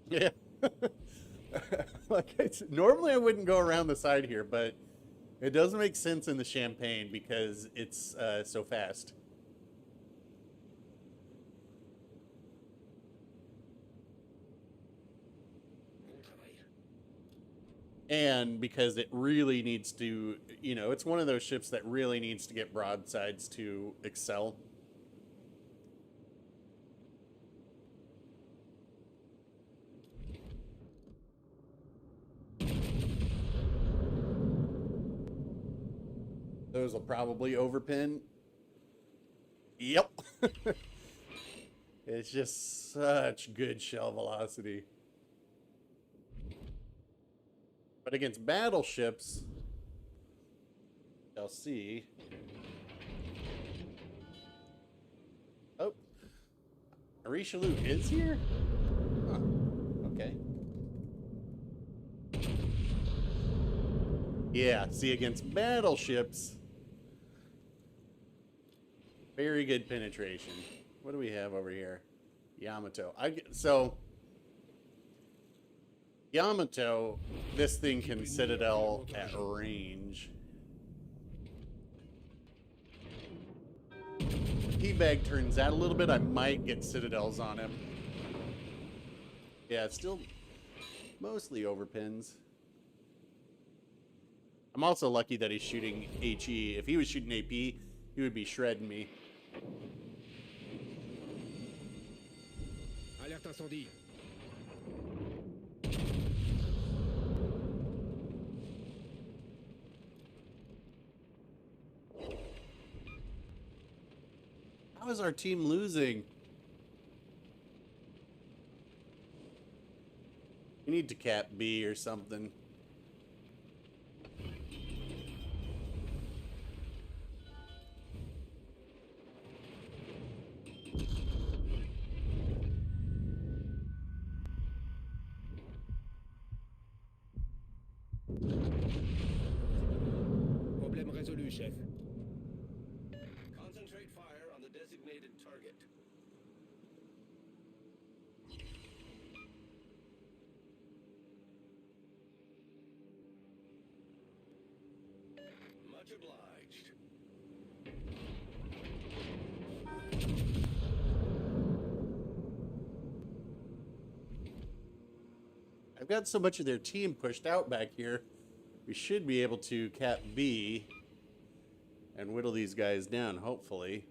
Yeah. Normally I wouldn't go around the side here, but it does make sense in the Champagne because it's so fast. And because it really needs to, you know, it's one of those ships that really needs to get broadsides to excel. Those will probably overpin. Yep. It's just such good shell velocity. But against battleships, I'll see. Oh. Richelieu is here? Huh. Okay. Yeah, see, against battleships, very good penetration. What do we have over here? Yamato. So Yamato, this thing can citadel at range. P-bag turns out a little bit. I might get citadels on him. Yeah, it's still mostly overpins. I'm also lucky that he's shooting HE. If he was shooting AP, he would be shredding me. Alerte incendie. How is our team losing? We need to cap B or something. Problème résolu, chef. Concentrate fire on the designated target. Much obliged. I've got so much of their team pushed out back here. We should be able to cap B and whittle these guys down, hopefully.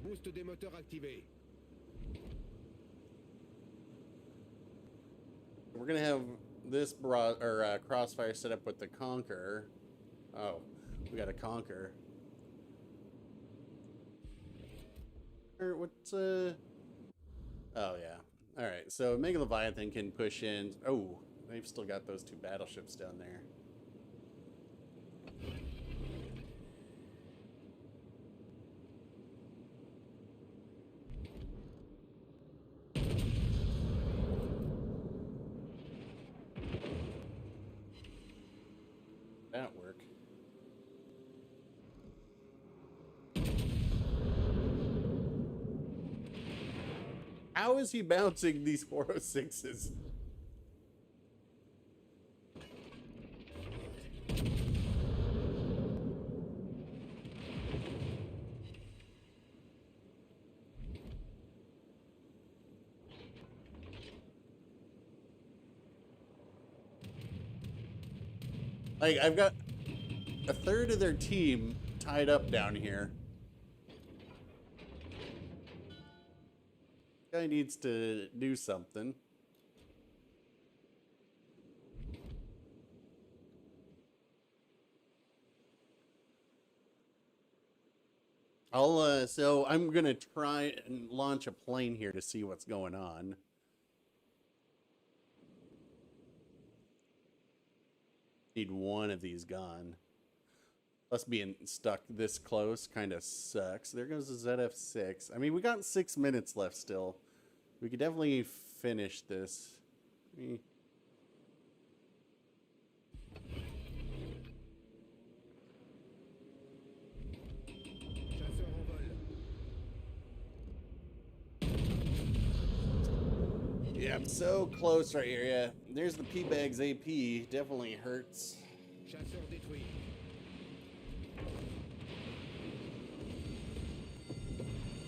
Boost des moteurs activé. We're gonna have this crossfire set up with the Conqueror. Oh, we got a Conqueror. Or what's Oh yeah. All right. So Mega Leviathan can push in. Oh, they've still got those two battleships down there. That work. How is he bouncing these 406s? Like, I've got a third of their team tied up down here. Guy needs to do something. So I'm gonna try and launch a plane here to see what's going on. Need one of these gone. Plus being stuck this close kind of sucks. There goes the ZF6. I mean, we got 6 minutes left still. We could definitely finish this. Chasseur en vol. Yeah, I'm so close right here. Yeah, there's the P-Bags AP. Definitely hurts. Chasseur détruit.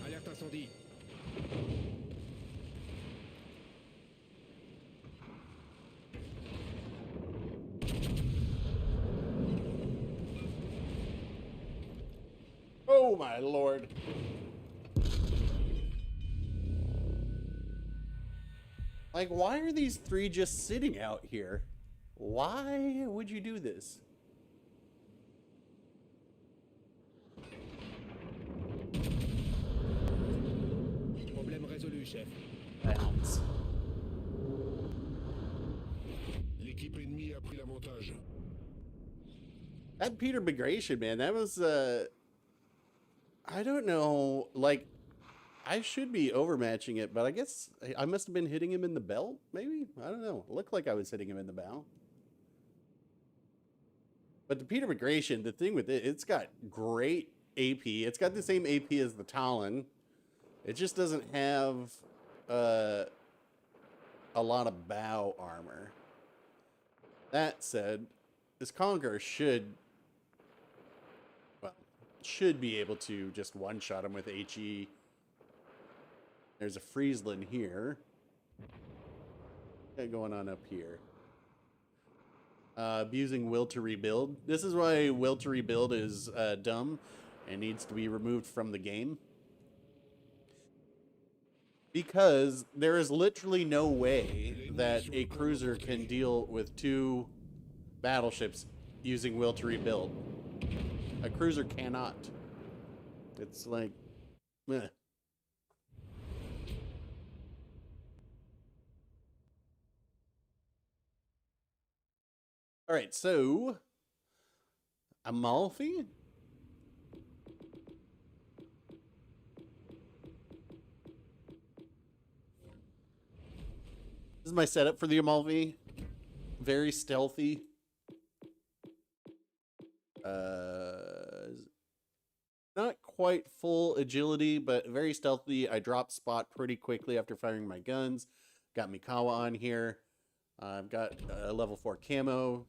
Alerte incendie. Oh my lord. Like, why are these three just sitting out here? Why would you do this? Problème résolu, chef. Bounce. L'équipe ennemie a pris l'avantage. That Peter Migration, man, that was, I don't know, like, I should be overmatching it, but I guess I must have been hitting him in the belt, maybe? I don't know. It looked like I was hitting him in the bow. But the Peter Migration, the thing with it, it's got great AP. It's got the same AP as the Talon. It just doesn't have a lot of bow armor. That said, this Conqueror should be able to just one-shot him with HE. There's a Friesland here. Got going on up here. Abusing will to rebuild. This is why will to rebuild is dumb and needs to be removed from the game. Because there is literally no way that a cruiser can deal with two battleships using will to rebuild. A cruiser cannot. It's like, meh. All right, so Amalfi. This is my setup for the Amalfi. Very stealthy. Not quite full agility, but very stealthy. I drop spot pretty quickly after firing my guns. Got Mikasa on here. I've got a level 4 camo.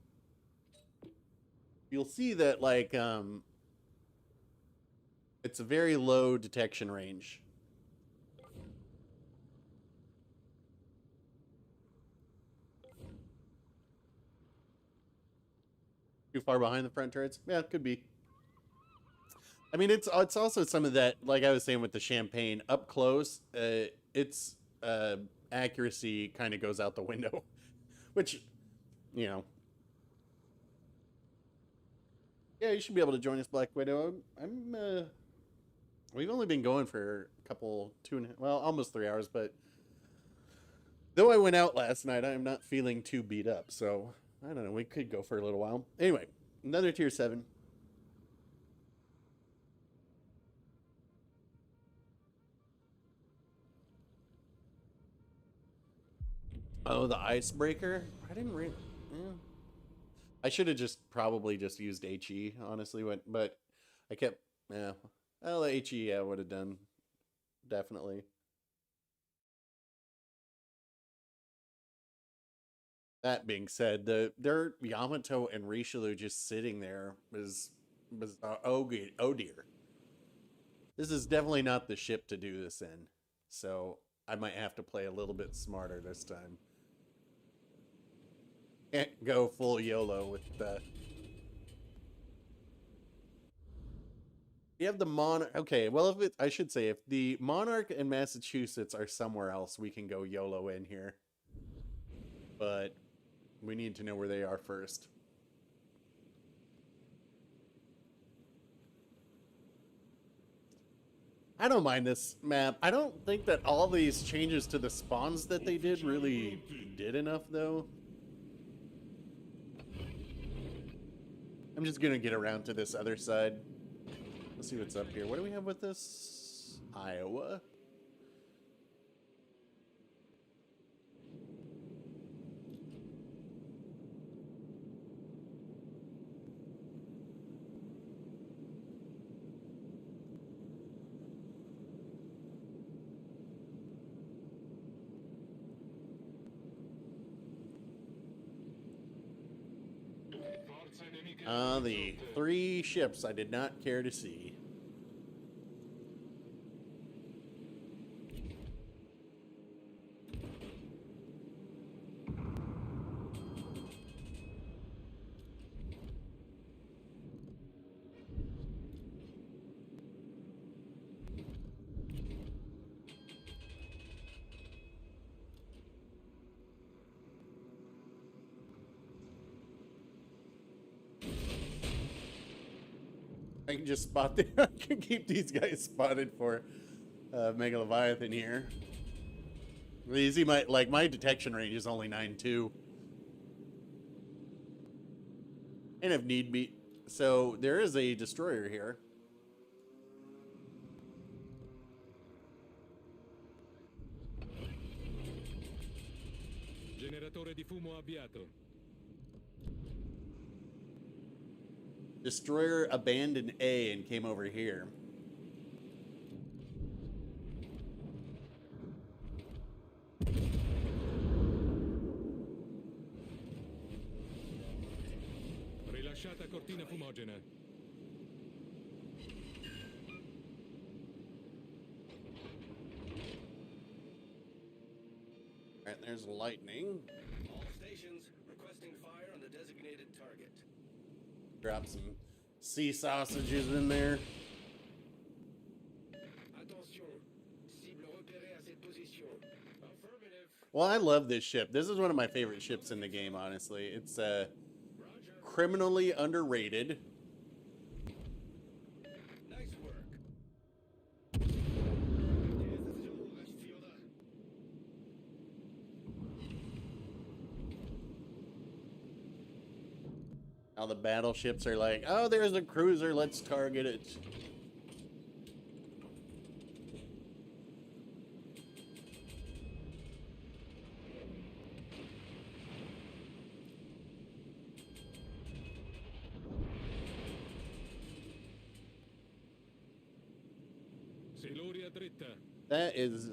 You'll see that, like, it's a very low detection range. Too far behind the front turrets? Yeah, it could be. I mean, it's also some of that, like I was saying with the Champagne, up close, its accuracy kind of goes out the window, which, you know. Yeah, you should be able to join us, Black Widow. We've only been going for a couple, almost 3 hours, but though I went out last night, I am not feeling too beat up, so I don't know, we could go for a little while. Anyway, another tier 7. Oh, the icebreaker? I didn't really... Yeah. I should have probably just used HE, honestly, but I kept... Yeah. Well, the HE I would have done. Definitely. That being said, their Yamato and Richelieu just sitting there was oh dear. This is definitely not the ship to do this in. So I might have to play a little bit smarter this time. Can't go full YOLO with the... You have the Monarch... Okay, well, I should say, if the Monarch and Massachusetts are somewhere else, we can go YOLO in here. But we need to know where they are first. I don't mind this map. I don't think that all these changes to the spawns that they did really did enough, though. I'm just gonna get around to this other side. Let's see what's up here. What do we have with this? Iowa. The 3 ships I did not care to see. I can just spot the I can keep these guys spotted for Mega Leviathan here. Easy, my detection range is only 9.2. And if need be, so there is a destroyer here. Generatore di fumo avviato. Destroyer abandoned A and came over here. Rilasciata cortina fumogena. Alright, there's lightning. All stations requesting fire on the designated target. Drop some sea sausages in there. Attention. Cible repérée à cette position. Affirmative. Well, I love this ship. This is one of my favorite ships in the game, honestly. It's criminally underrated. Nice work. Now the battleships are like, oh, there's a cruiser, let's target it. Siluria dritta. That is,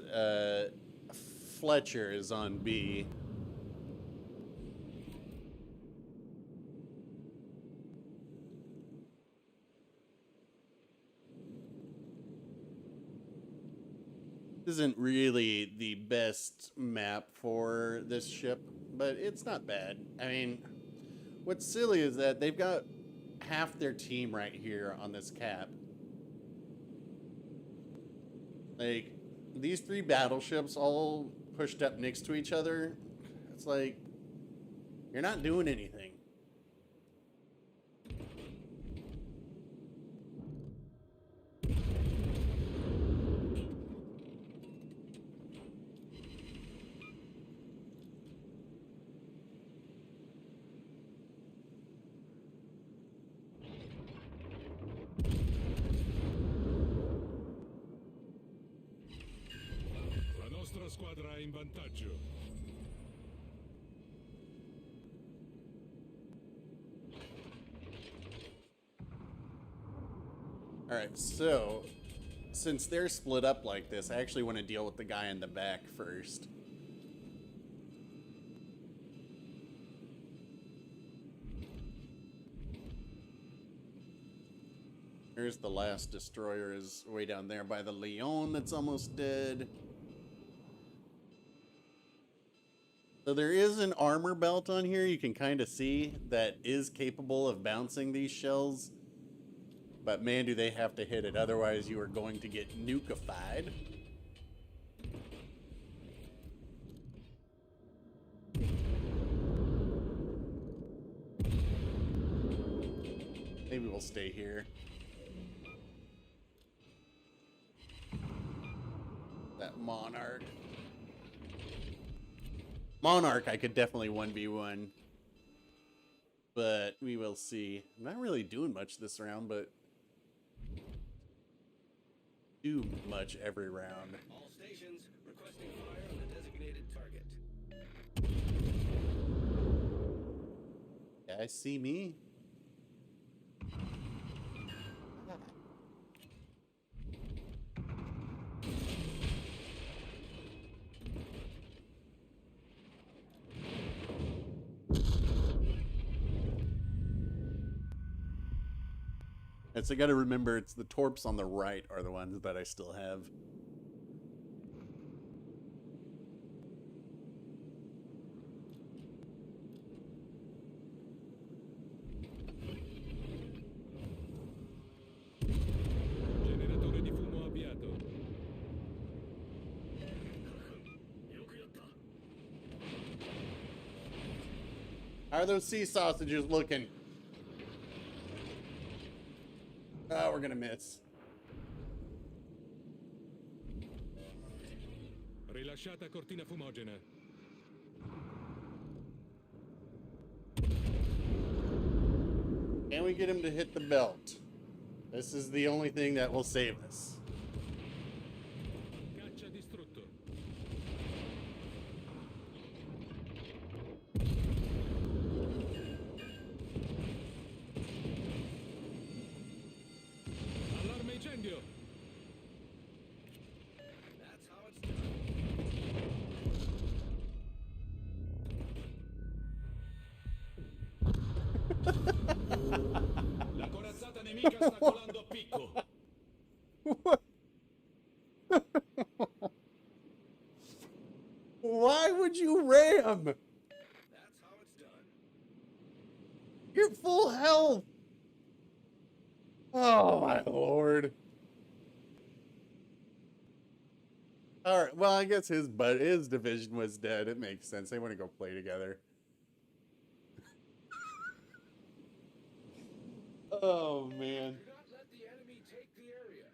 Fletcher is on B. Isn't really the best map for this ship, but it's not bad. I mean, what's silly is that they've got half their team right here on this cap. Like, these three battleships all pushed up next to each other. It's like, you're not doing anything. La nostra squadra è in vantaggio. Alright, so, since they're split up like this, I actually want to deal with the guy in the back first. There's the last destroyer, is way down there by the Leon that's almost dead. So there is an armor belt on here you can kind of see that is capable of bouncing these shells. But man, do they have to hit it, otherwise you are going to get nukified. Maybe we'll stay here. That Monarch. Monarch I could definitely 1v1. But we will see. I'm not really doing much this round, but do much every round. All stations requesting fire on the designated target. You guys see me? So I gotta remember, it's the torps on the right are the ones that I still have. Generatore di fumo avviato. How are those sea sausages looking? Oh, we're gonna miss. Rilasciata cortina fumogena. Can we get him to hit the belt? This is the only thing that will save us. Caccia distrutto. Allarme incendio. That's how it's done. La corazzata nemica sta colando a picco. What? Why would you ram? That's how it's done. You're full health. Oh my lord. All right. Well, I guess his division was dead. It makes sense. They want to go play together. Oh man. Do not let the enemy take the area.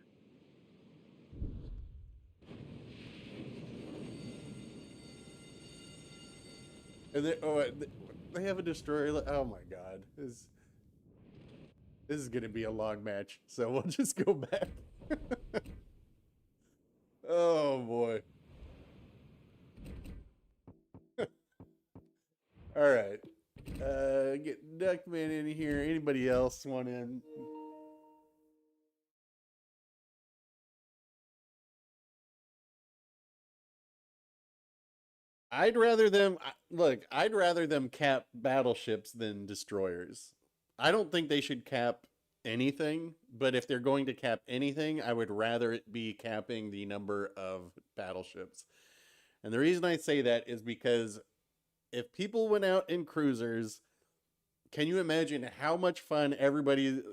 And they have a destroyer. Oh my god. This is going to be a long match. So we'll just go back. Oh boy. All right. Get Duckman in here. Anybody else want in? I'd rather them look. I'd rather them cap battleships than destroyers. I don't think they should cap anything, but if they're going to cap anything, I would rather it be capping the number of battleships. And the reason I say that is because if people went out in cruisers, can you imagine how much fun everybody...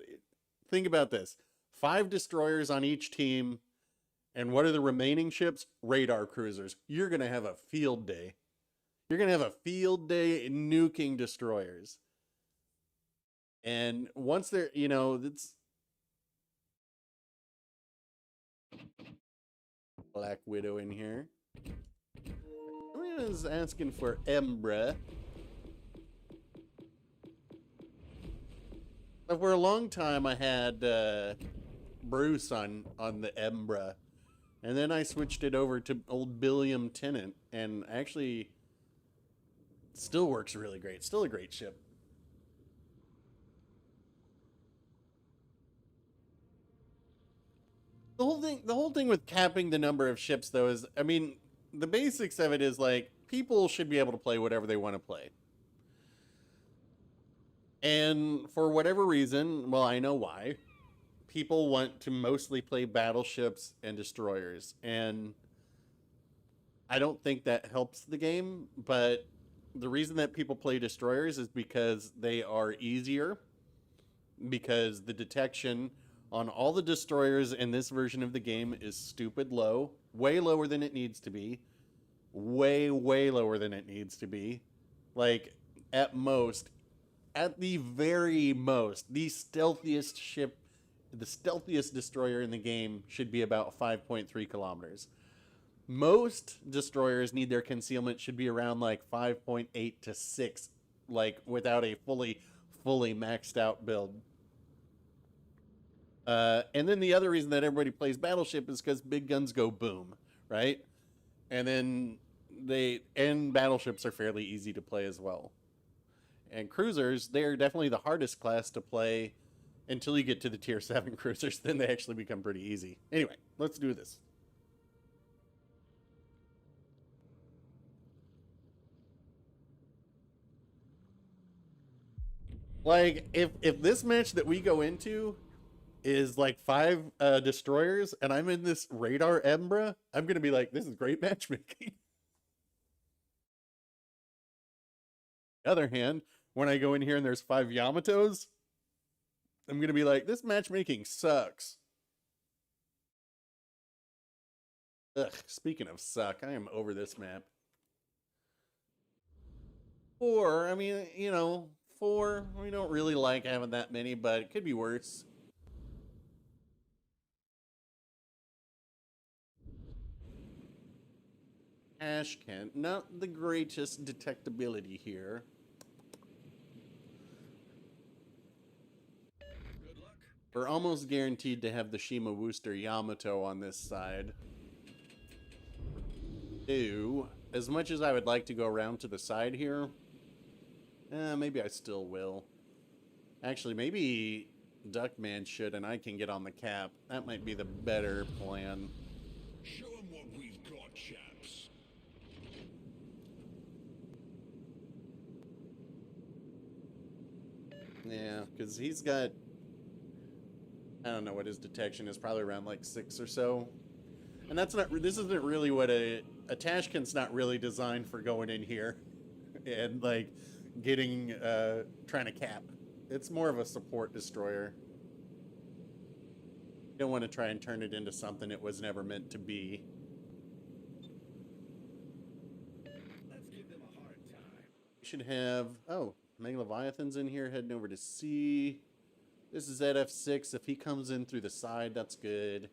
Think about this. 5 destroyers on each team, and what are the remaining ships? Radar cruisers. You're going to have a field day. You're going to have a field day nuking destroyers. And once they're, it's... Black Widow in here. I was asking for Embra. For a long time, I had Bruce on the Embra. And then I switched it over to old Billiam Tennant. And actually, still works really great. Still a great ship. The whole thing with capping the number of ships, though, is, I mean, the basics of it is, like, people should be able to play whatever they want to play. And for whatever reason, well, I know why, people want to mostly play battleships and destroyers. And I don't think that helps the game, but the reason that people play destroyers is because they are easier, because the detection on all the destroyers in this version of the game is stupid low, way lower than it needs to be, way lower than it needs to be. Like, at most, at the very most, the stealthiest ship, the stealthiest destroyer in the game should be about 5.3 kilometers. Most destroyers need their concealment should be around like 5.8 to 6, like without a fully maxed out build. And then the other reason that everybody plays Battleship is because big guns go boom, right? And then battleships are fairly easy to play as well. And cruisers, they're definitely the hardest class to play until you get to the tier 7 cruisers. Then they actually become pretty easy. Anyway, let's do this. Like, if this match that we go into is like 5 destroyers and I'm in this radar Embra, I'm going to be like, this is great matchmaking. On the other hand, when I go in here and there's 5 Yamatos, I'm going to be like, this matchmaking sucks. Ugh, speaking of suck, I am over this map. 4, I mean, 4, we don't really like having that many, but it could be worse. Ashkent, not the greatest detectability here. Good luck. We're almost guaranteed to have the Shima Wooster Yamato on this side. Ew. As much as I would like to go around to the side here, maybe I still will. Actually, maybe Duckman should and I can get on the cap. That might be the better plan. Show 'em what we've got, chaps. Yeah, because he's got... I don't know what his detection is, probably around like 6 or so. And that's not... This isn't really what a Tashkent's not really designed for going in here and like getting... trying to cap. It's more of a support destroyer. You don't want to try and turn it into something it was never meant to be. Let's give them a hard time. We should have... Oh, Mega Leviathan's in here heading over to C. This is at F6. If he comes in through the side, that's good.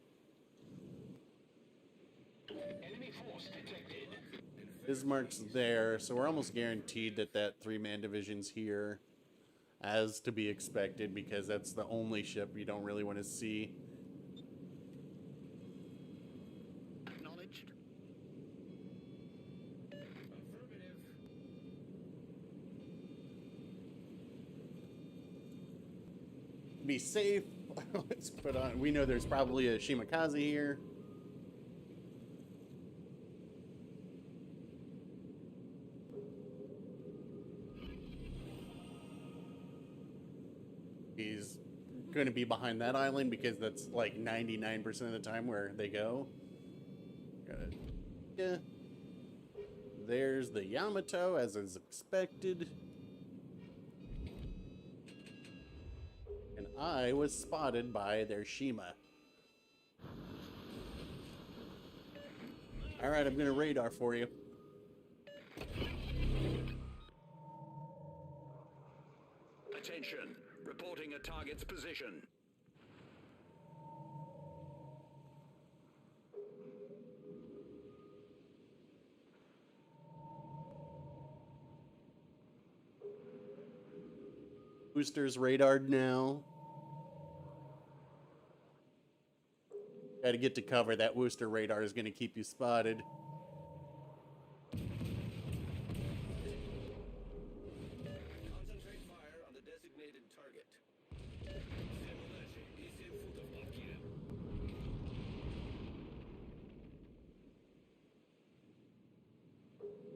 Enemy force detected. Bismarck's there, so we're almost guaranteed that that 3-man division's here. As to be expected, because that's the only ship you don't really want to see. Acknowledged. Affirmative. Be safe. Let's put on... We know there's probably a Shimakaze here. He's going to be behind that island because that's like 99% of the time where they go. Yeah. There's the Yamato, as is expected. And I was spotted by their Shima. Alright, I'm going to radar for you. Attention. Reporting a target's position. Boosters radared now. Got to get to cover. That Wooster radar is going to keep you spotted. Concentrate fire on the designated target.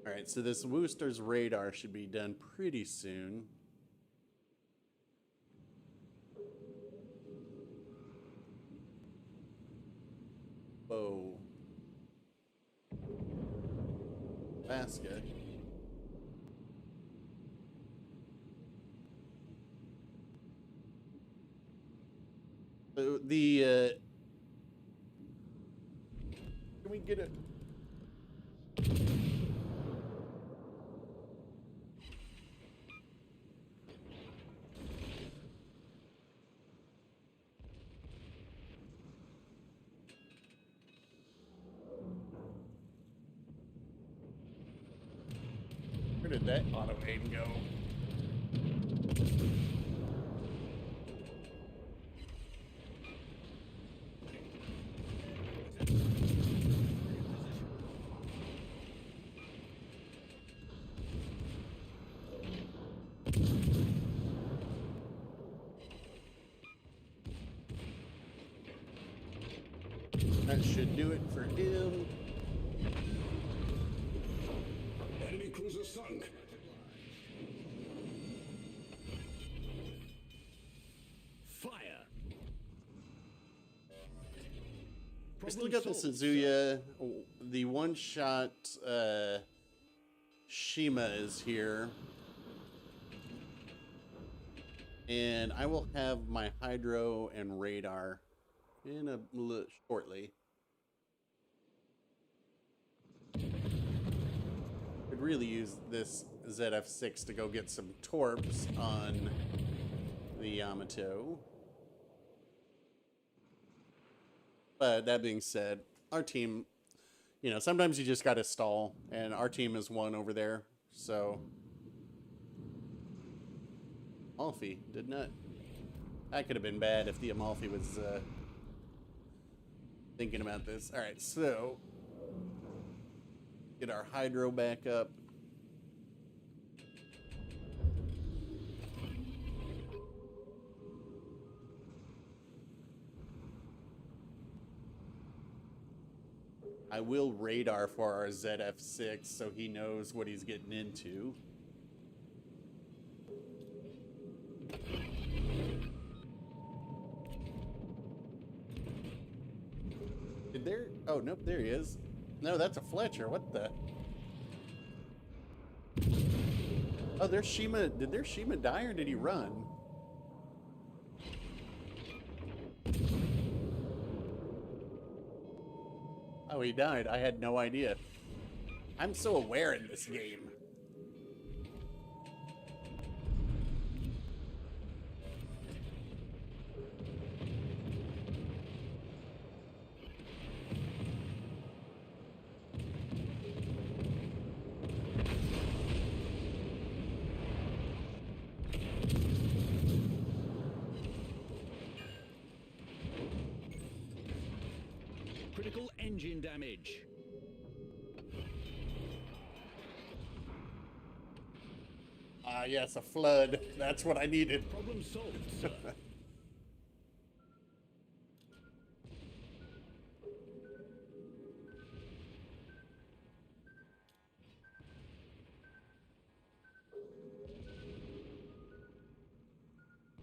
Alright, so this Wooster's radar should be done pretty soon. Whoa. Basket. So the, can we get it? Where did that auto aim go? That should do it for him. Enemy cruiser sunk. Fire. We still got the Suzuya. The one-shot Shima is here. And I will have my hydro and radar in a shortly. Could really use this ZF6 to go get some torps on the Yamato. But that being said, our team, you know, sometimes you just got to stall, and our team is one over there, so. Amalfi did not. That could have been bad if the Amalfi was thinking about this. All right, so get our hydro back up. I will radar for our ZF6 so he knows what he's getting into. Did there? Oh, nope, there he is. No, that's a Fletcher. What the? Oh, there's Shima. Did their Shima die or did he run? Oh, he died. I had no idea. I'm so aware in this game. Critical engine damage. Ah, yes, a flood. That's what I needed. Problem solved, sir.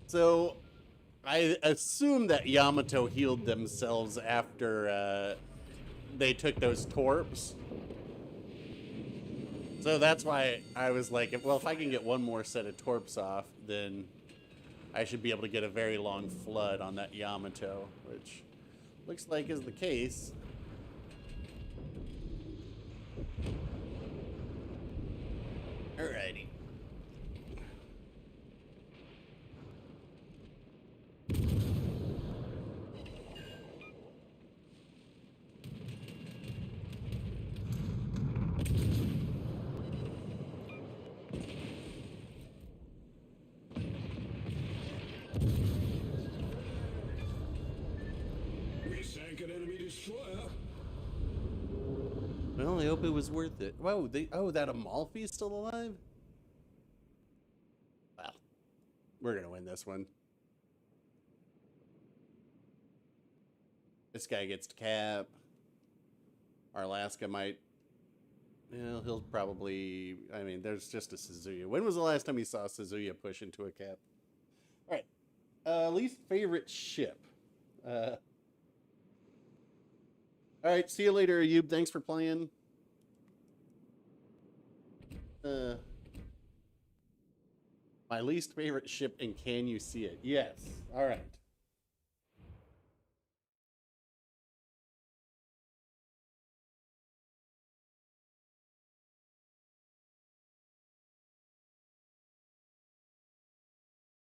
So, I assume that Yamato healed themselves after they took those torps. So that's why I was like, well, if I can get one more set of torps off, then I should be able to get a very long flood on that Yamato, which looks like is the case. Alrighty. We sank an enemy destroyer. Well, I hope it was worth it. Whoa, that Amalfi is still alive? Well, we're gonna win this one. This guy gets to cap. Our Alaska might. Well, he'll probably. I mean, there's just a Suzuya. When was the last time you saw a Suzuya push into a cap? All right. Least favorite ship. All right. See you later, Ayub. Thanks for playing. My least favorite ship, and can you see it? Yes. All right.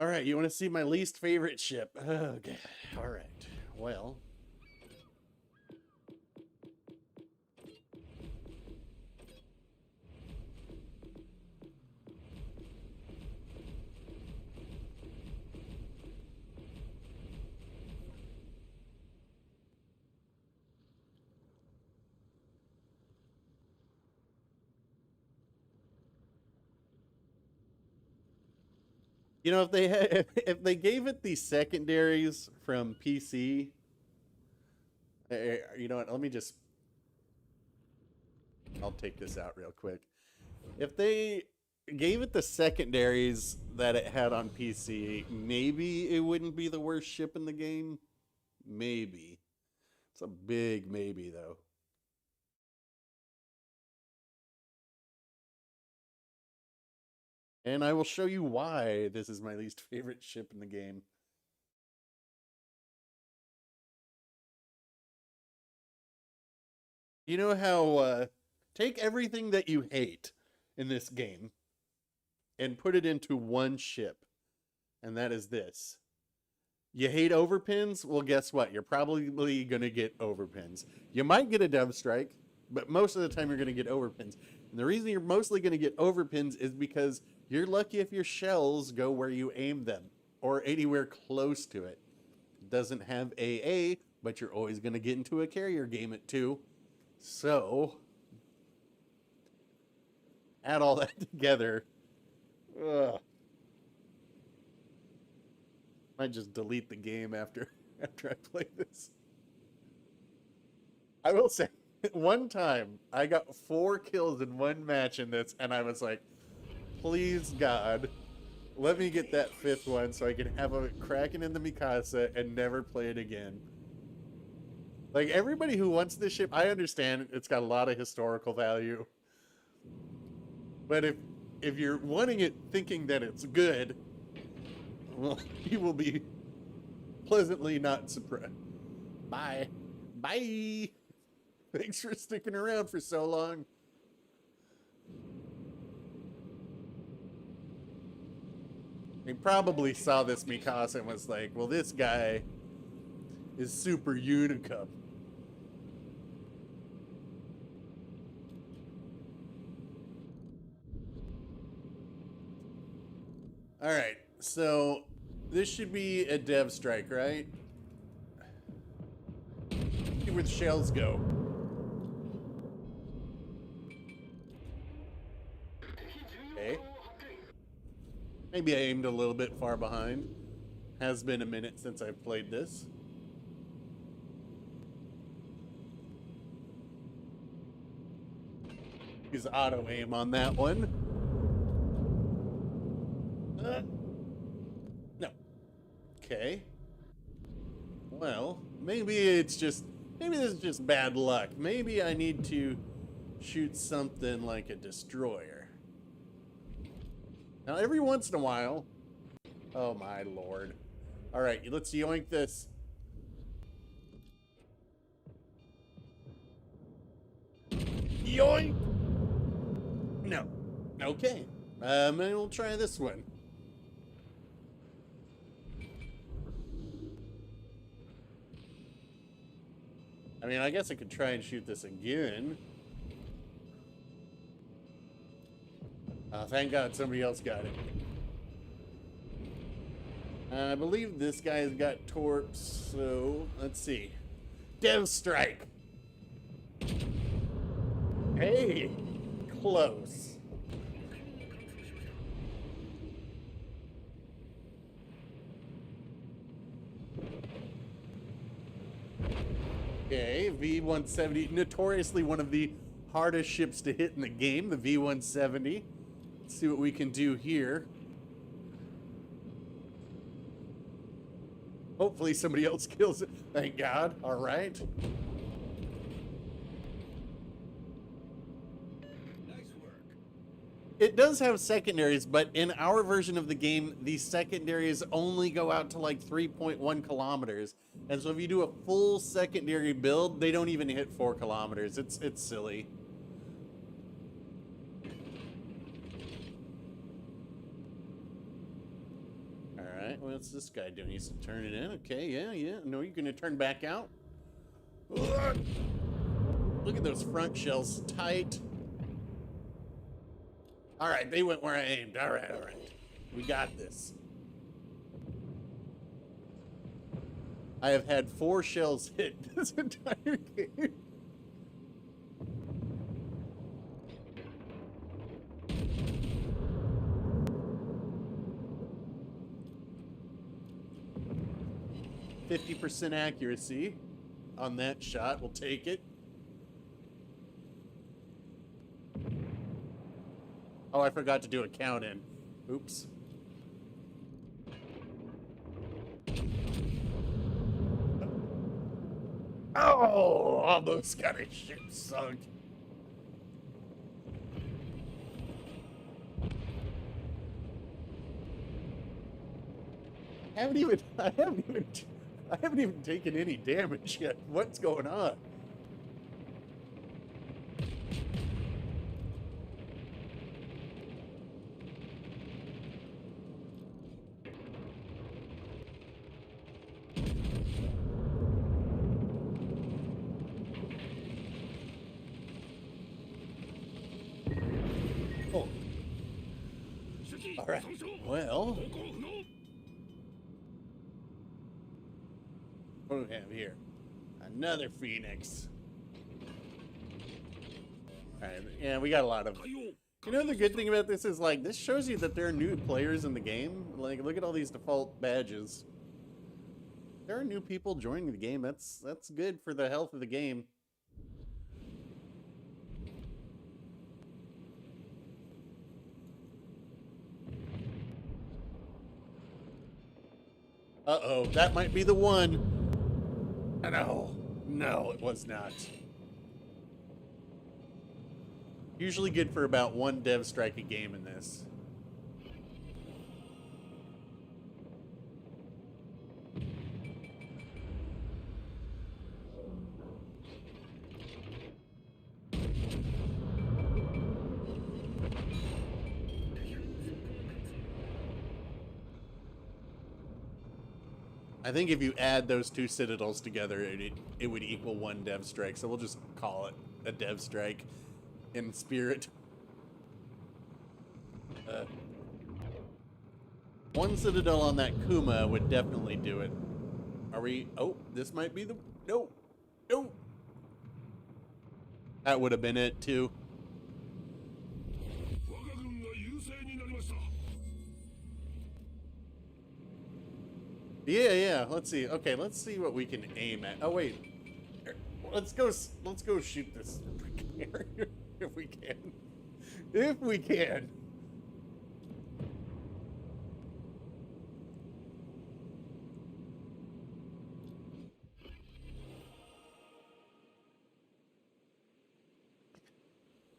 All right, you want to see my least favorite ship? Oh, God. All right. Well. You know, if they had, if they gave it the secondaries from PC, you know what? Let me just. I'll take this out real quick. If they gave it the secondaries that it had on PC, maybe it wouldn't be the worst ship in the game. Maybe. It's a big maybe, though. And I will show you why this is my least favorite ship in the game. You know how, take everything that you hate in this game and put it into one ship. And that is this. You hate overpins? Well, guess what? You're probably going to get overpins. You might get a dove strike. but most of the time you're going to get overpins. And the reason you're mostly going to get overpins is because you're lucky if your shells go where you aim them or anywhere close to it. It doesn't have AA, but you're always going to get into a carrier game at 2. So, add all that together. Ugh. Might just delete the game after I play this. I will say, one time I got 4 kills in one match in this, and I was like, please God, let me get that 5th one so I can have a Kraken in the Mikasa and never play it again. Like, everybody who wants this ship, I understand it's got a lot of historical value. But if you're wanting it thinking that it's good, well, you will be pleasantly not surprised. Bye. Bye. Thanks for sticking around for so long. He probably saw this Mikasa and was like, well, this guy is super Unicum. All right, so this should be a dev strike, right? See where the shells go. Okay. Maybe I aimed a little bit far behind. Has been a minute since I've played this. Use auto aim on that one. No. Okay. Well, maybe this is just bad luck. Maybe I need to shoot something like a destroyer. Now, every once in a while... Oh, my lord. All right, let's yoink this. Yoink! No. Okay. Maybe we'll try this one. I mean, I guess I could try and shoot this again. Thank God somebody else got it. I believe this guy's got torps, so let's see. Dev strike. Hey, close. Okay, V-170, notoriously one of the hardest ships to hit in the game, the V-170. Let's see what we can do here. Hopefully somebody else kills it. Thank God. All right. Nice work. It does have secondaries, but in our version of the game, the secondaries only go out to like 3.1 kilometers. And so if you do a full secondary build, they don't even hit 4 kilometers. It's silly. What's this guy doing? He's turning in. Okay, yeah. No, you're gonna turn back out. Ugh. Look at those front shells, tight. All right, they went where I aimed. All right. We got this. I have had 4 shells hit this entire game. %50 accuracy on that shot. We'll take it. Oh, I forgot to do a count in. Oops. Oh, almost got a ship sunk. I haven't even taken any damage yet. What's going on? All right. Well, what do we have here? Another Phoenix. All right. Yeah, we got a lot of. You know, the good thing about this is, like, this shows you that there are new players in the game. Like, look at all these default badges. There are new people joining the game. That's good for the health of the game. Uh-oh, that might be the one. No, no, it was not. Usually good for about one dev strike a game in this. I think if you add those two citadels together, it would equal one dev strike. So we'll just call it a dev strike in spirit. One citadel on that Kuma would definitely do it. Are we? Oh, this might be the. No, no. That would have been it too. Yeah. Let's see. Okay, let's see what we can aim at. Oh wait, let's go shoot this if we can. If we can.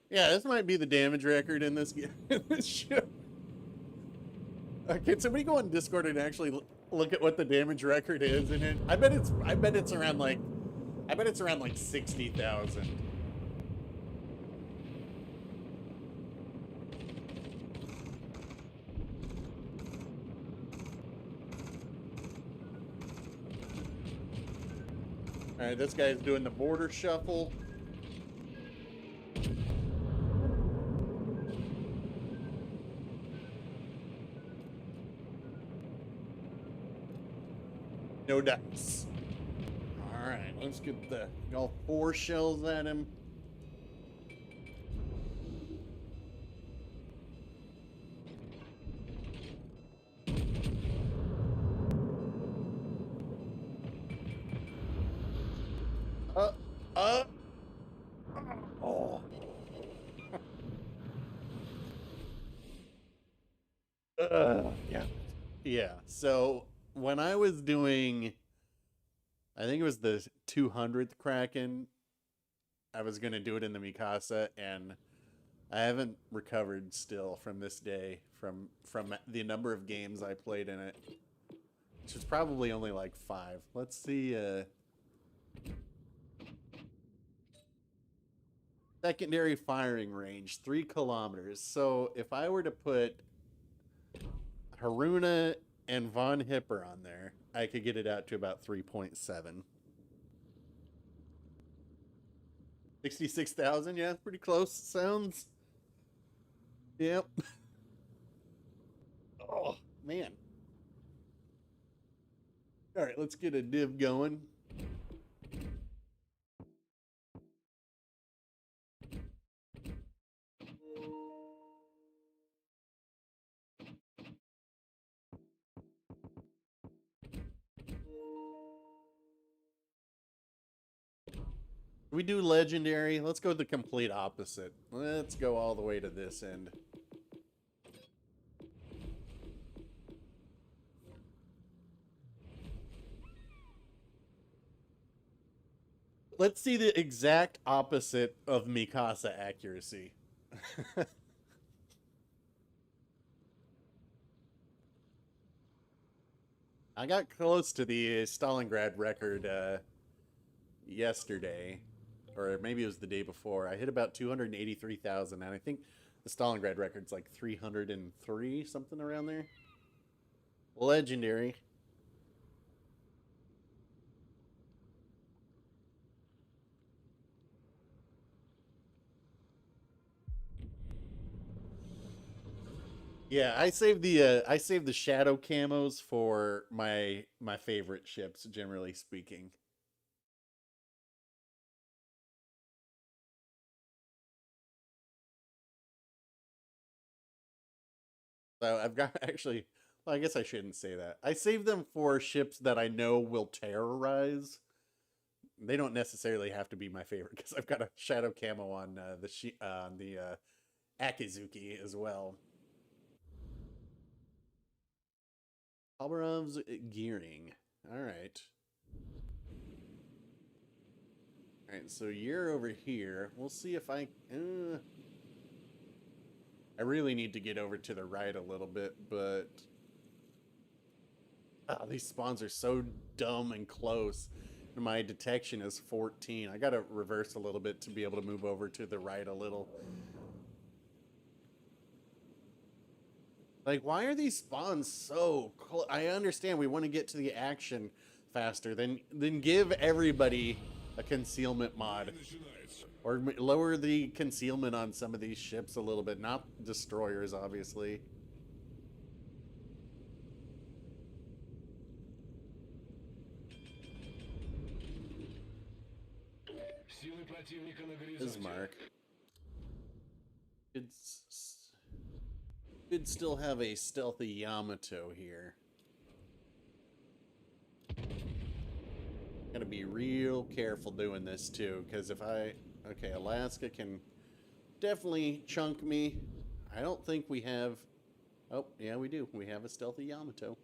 Yeah, this might be the damage record in this show. Can somebody go on Discord and actually look at what the damage record is in it? I bet it's around like 60,000. All right, this guy's doing the border shuffle. No dice. All right, let's get all 4 shells at him. Oh. Yeah. Yeah. So when I was doing, I think it was the 200th Kraken, I was going to do it in the Mikasa, and I haven't recovered still from this day from the number of games I played in it, which is probably only like 5. Let's see. Secondary firing range, 3 kilometers. So if I were to put Haruna and Von Hipper on there, I could get it out to about 3.7. 66,000, yeah, pretty close. Sounds. Yep. Oh, man. All right, let's get a div going. We do legendary. Let's go the complete opposite. Let's go all the way to this end. Let's see the exact opposite of Mikasa accuracy. I got close to the Stalingrad record yesterday, or maybe it was the day before. I hit about 283,000, and I think the Stalingrad record's like 303, something around there. Legendary. Yeah, I saved the shadow camos for my favorite ships, generally speaking. So I've got actually, well, I guess I shouldn't say that. I save them for ships that I know will terrorize. They don't necessarily have to be my favorite because I've got a shadow camo on the Akizuki as well. Albarov's gearing. All right. All right, so you're over here. We'll see if I really need to get over to the right a little bit, but these spawns are so dumb and close. My detection is 14. I gotta reverse a little bit to be able to move over to the right a little. Like, why are these spawns so close? I understand we want to get to the action faster. Then give everybody a concealment mod. Or lower the concealment on some of these ships a little bit. Not destroyers, obviously. Силы противника на горизонте. Bismarck. Could still have a stealthy Yamato here. Gotta be real careful doing this too, because if I... Okay, Alaska can definitely chunk me. I don't think we have... Oh, yeah, we do. We have a stealthy Yamato.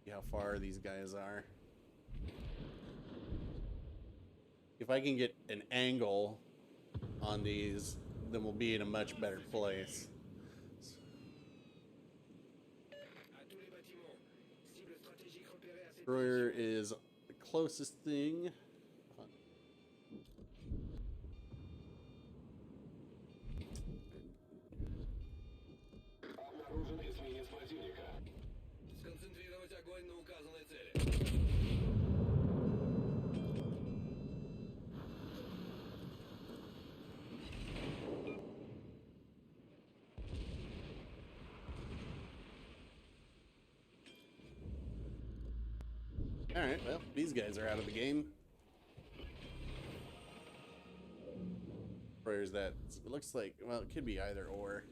See how far these guys are. If I can get an angle on these, then we'll be in a much better place. Destroyer is the closest thing. Обнаружен эсминец противника. Сконцентрировать огонь на указанной цели. Alright, well, these guys are out of the game. Where's that? It looks like, well, it could be either or.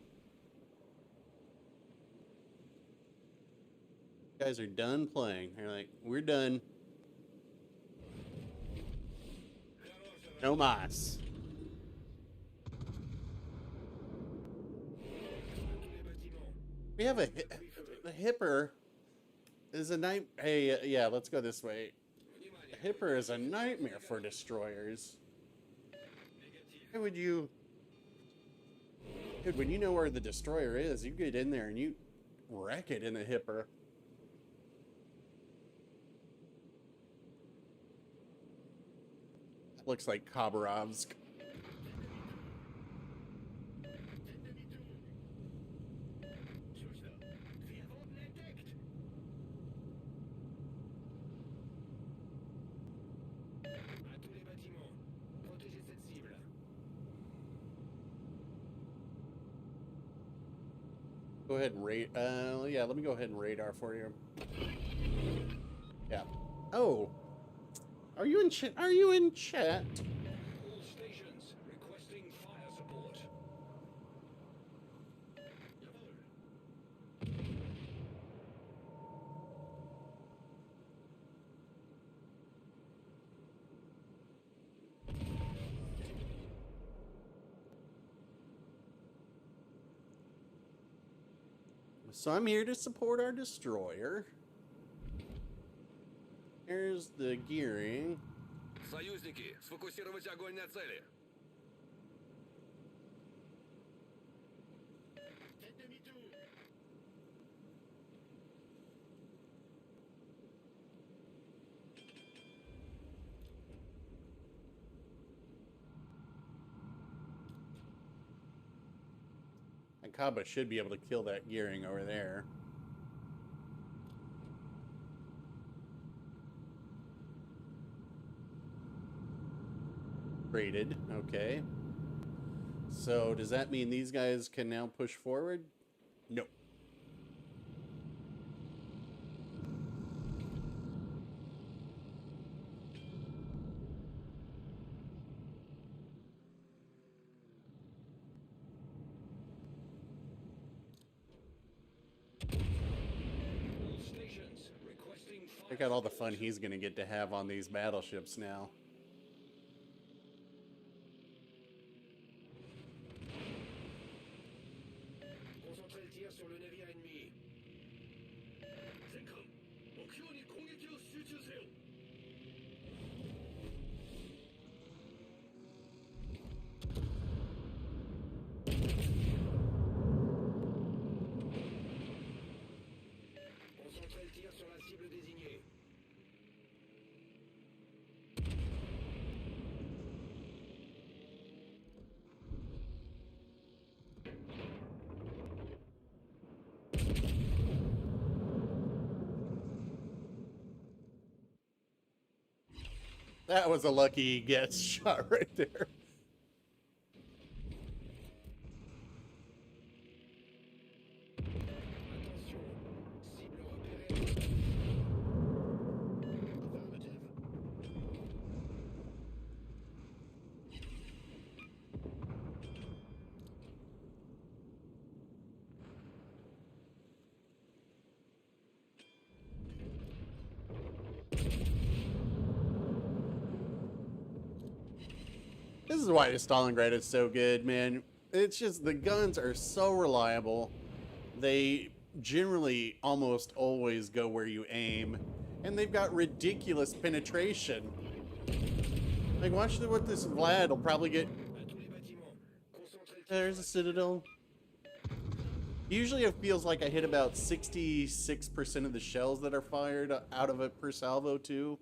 You guys are done playing. They're like, we're done. No mas. We have a Hipper is a night. Hey, yeah, let's go this way. Hipper is a nightmare for destroyers. Why would you... Dude, when you know where the destroyer is, you get in there and you wreck it in a Hipper. Looks like Khabarovsk. Go ahead and rate. Yeah, let me go ahead and radar for you. Yeah. Oh, are you in chat? Are you in chat? All stations requesting fire support. So I'm here to support our destroyer. Here's the gearing. Союзники, сфокусировать огонь на цели. And Kaba should be able to kill that gearing over there. Upgraded. Okay. So does that mean these guys can now push forward? No. All stations requesting fire Check out all the fun support. he's going to get to have on these battleships now. Concentrez le tir sur le navire ennemi. Zenkan, 目標に攻撃を集中せよ。Concentrez le tir sur la cible désignée. That was a lucky guess shot right there. Attention, cible repérée. Affirmative. This is why the Stalingrad is so good, man. It's just the guns are so reliable. They generally almost always go where you aim. And they've got ridiculous penetration. Like, watch what this Vlad will probably get. À tous les bâtiments. Concentrez le tir. There's a citadel. Usually it feels like I hit about 66% of the shells that are fired out of it per salvo, too.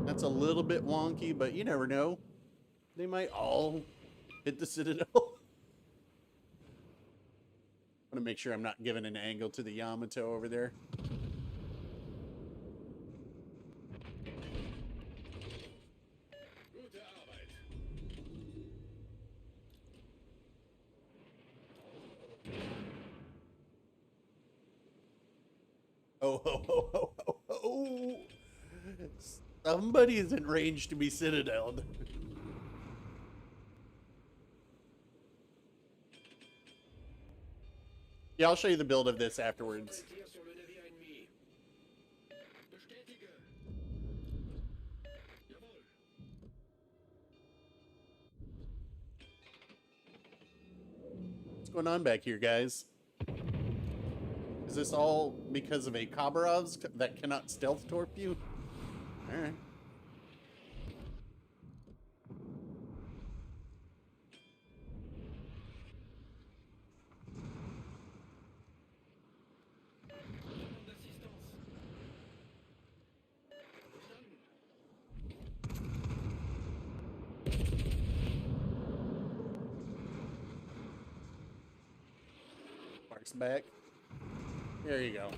That's a little bit wonky, but you never know. They might all hit the citadel. I want to make sure I'm not giving an angle to the Yamato over there. Gute Arbeit. Oh, ho, ho, ho, ho, ho. Somebody is in range to be citadeled. Yeah, I'll show you the build of this afterwards. Tir sur le navire ennemi. Bestätige. Jawohl. What's going on back here, guys? Is this all because of a Khabarovsk that cannot stealth torp you? Alright. Demande d'assistance. Verstanden. Mark's back. There you go.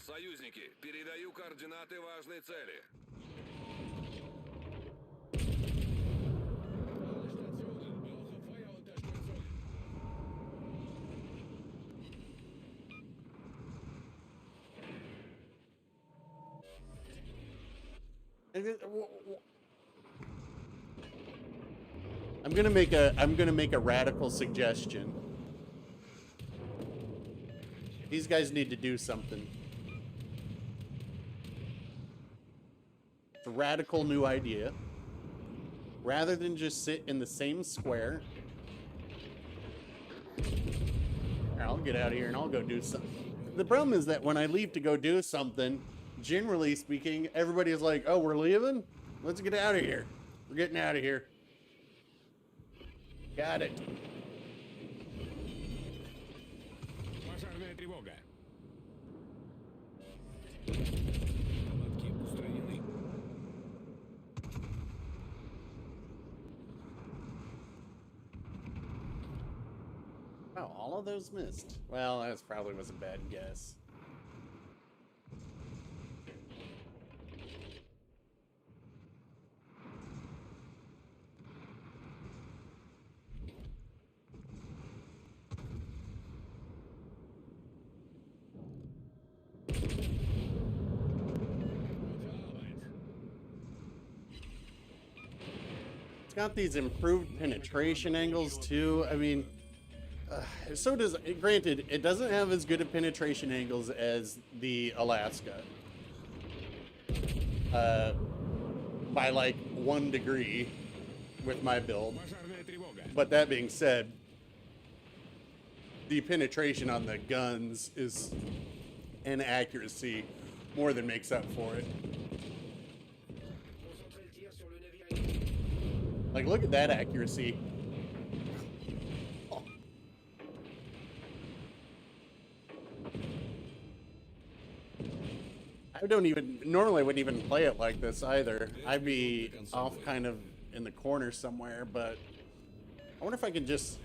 Союзники, передаю координаты важной цели. Alle Stationen brauchen Feuerunterstützung. I'm gonna make a radical suggestion. These guys need to do something. It's a radical new idea. Rather than just sit in the same square. I'll get out of here and I'll go do something. The problem is that when I leave to go do something, generally speaking, everybody is like, oh, we're leaving? Let's get out of here. We're getting out of here. Got it. Пожарная тревога. Наладки устранены. Wow, all All those missed. Well, that probably was a bad guess. It's got these improved penetration angles too. I mean, so does, granted, it doesn't have as good of penetration angles as the Alaska. By like 1 degree with my build. But that being said, the penetration on the guns is and accuracy more than makes up for it. Concentrez le tir sur le navire ennemi. Like, look at that accuracy. Oh. I don't even, normally I wouldn't even play it like this either. I'd be off kind of in the corner somewhere, but I wonder if I can just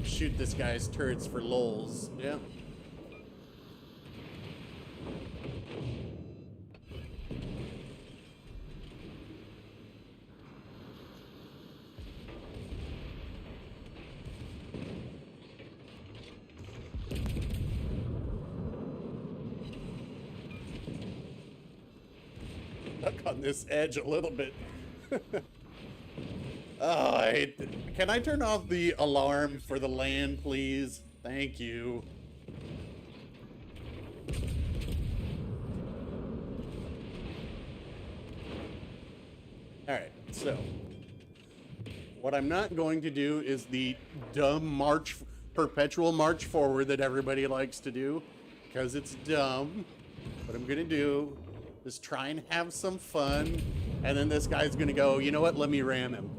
shoot this guy's turrets for lulz. Yeah. Stuck on this edge a little bit. Oh, I hate can I turn off the alarm for the land, please? Thank you. Alright, so what I'm not going to do is the dumb perpetual march forward that everybody likes to do, because it's dumb. What I'm gonna do is try and have some fun, and then this guy's gonna go, you know what, let me ram him.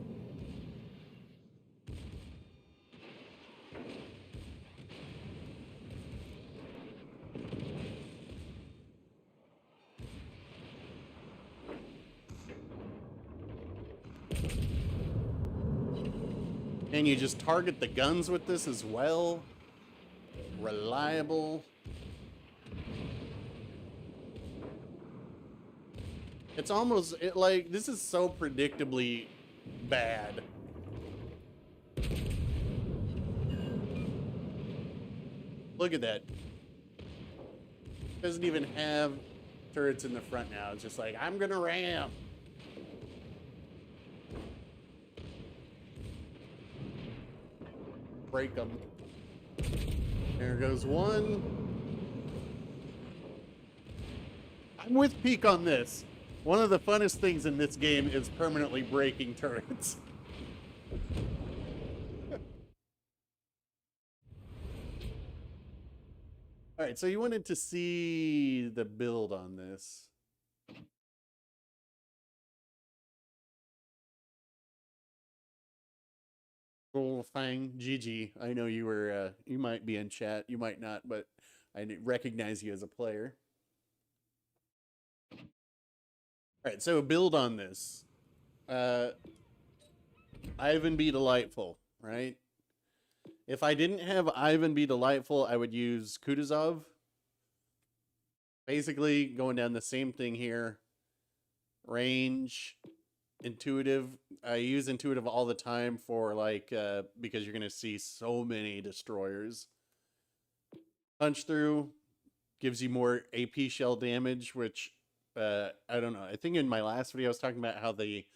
And you just target the guns with this as well. Reliable. It's almost, like, this is so predictably bad. Look at that. Doesn't even have turrets in the front now. It's just like, I'm gonna ram. Break them. There goes one. I'm with Peak on this. One of the funnest things in this game is permanently breaking turrets. Alright, so you wanted to see the build on this. Little thing, GG. I know you were, you might be in chat, you might not, but I recognize you as a player. Alright, so build on this. Ivan be delightful, right? If I didn't have Ivan be delightful, I would use Kutuzov. Basically, going down the same thing here. Range, intuitive. I use intuitive all the time for, like, because you're going to see so many destroyers. Punch through gives you more AP shell damage, which, I don't know. I think in my last video I was talking about how the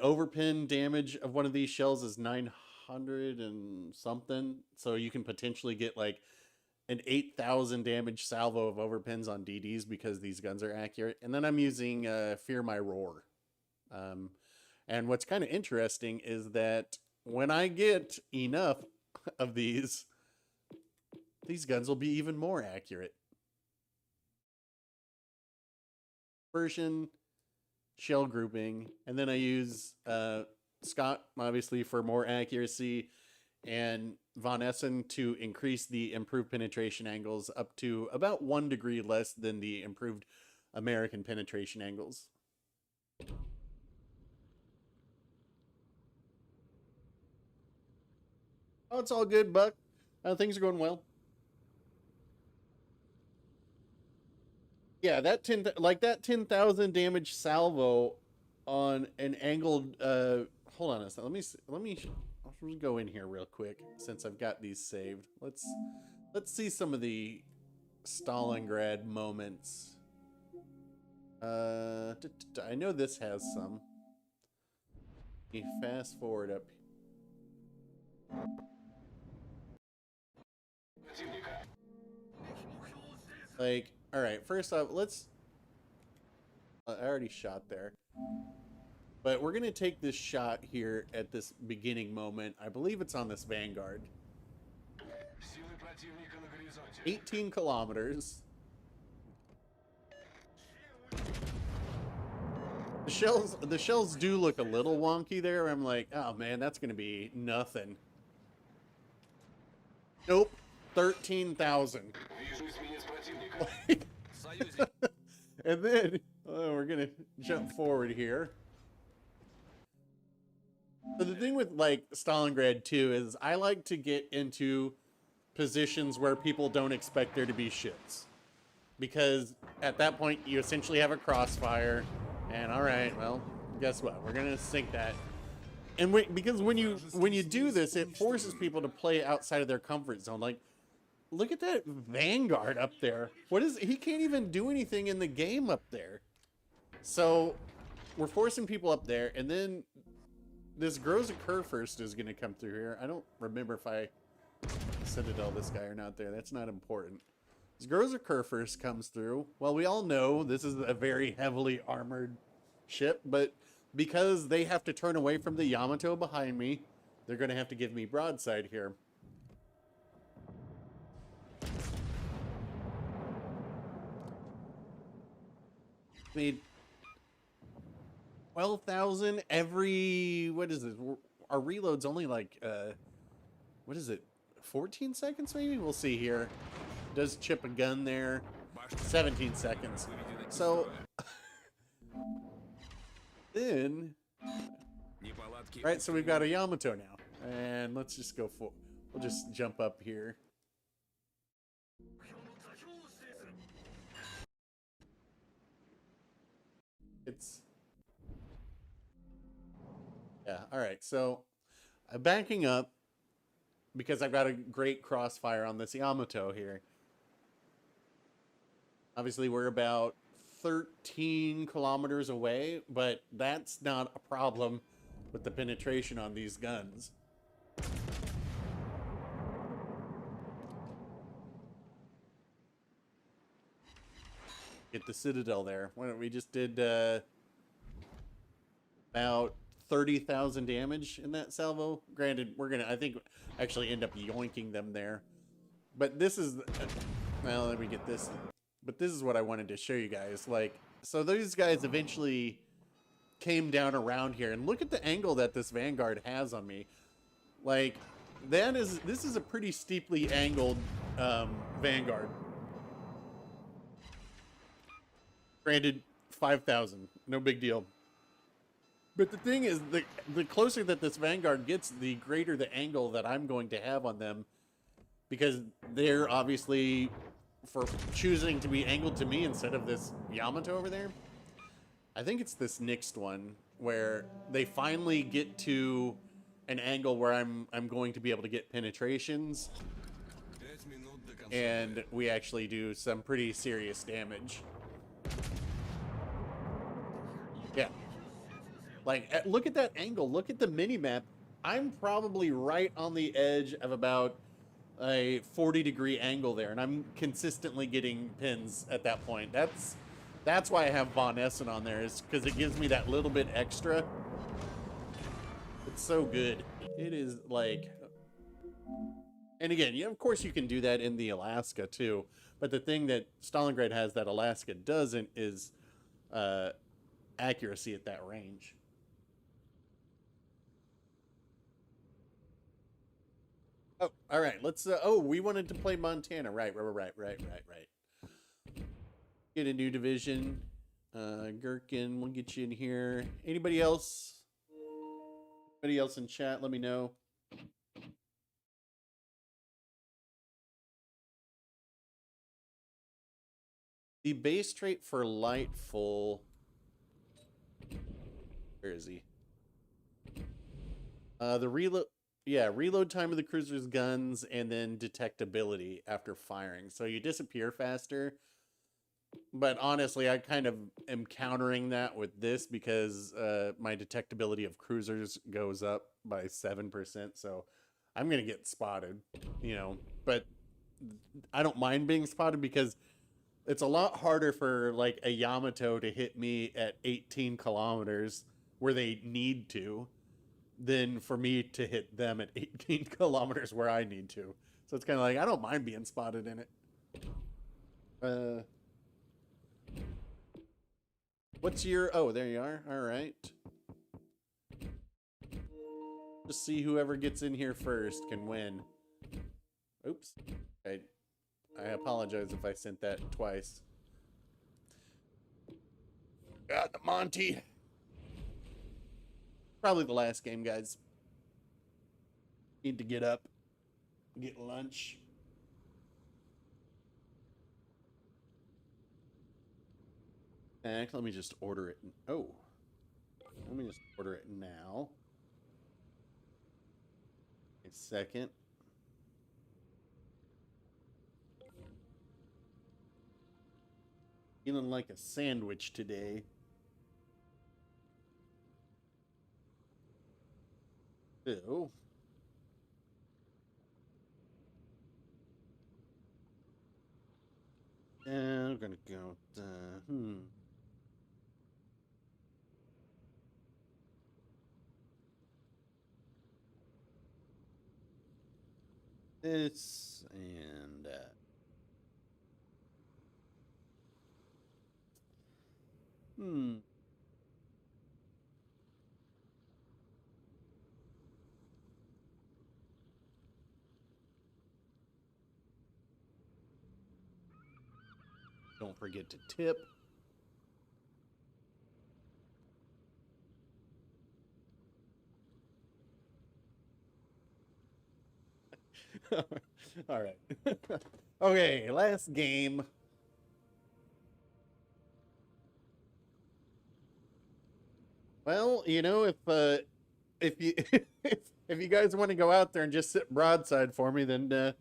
overpin damage of one of these shells is 900 and something. So you can potentially get, like, an 8,000 damage salvo of overpins on DDs because these guns are accurate. And then I'm using Fear My Roar. And what's kind of interesting is that when I get enough of these guns will be even more accurate. Version, shell grouping, and then I use Scott, obviously, for more accuracy, and Von Essen to increase the improved penetration angles up to about 1 degree less than the improved American penetration angles. Oh, it's all good, Buck. Things are going well. Yeah, that 10,000 damage salvo on an angled. Hold on a second. Let me go in here real quick since I've got these saved. Let's see some of the Stalingrad moments. I know this has some. Let me fast forward up. Like, all right, first off, I already shot there. But we're going to take this shot here at this beginning moment. I believe it's on this Vanguard. 18 kilometers. The shells do look a little wonky there. I'm like, oh man, that's going to be nothing. Nope. 13,000. And then we're going to jump forward here. So the thing with like Stalingrad 2 is I like to get into positions where people don't expect there to be ships. Because at that point you essentially have a crossfire and all right, well, guess what? We're going to sink that. And because when you do this, it forces people to play outside of their comfort zone. Like, look at that Vanguard up there. He can't even do anything in the game up there. So we're forcing people up there, and then this Groza Kurfürst is going to come through here. I don't remember if I Citadel this guy or not there. That's not important. This Groza Kurfürst comes through. Well, we all know this is a very heavily armored ship, but because they have to turn away from the Yamato behind me, they're going to have to give me broadside here. I mean, 12,000 every, what is it? Our reload's only like, what is it? 14 seconds maybe? We'll see here. Does chip a gun there. 17 seconds. So, then, alright, so we've got a Yamato now. And let's just go for, we'll just jump up here. Yeah, alright, so I'm backing up because I've got a great crossfire on this Yamato here. Obviously, we're about 13 kilometers away, but that's not a problem with the penetration on these guns. Get the Citadel there. We just did about 30,000 damage in that salvo. Granted, we're gonna, I think, actually end up yoinking them there. But this is, well, let me get this. But this is what I wanted to show you guys. Like, so those guys eventually came down around here, and look at the angle that this Vanguard has on me. Like, this is a pretty steeply angled Vanguard. Granted, 5,000, no big deal. But the thing is, the closer that this Vanguard gets, the greater the angle that I'm going to have on them, because they're obviously for choosing to be angled to me instead of this Yamato over there. I think it's this next one where they finally get to an angle where I'm going to be able to get penetrations, and we actually do some pretty serious damage. Yeah. Like, look at that angle. Look at the mini-map. I'm probably right on the edge of about a 40-degree angle there, and I'm consistently getting pins at that point. That's why I have Von Essen on there, is because it gives me that little bit extra. It's so good. It is like... And again, of course you can do that in the Alaska too, but the thing that Stalingrad has that Alaska doesn't is accuracy at that range. Oh, all right. Let's. Oh, we wanted to play Montana. Right. Get a new division. Gherkin, we'll get you in here. Anybody else? Anybody else in chat? Let me know. The base trait for light full. Where is he? The reload. Yeah, reload time of the cruiser's guns and then detectability after firing. So you disappear faster. But honestly, I kind of am countering that with this because my detectability of cruisers goes up by 7%. So I'm going to get spotted, you know. But I don't mind being spotted because it's a lot harder for like a Yamato to hit me at 18 kilometers where they need to than for me to hit them at 18 kilometers where I need to. So it's kind of like, I don't mind being spotted in it. What's your... Oh, there you are. All right. Just see whoever gets in here first can win. Oops. I apologize if I sent that twice. Got the Monty. Probably the last game, guys. Need to get up, get lunch. Let me just order it. Oh, let me just order it now. A second. Feeling like a sandwich today. Ew. And I'm gonna go with, this and don't forget to tip. All right. Okay, last game. Well, you know, if you if you guys want to go out there and just sit broadside for me, then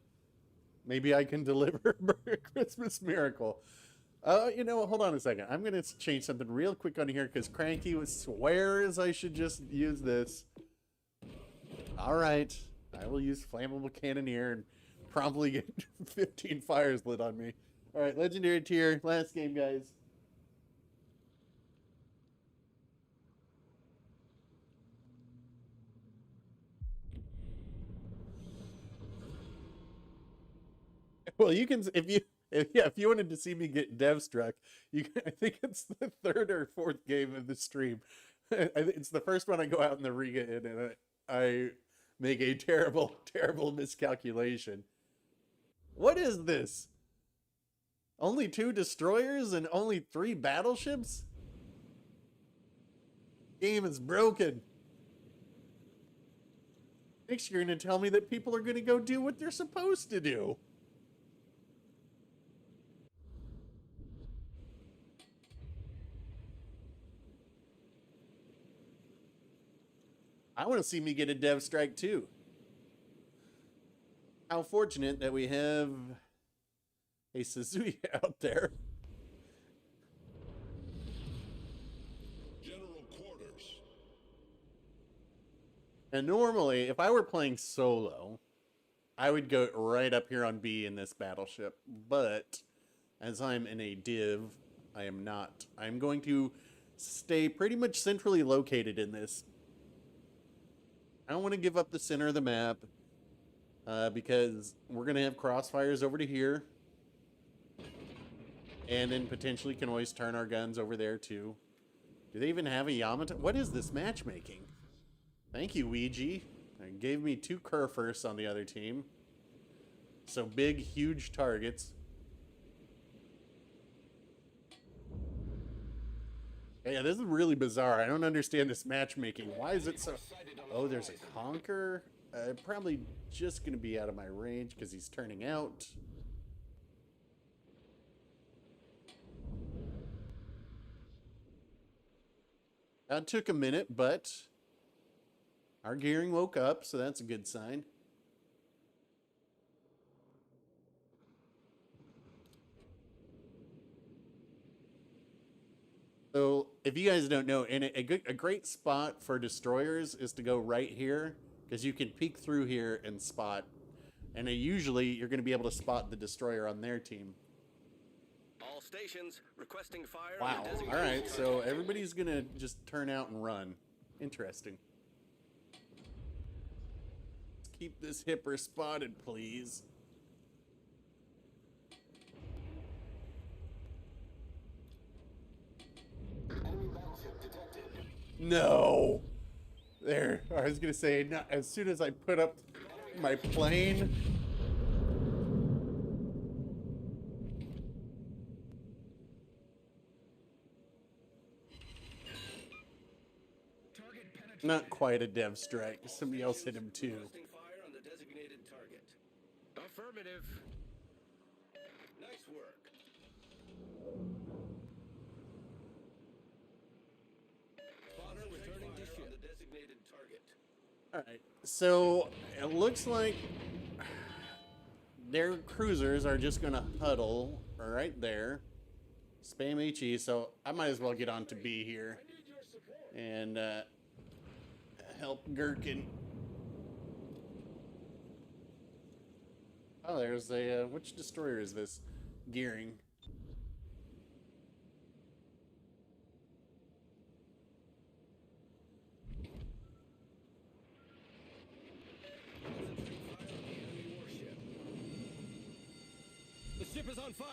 maybe I can deliver a Christmas miracle. You know, hold on a second. I'm gonna change something real quick on here because Cranky swears I should just use this. All right, I will use flammable cannoneer and promptly get 15 fires lit on me. All right, legendary tier, last game, guys. Well, you can if you wanted to see me get dev struck, you can, I think it's the third or fourth game of the stream. It's the first one I go out in the Riga in, and I make a terrible, terrible miscalculation. What is this? Only 2 destroyers and only 3 battleships? Game is broken. Next, you're going to tell me that people are going to go do what they're supposed to do. I want to see me get a dev strike too. How fortunate that we have a Suzuki out there. General quarters. And normally, if I were playing solo, I would go right up here on B in this battleship. But as I'm in a div, I am not. I'm going to stay pretty much centrally located in this. I don't want to give up the center of the map because we're going to have crossfires over to here. And then potentially can always turn our guns over there too. Do they even have a Yamato? What is this matchmaking? Thank you, Ouija. It gave me 2 Kerfurs on the other team. So big, huge targets. Yeah, this is really bizarre. I don't understand this matchmaking. Why is it so... Oh, there's a Conquer. Probably just going to be out of my range because he's turning out. That took a minute, but our gearing woke up, so that's a good sign. So, if you guys don't know, and a great spot for destroyers is to go right here, because you can peek through here and spot. And usually, you're going to be able to spot the destroyer on their team. All stations requesting fire. Wow. All right, so everybody's going to just turn out and run. Interesting. Let's keep this hipper spotted, please. Enemy battleship detected. No. There. I was going to say, not, as soon as I put up my plane. Target penetrated. Not quite a dev strike. Somebody else hit him too. Requesting fire on the designated target. Affirmative. Nice work. Spotter returning to ship on the designated target. All right. So it looks like their cruisers are just going to huddle right there. Spam HE. So I might as well get on to B here and help Gherkin. Oh, there's a which destroyer is this? Gearing. The ship is on fire.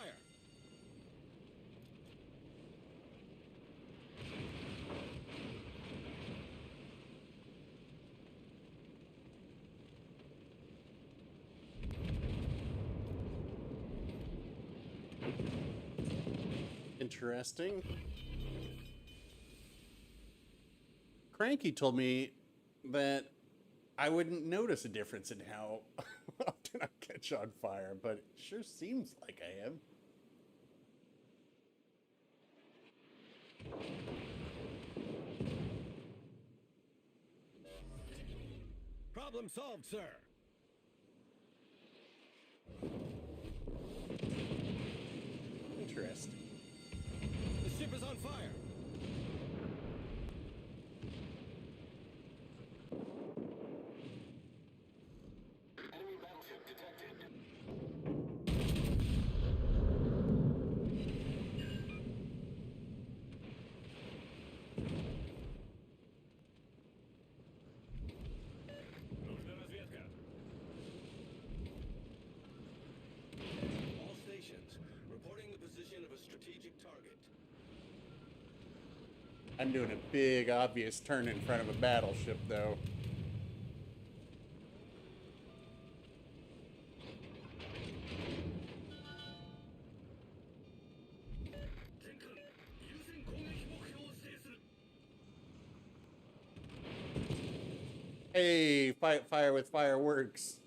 Interesting. Cranky told me that I wouldn't notice a difference in how often I catch on fire, but it sure seems like I am. Problem solved, sir. Interesting. The ship is on fire. Enemy battleship detected. All stations reporting the position of a strategic target. I'm doing a big, obvious turn in front of a battleship, though. Hey, fight fire with fireworks.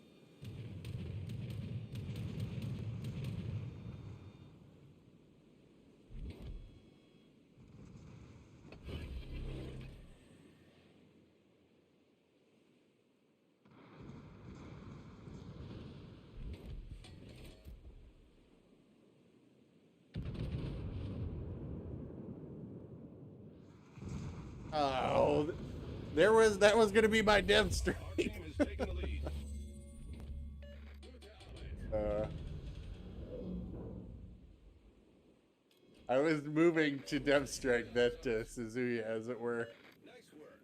Oh, that was gonna be my dev streak. Our team is taking the lead. I was moving to dev strike that Suzuya, as it were. Nice work.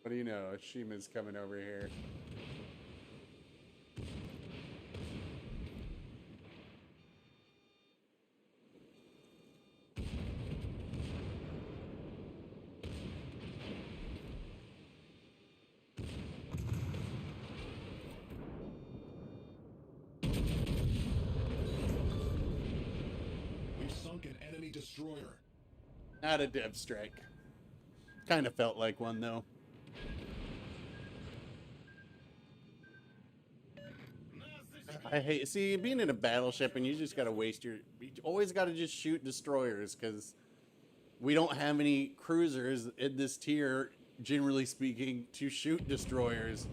What do you know? Shima's coming over here. We've sunk an enemy destroyer. Not a dev strike. Kind of felt like one, though. I hate, see, being in a battleship and you just gotta waste your, you always gotta just shoot destroyers, because we don't have any cruisers in this tier, generally speaking, to shoot destroyers.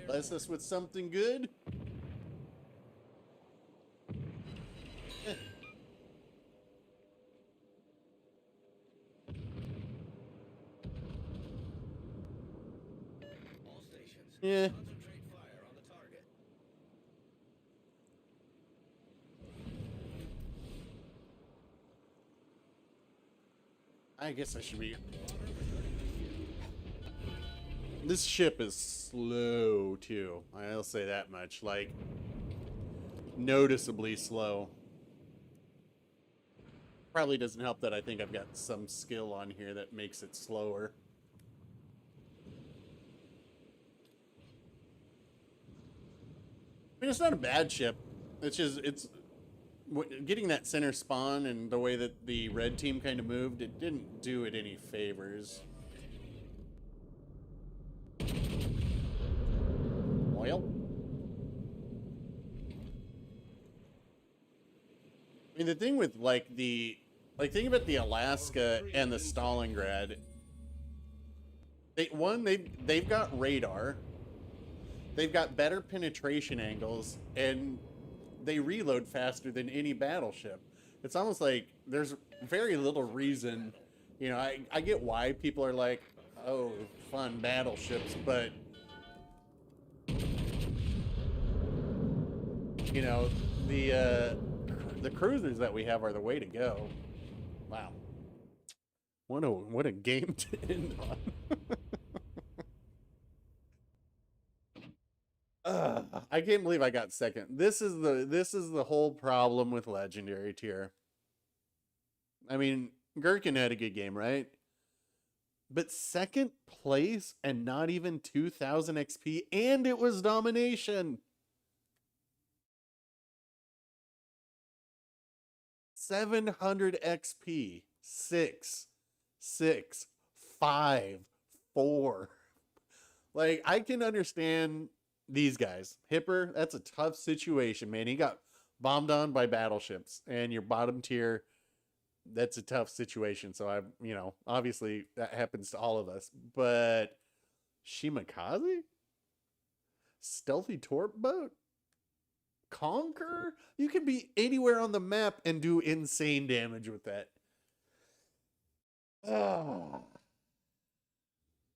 Bless us with something good. All stations. Yeah. Concentrate fire on the target. I guess I should be. This ship is slow too. I'll say that much. Like, noticeably slow. Probably doesn't help that I think I've got some skill on here that makes it slower. I mean, it's not a bad ship. It's just, getting that center spawn and the way that the red team kind of moved, it didn't do it any favors. Oil? I mean, the thing with, like, think about the Alaska and the Stalingrad. They've got radar. They've got better penetration angles, and they reload faster than any battleship. It's almost like there's very little reason, you know, I get why people are like, oh, fun battleships, but, you know, the cruisers that we have are the way to go. Wow. What a game to end on. I can't believe I got second. This is the whole problem with legendary tier. I mean, Gherkin had a good game, right? But second place and not even 2000 XP, and it was domination. 700 XP. 6, 6, 5, 4. Like, I can understand these guys. Hipper, that's a tough situation, man. He got bombed on by battleships, and your bottom tier, that's a tough situation. So you know, obviously that happens to all of us. But Shimakaze? Stealthy torp boat? Conqueror? You can be anywhere on the map and do insane damage with that. Oh. All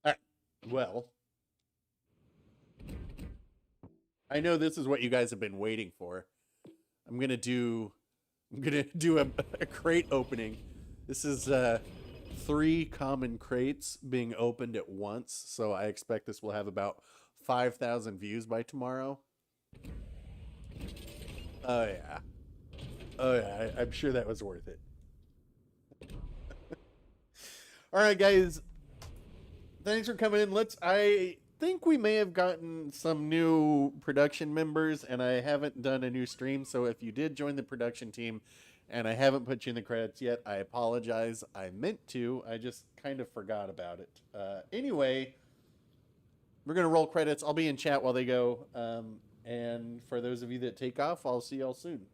right. Well, I know this is what you guys have been waiting for. I'm gonna do a crate opening. This is 3 common crates being opened at once, so I expect this will have about 5,000 views by tomorrow. Oh yeah, oh yeah. I'm sure that was worth it. All right, guys. Thanks for coming in. I think we may have gotten some new production members, and I haven't done a new stream. So if you did join the production team and I haven't put you in the credits yet, I apologize. I meant to. I just kind of forgot about it. Anyway, we're going to roll credits. I'll be in chat while they go. And for those of you that take off, I'll see y'all soon.